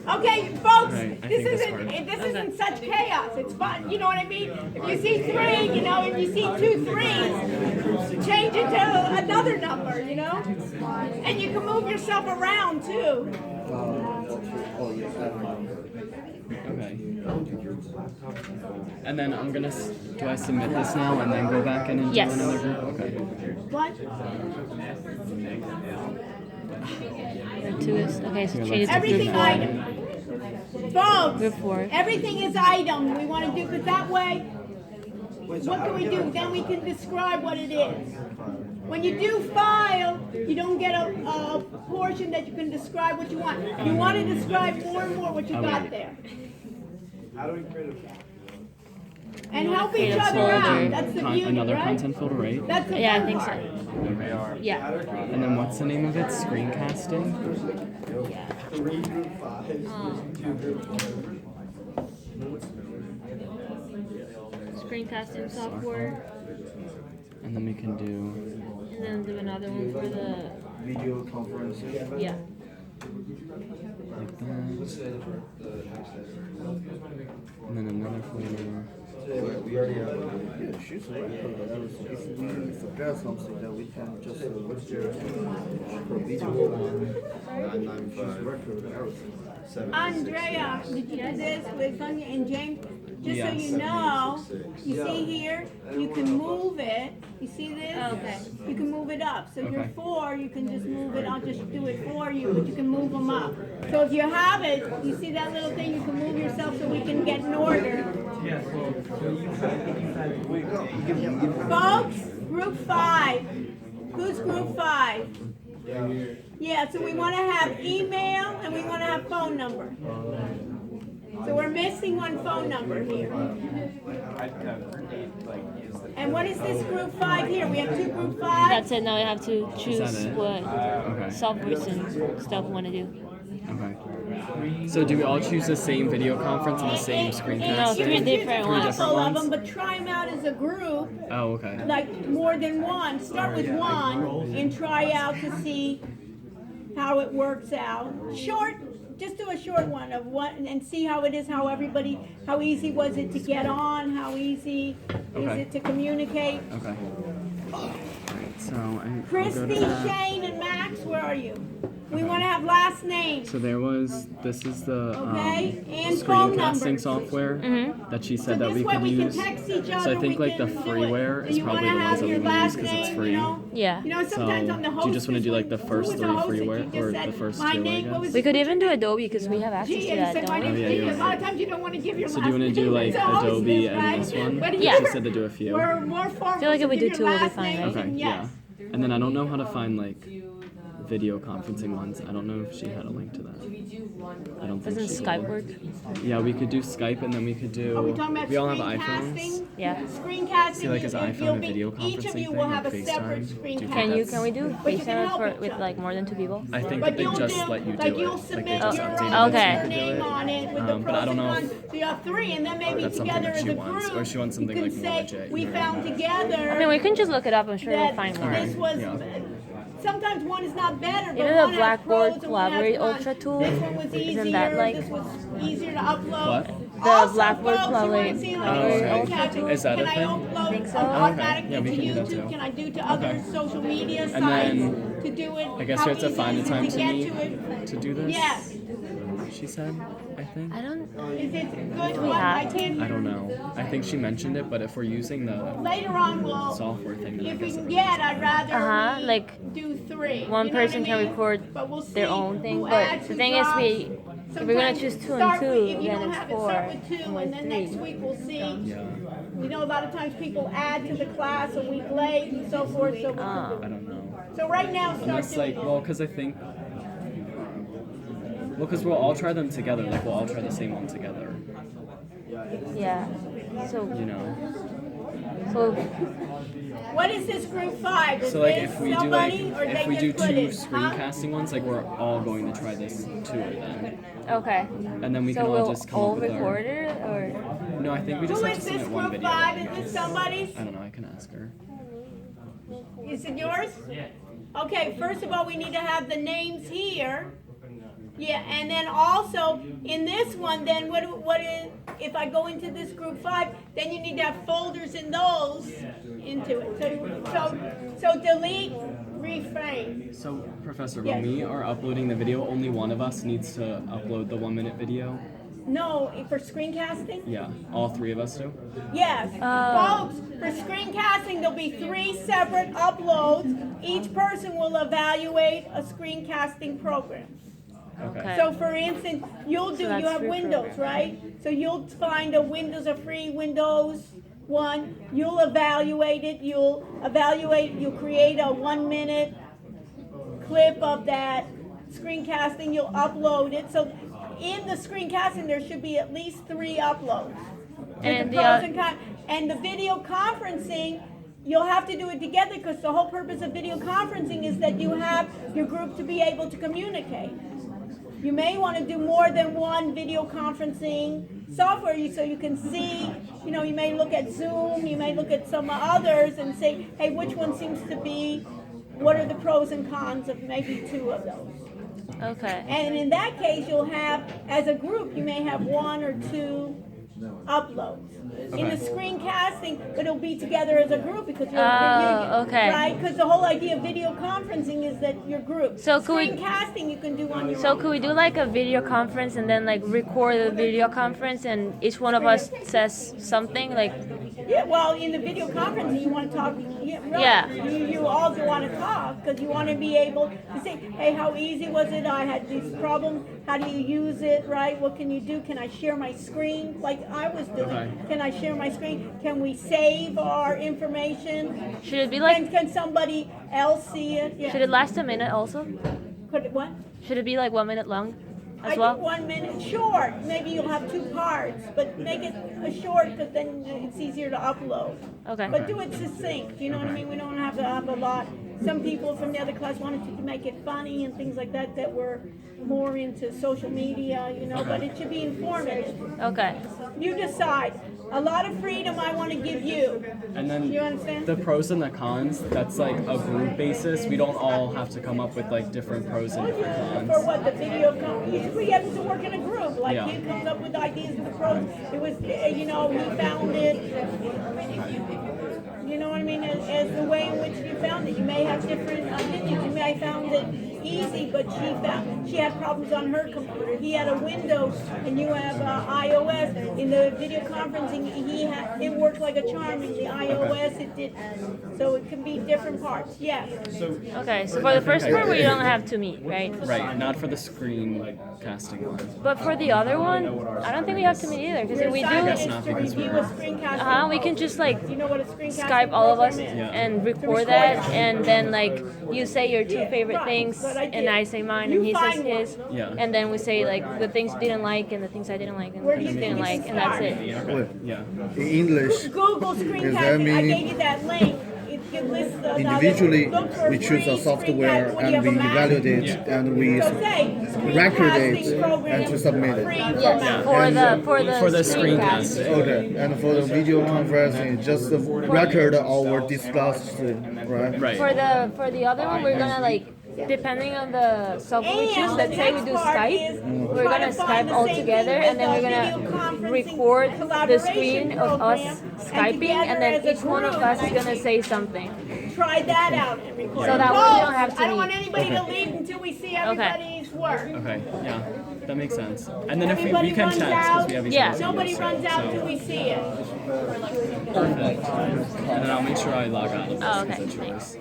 Okay, folks, Right, I this think this isn't such chaos. It's fun. You know what I mean? If you see 3, if you see 2 3s, change it to another number, And you can move yourself around too. Okay. And then I'm gonna. Do I submit this now and then go back in and Yes. do another group? Okay. What? Group 2 is okay. So Yeah, change it to Everything group 4. item. Folks, Group 4. everything is item. We want to do, because that way, what can we do? Then we can describe what it is. When you do file, you don't get a portion that you can describe what you want. You want to describe more and more what you got there. How do we create a? And help each create a other folder. out. That's the beauty, Another right? content folder, right? That's the Yeah, I fun think part. so. Yeah. And then what's the name of it? Screencasting? Screencasting software, And then we can do. and then do another one for the. Video conferencing. Yeah. Like that. And then another folder. Yeah, she's a record. If we forget something, then we can just Andrea, did you do this with Sonia and James? Just so you know, you see here, you can move it. You see this? Okay. You can move it up. So you're Okay. 4, you can just move it. I'll just do it for you, but you can move them up. So if you have it, you see that little thing, you can move yourself so we can get in order. Folks, group 5. Who's group 5? Yeah, so we want to have email and we want to have phone number. So we're missing one phone number here. And what is this group 5 here? We have 2 group 5? That's it. Now we have to choose it? what Okay. softwares and stuff we want to do. Okay. So do we all choose the same video conference and the same screencast? No, 3 different Three ones. different ones? of them, but try them out as a group, Oh, okay. like more than one. Start with one and try out to see how it works out. Short, just do a short one of one and see how it is, how easy was it to get on, how easy is Okay. it to communicate. Okay. So I'll go to Christy, that. Shane, and Max, where are you? We want to have last names. So this is the Okay, and phone screencasting numbers. software that she said So that this we way could we can use. text each So I other, think we like the can do it. freeware So is you probably wanna the ones have that we your would use last because it's name, free. you know? Yeah. You know, sometimes on the So do you just want to do like the first 3 freeware or the first 2, I guess? We could even do Adobe because we have access Gee, to and you that, said my don't name's we? yeah, Gee, you're a lot of times you don't want to give your So last do you want to name. do like So always Adobe this, and right? this one? What do you Yeah. She said to do a few. We're more formal. I feel like if we so do give 2, your we'll be last fine, name right? Okay, and yeah. yes. And then I don't know how to find like video conferencing ones. I don't know if she had a link to that. I don't think Doesn't she Skype did. work? Yeah, we could do Skype and then we could do. Are we talking about We all have screencasting? iPhones. Yeah. Screencasting. See, like, is you'll iPhone a be- video Each of conferencing you thing, will like have a FaceTime? separate Do you think screencast. Can that's- we do But you can FaceTime help each with other. like more than 2 people? I think But that they you'll just do, let you do like it. you'll Like they submit just your update own it. Okay. name on it with the But I pros don't and know cons. if So you have 3, and then maybe that's something together that as she a wants, group, or she wants something you like can more say, legit. we you know? found together. I mean, we can just look it up. I'm sure we'll that find more. this was. Yeah. Sometimes one is not better, but You know one the has Blackboard pros and one has Collaborate cons. Ultra tool? This one was Isn't easier. that like- This was easier to upload. What? The Also, Blackboard folks, you wanna Collaborate see how Oh, to okay. screencast it? Is that Can a I thing? upload Think so? automatically Yeah, we to can do that YouTube? too. Can I do to other Okay. social media And sites then to do it? I guess How we have to easy find is a it time to to get meet to it? to do this. Yes. She said, I think. I don't. Is it good? Do we What? I have to? can't. I don't know. I think she mentioned it, but if we're using the Later on, we'll. software thing, then I If we guess can it get, I'd rather we Like do 3. one You know what person I can mean? record But we'll their see own thing, who but adds, the who thing is drops. if we're gonna choose 2 and Start 2, with- if you then don't it's have it, 4 start with 2, and and then next 3. week we'll see. Yeah. You know, a lot of times people add to the class a week late and so forth, so we can I do it. don't know. So right now, start Unless doing like, well, because I think. Well, because we'll all try them together. Like we'll all try the same one together. Yeah. So. You know. So. What is this group 5? Is So like this if we do somebody, like or if they we do just put 2 it, huh? screencasting ones, like we're all going to try this tour then. Okay. And then we so can all we'll just come all up with record our. it, or? No, I think we just Who have is to this submit one group video. 5? Is this somebody's? I don't know. I can ask her. Is it yours? Okay, first of all, we need to have the names here. Yeah, and then also, in this one, then what is, if I go into this group 5, then you need to have folders in those into it. So delete, reframe. So, Professor, Yes. when we are uploading the video, only one of us needs to upload the 1-minute video. No, for screencasting? Yeah, all 3 of us do. Yes. Folks, for screencasting, there'll be 3 separate uploads. Each person will evaluate a screencasting program. Okay. So for instance, you'll do, So you that's have free Windows, program. right? So you'll find a free Windows one, you'll evaluate it, you'll create a 1-minute clip of that screencasting, you'll upload it. So in the screencasting, there should be at least 3 uploads. And the the, pros and cons. And the video conferencing, you'll have to do it together because the whole purpose of video conferencing is that you have your group to be able to communicate. You may want to do more than one video conferencing software so you can see, you know, you may look at Zoom, you may look at some others and say, hey, which one seems to be, what are the pros and cons of maybe 2 of those. Okay. And in that case, you'll have, as a group, you may have 1 or 2 uploads. In the screencasting, but it'll be together as a group because you're okay. right? Because the whole idea of video conferencing is that you're groups. So could we- Screencasting you can do on your So own. could we do like a video conference and then like record the video conference and each one of us says something like? Yeah, well, in the video conference, you want to talk. Yeah, right. Yeah. You all do want to talk because you want to be able to say, hey, how easy was it? I had this problem. How do you use it? Right? What can you do? Can I share my screen like I was doing? Okay. Can I share my screen? Can we save our information? Should it be like? Can somebody else see it? Yeah. Should it last a minute also? Could it what? Should it be like 1 minute long as I well? think 1 minute short. Maybe you'll have 2 parts, but make it a short because then it's easier to upload. Okay. But do it succinct. You know what I mean? We don't have to have a lot. Some people from the other class wanted to make it funny and things like that that were more into social media, you know, but it should be informative. Okay. You decide. A lot of freedom I want to give you. And then You understand? the pros and the cons, that's like a group basis. We don't all have to come up with like different pros and different For cons. what the video we have to work in a group. Like Yeah. he comes up with ideas for the pros. It was, you know, he found it. You know what I mean? As the way in which you found it, you may have different opinions. You may have found it easy, but she had problems on her computer. He had a Windows, and you have iOS. In the video conferencing, it worked like a charm. In the iOS, it didn't. So it can be different parts. Yes. Okay. So for the first part, we don't have to meet, right? Right, not for the screen casting one. But for the other one, I don't think we have to meet either because if we do, I guess not because we're. we can just like You know what a screencasting Skype all of us program is? Yeah. and record that, and then like you say your 2 favorite things, and I say mine, and he says his, Yeah. and then we say like the things you didn't like and the things I didn't like and the Where do things you didn't think like, we and that's start? it. Okay. Yeah. In English, Google Is that screencasting. I meaning- gave you that link. It lists the individually, look for we choose free a software screencast. What, do you and have we a Mac? evaluate it and we So say, record screencasting it program and to submit it. free Yes, for for Mac. the the screencast. screencast. Okay, and for the video conferencing, just record our discussed, right? Right. For the other one, we're gonna like. Depending on the software we choose, And let's the say we next do part Skype, is we're try gonna to find Skype the all same together, thing and then with we're the gonna video conferencing record the collaboration screen of program, us and Skyping, together and then as a each one of group, us is gonna say something. Try that out and record. So that way we don't have to I don't want meet. anybody to Okay. leave until we see everybody's work. Okay. Yeah. That makes sense. And then if Everybody we can runs text because out. we have each Yeah. other's Nobody videos, runs out so- till we see it. Perfect. And then I'll make sure I log out of this Oh, because okay. it's yours.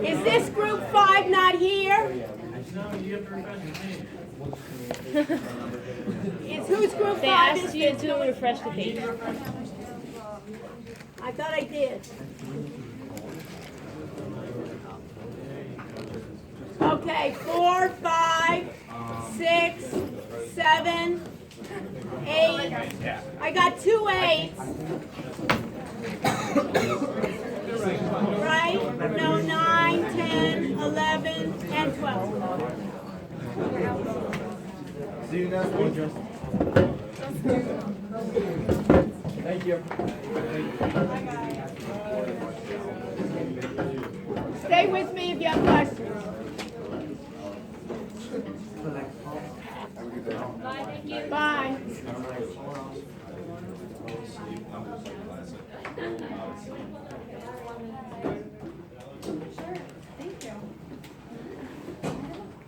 Is this group 5 not here? Is who's group 5? They Is asked you this? to refresh the page. I thought I did. Okay, 4, 5, 6, 7, 8. I got 2 8s. Right? No, 9, 10, 11, and 12. See you next week. Thank you. Stay with me if you have questions. Bye, thank you. Bye. Thank you.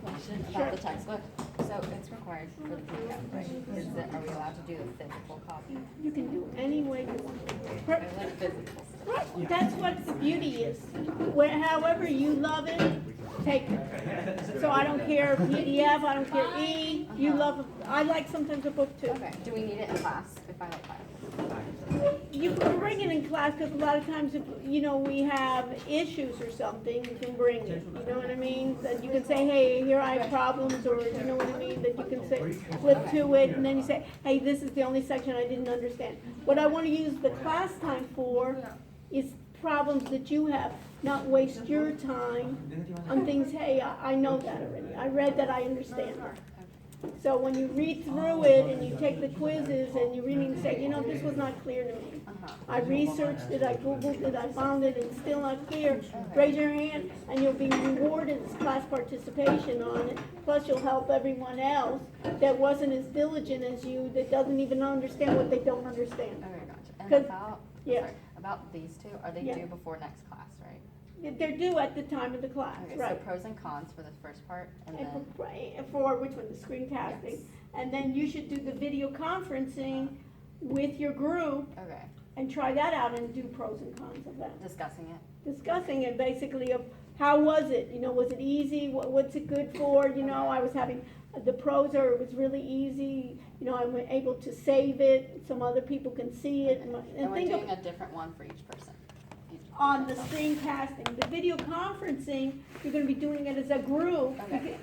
Question about the textbook. So it's required for the PDF, right? Are we allowed to do a physical copy? You can do any way you want. I like physical. Right, that's what the beauty is. However you love it, take it. So I don't care PDF, I don't care E, you love, I like sometimes a book too. Okay, do we need it in class if I like class? You can bring it in class because a lot of times if, you know, we have issues or something, you can bring it. You know what I mean? That you can say, hey, here I have problems, or you know what I mean? That you can say, flip to it, and then you say, hey, this is the only section I didn't understand. What I want to use the class time for is problems that you have, not waste your time on things, hey, I know that already. I read that, I understand. So when you read through it and you take the quizzes and you read and say, you know, this was not clear to me. I researched it, I Googled it, I found it, it's still not clear. Raise your hand and you'll be rewarded as class participation on it. Plus you'll help everyone else that wasn't as diligent as you, that doesn't even understand what they don't understand. Okay, gotcha. And 'Cause- about, yeah. sorry, about these two, are they Yeah. due before next class, right? They're due at the time of the class, Okay, right? so pros and cons for the first part, and And then, for which one, the screencasting? Yes. And then you should do the video conferencing with your group okay, and try that out and do pros and cons of that. discussing it. Discussing it basically of how was it, you know, was it easy, what's it good for, you know, I was having, the pros are, it was really easy, you know, I'm able to save it, some other people can see it, And we're think of, doing a different one for each person. on the screencasting. The video conferencing, you're gonna be doing it as a group. Okay.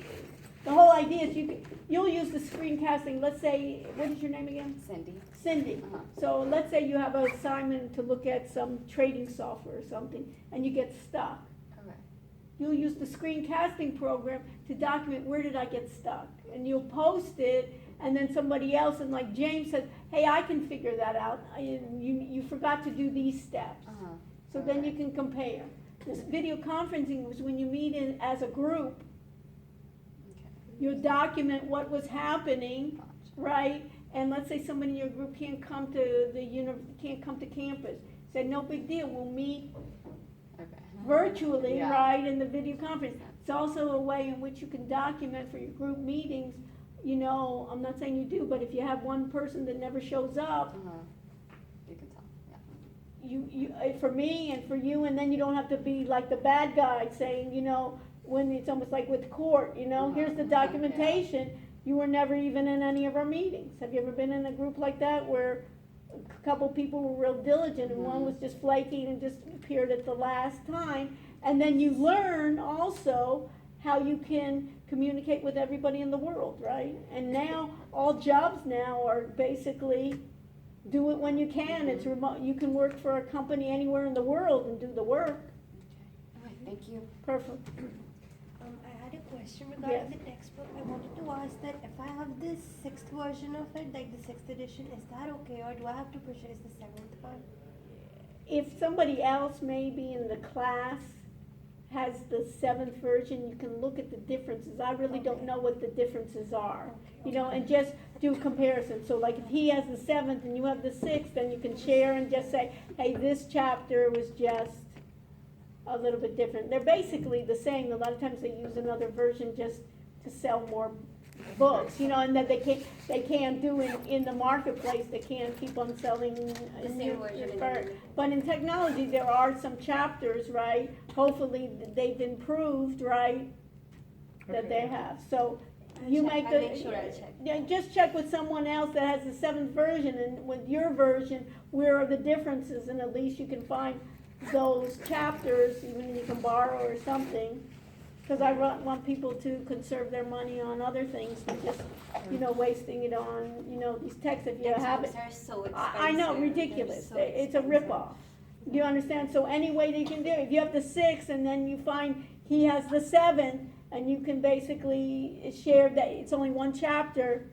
The whole idea is you'll use the screencasting, let's say, what is your name again? Cindy. Cindy. Uh-huh. So let's say you have an assignment to look at some trading software or something, and you get stuck. Okay. You'll use the screencasting program to document where did I get stuck, and you'll post it, and then somebody else, and like James says, hey, I can figure that out. You forgot to do these steps. Uh-huh. So then you can compare. This video conferencing was when you meet in as a group. You document what was happening, right? And let's say somebody in your group can't come to campus. Say, no big deal, we'll meet virtually, Yeah. right, in the video conference. It's also a way in which you can document for your group meetings. You know, I'm not saying you do, but if you have one person that never shows up, You can tell, yeah. for me and for you, and then you don't have to be like the bad guy saying, you know, when it's almost like with court, you know, here's the documentation, you were never even in any of our meetings. Have you ever been in a group like that where a couple people were real diligent and one was just flaky and just appeared at the last time? And then you learn also how you can communicate with everybody in the world, right? And now, all jobs now are basically do it when you can. It's remote. You can work for a company anywhere in the world and do the work. Okay, thank you. Perfect. I had a question regarding Yes. the textbook. I wanted to ask that if I have the 6th version of it, like the 6th edition, is that okay, or do I have to purchase the 7th one? If somebody else maybe in the class has the 7th version, you can look at the differences. I really don't know what the differences are, you know, and just do comparison. So like if he has the 7th and you have the 6th, then you can share and just say, hey, this chapter was just a little bit different. They're basically the same. A lot of times they use another version just to sell more books, you know, and that they can't do in the marketplace. They can't keep on selling The same version. But in technology, there are some chapters, right? Hopefully they've improved, right? That they have. So you check. make I'll the make sure I check. yeah, just check with someone else that has the 7th version, and with your version, where are the differences, and at least you can find those chapters, even you can borrow or something. Because I want people to conserve their money on other things than just, you know, wasting it on, you know, these texts. If you have it, Textbooks are so expensive. I know, ridiculous. They're so It's a ripoff. Do you understand? So any way that you can do it, if you have the 6th and then you find he has the 7th, and you can basically share that it's only one chapter,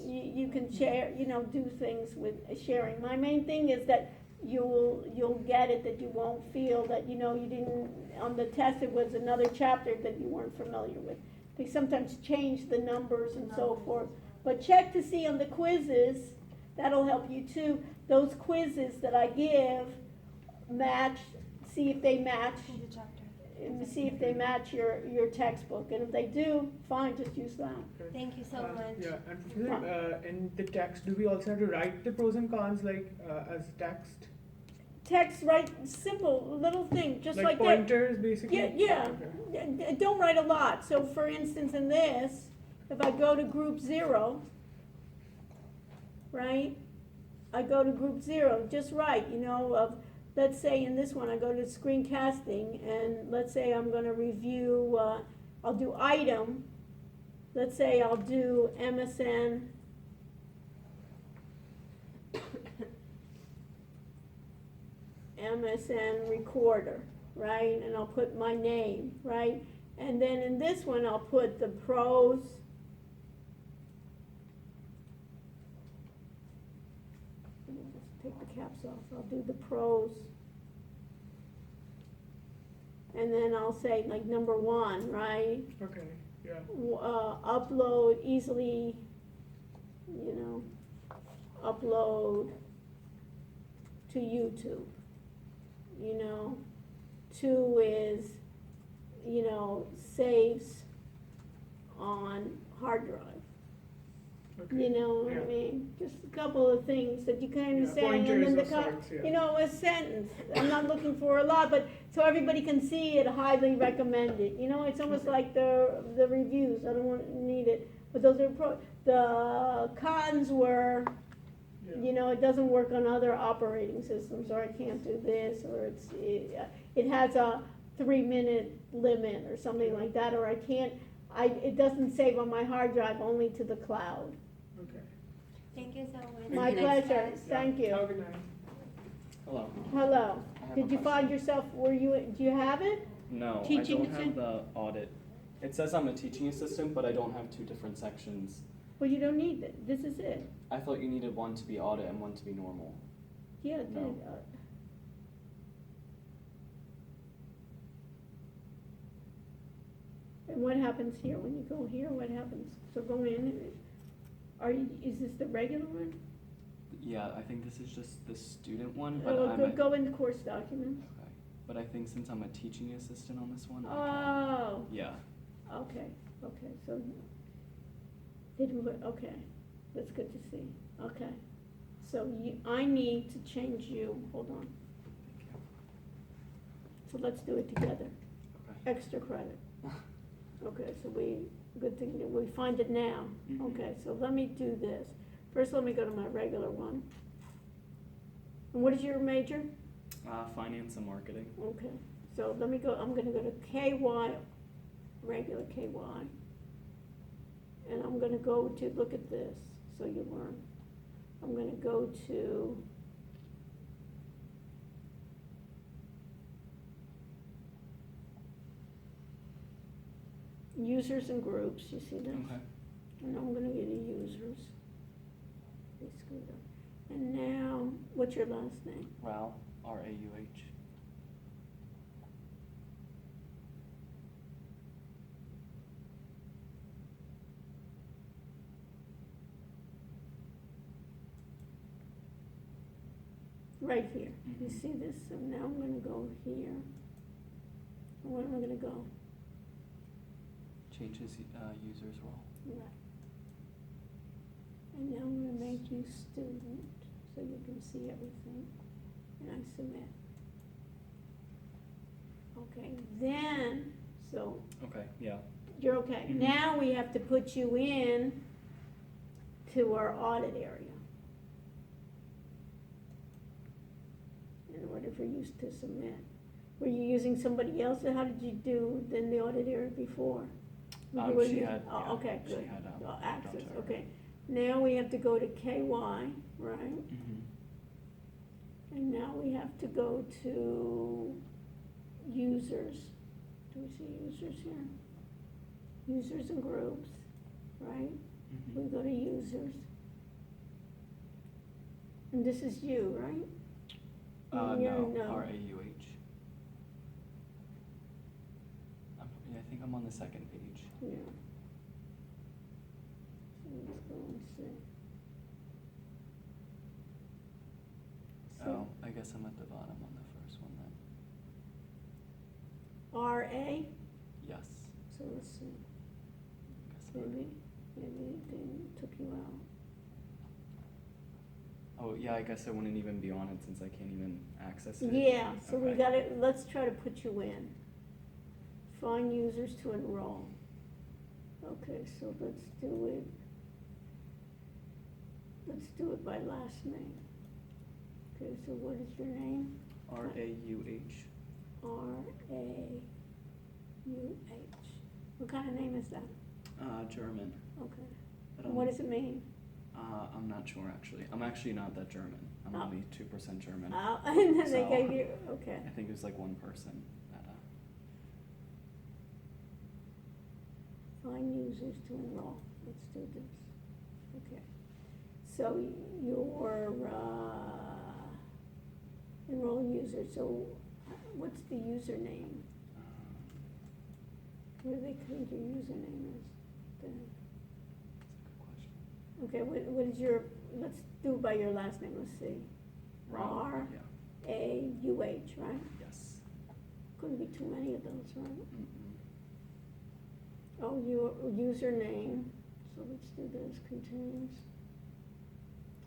you can share, you know, do things with sharing. My main thing is that you'll get it, that you won't feel that, you know, you didn't, on the test it was another chapter that you weren't familiar with. They sometimes change the numbers and so forth. But check to see on the quizzes, that'll help you too. Those quizzes that I give match, see if they match, see if they match your textbook. And if they do, fine, just use that. Thank you so much. Yeah, and in the text, do we also have to write the pros and cons like as text? Text, write simple little thing, just like that. pointers, basically. Yeah. Don't write a lot. So for instance, in this, if I go to group 0, right? I go to group 0, just write, you know, let's say in this one I go to screencasting, and let's say I'm going to review, I'll do item, let's say I'll do MSN recorder, right? And I'll put my name, right? And then in this one I'll put the pros Let's take the caps off. I'll do the pros. And then I'll say like number 1, right? Okay, yeah. Upload easily, you know, upload to YouTube. You know, 2 is, you know, saves on hard drive. Okay. You know what I Yeah. mean? Just a couple of things that you kind of Yeah, say, and then pointers the, of sorts, yeah. you know, a sentence. I'm not looking for a lot, but so everybody can see it, highly recommended. You know, it's almost like the reviews. I don't need it, but those are the cons were, you know, it doesn't work on other operating systems, or I can't do this, or it has a 3-minute limit or something like that, or I can't. It doesn't save on my hard drive, only to the cloud. Okay. Thank you so much. My pleasure. Thank you. Have a good night. Hello. Hello. I have Did a you question. find yourself, do you have it? No, Teaching I don't have assistant? the audit. It says I'm a teaching assistant, but I don't have 2 different sections. Well, you don't need it. This is it. I thought you needed one to be audit and one to be normal. Yeah, No. And what happens here? When you go here, what happens? So go in, is this the regular one? Yeah, I think this is just the student one, but Oh, I'm go into course documents. okay. But I think since I'm a teaching assistant on this one, I Oh, can. Yeah. okay, so, okay, that's good to see, okay. So I need to change you, hold on. So let's do it together. Okay. Extra credit. Okay, so good thing that we find it now. Mhm. Okay, so let me do this. First, let me go to my regular one. And what is your major? Finance and marketing. Okay, so let me go, I'm gonna go to KY, regular KY. And I'm gonna go to, look at this, so you learn. I'm gonna go to users and groups, you see this? Okay. And I'm gonna get a users. They screwed up. And now, what's your last name? Rauh, R-A-U-H. Right here. You Mhm. see this? So now I'm gonna go here. And where am I gonna go? Changes user's role. Right. And now I'm gonna make you student, so you can see everything. And I submit. Okay, then, so Okay, yeah. you're okay. Mhm. Now we have to put you in to our audit area. In order for you to submit. Were you using somebody else, or how did you do in the audit area before? You were She using- had, oh, yeah, okay, she good. had, Access, jumped to her. okay. Now we have to go to KY, right? Mhm. And now we have to go to users. Do we see users here? Users and groups, right? Mhm. We go to users. And this is you, right? No, No. R-A-U-H. Yeah, I think I'm on the second page. Yeah. So let's go and see. Oh, I guess I'm at the bottom on the first one then. RA? Yes. So let's see. Guess Maybe they took you out. Oh, yeah, I guess I wouldn't even be on it since I can't even access it. Yeah, so we Okay. gotta, let's try to put you in. Find users to enroll. Okay, so let's do it. Let's do it by last name. Okay, so what is your name? R-A-U-H. R-A-U-H. What kind of name is that? German. Okay. But And what does it mean? I'm not sure actually. I'm actually not that German. I'm Oh. only 2% German. Oh, and then they So, gave you, okay. I think it was like one person that, Find users to enroll. Let's do this. Okay. So your enroll user, so what's the username? What do they think your username is? Okay, what is your, let's do by your last name, let's see. Rauh, R-A-U-H, right? Yes. Couldn't be too many of those, right? Mm-mm. Oh, your username, so let's do this, contains,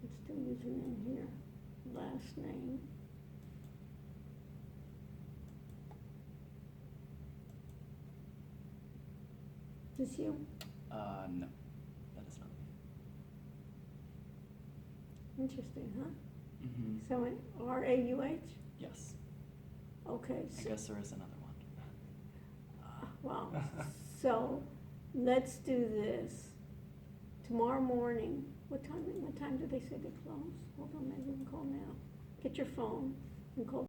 let's do username here, last name. This you? No, that is not me. Interesting, huh? Mm-hmm. So R-A-U-H? Yes. Okay, I so, guess there is another one. well, so let's do this. Tomorrow morning, what time do they say they close? Hold on, maybe we can call now. Get your phone and call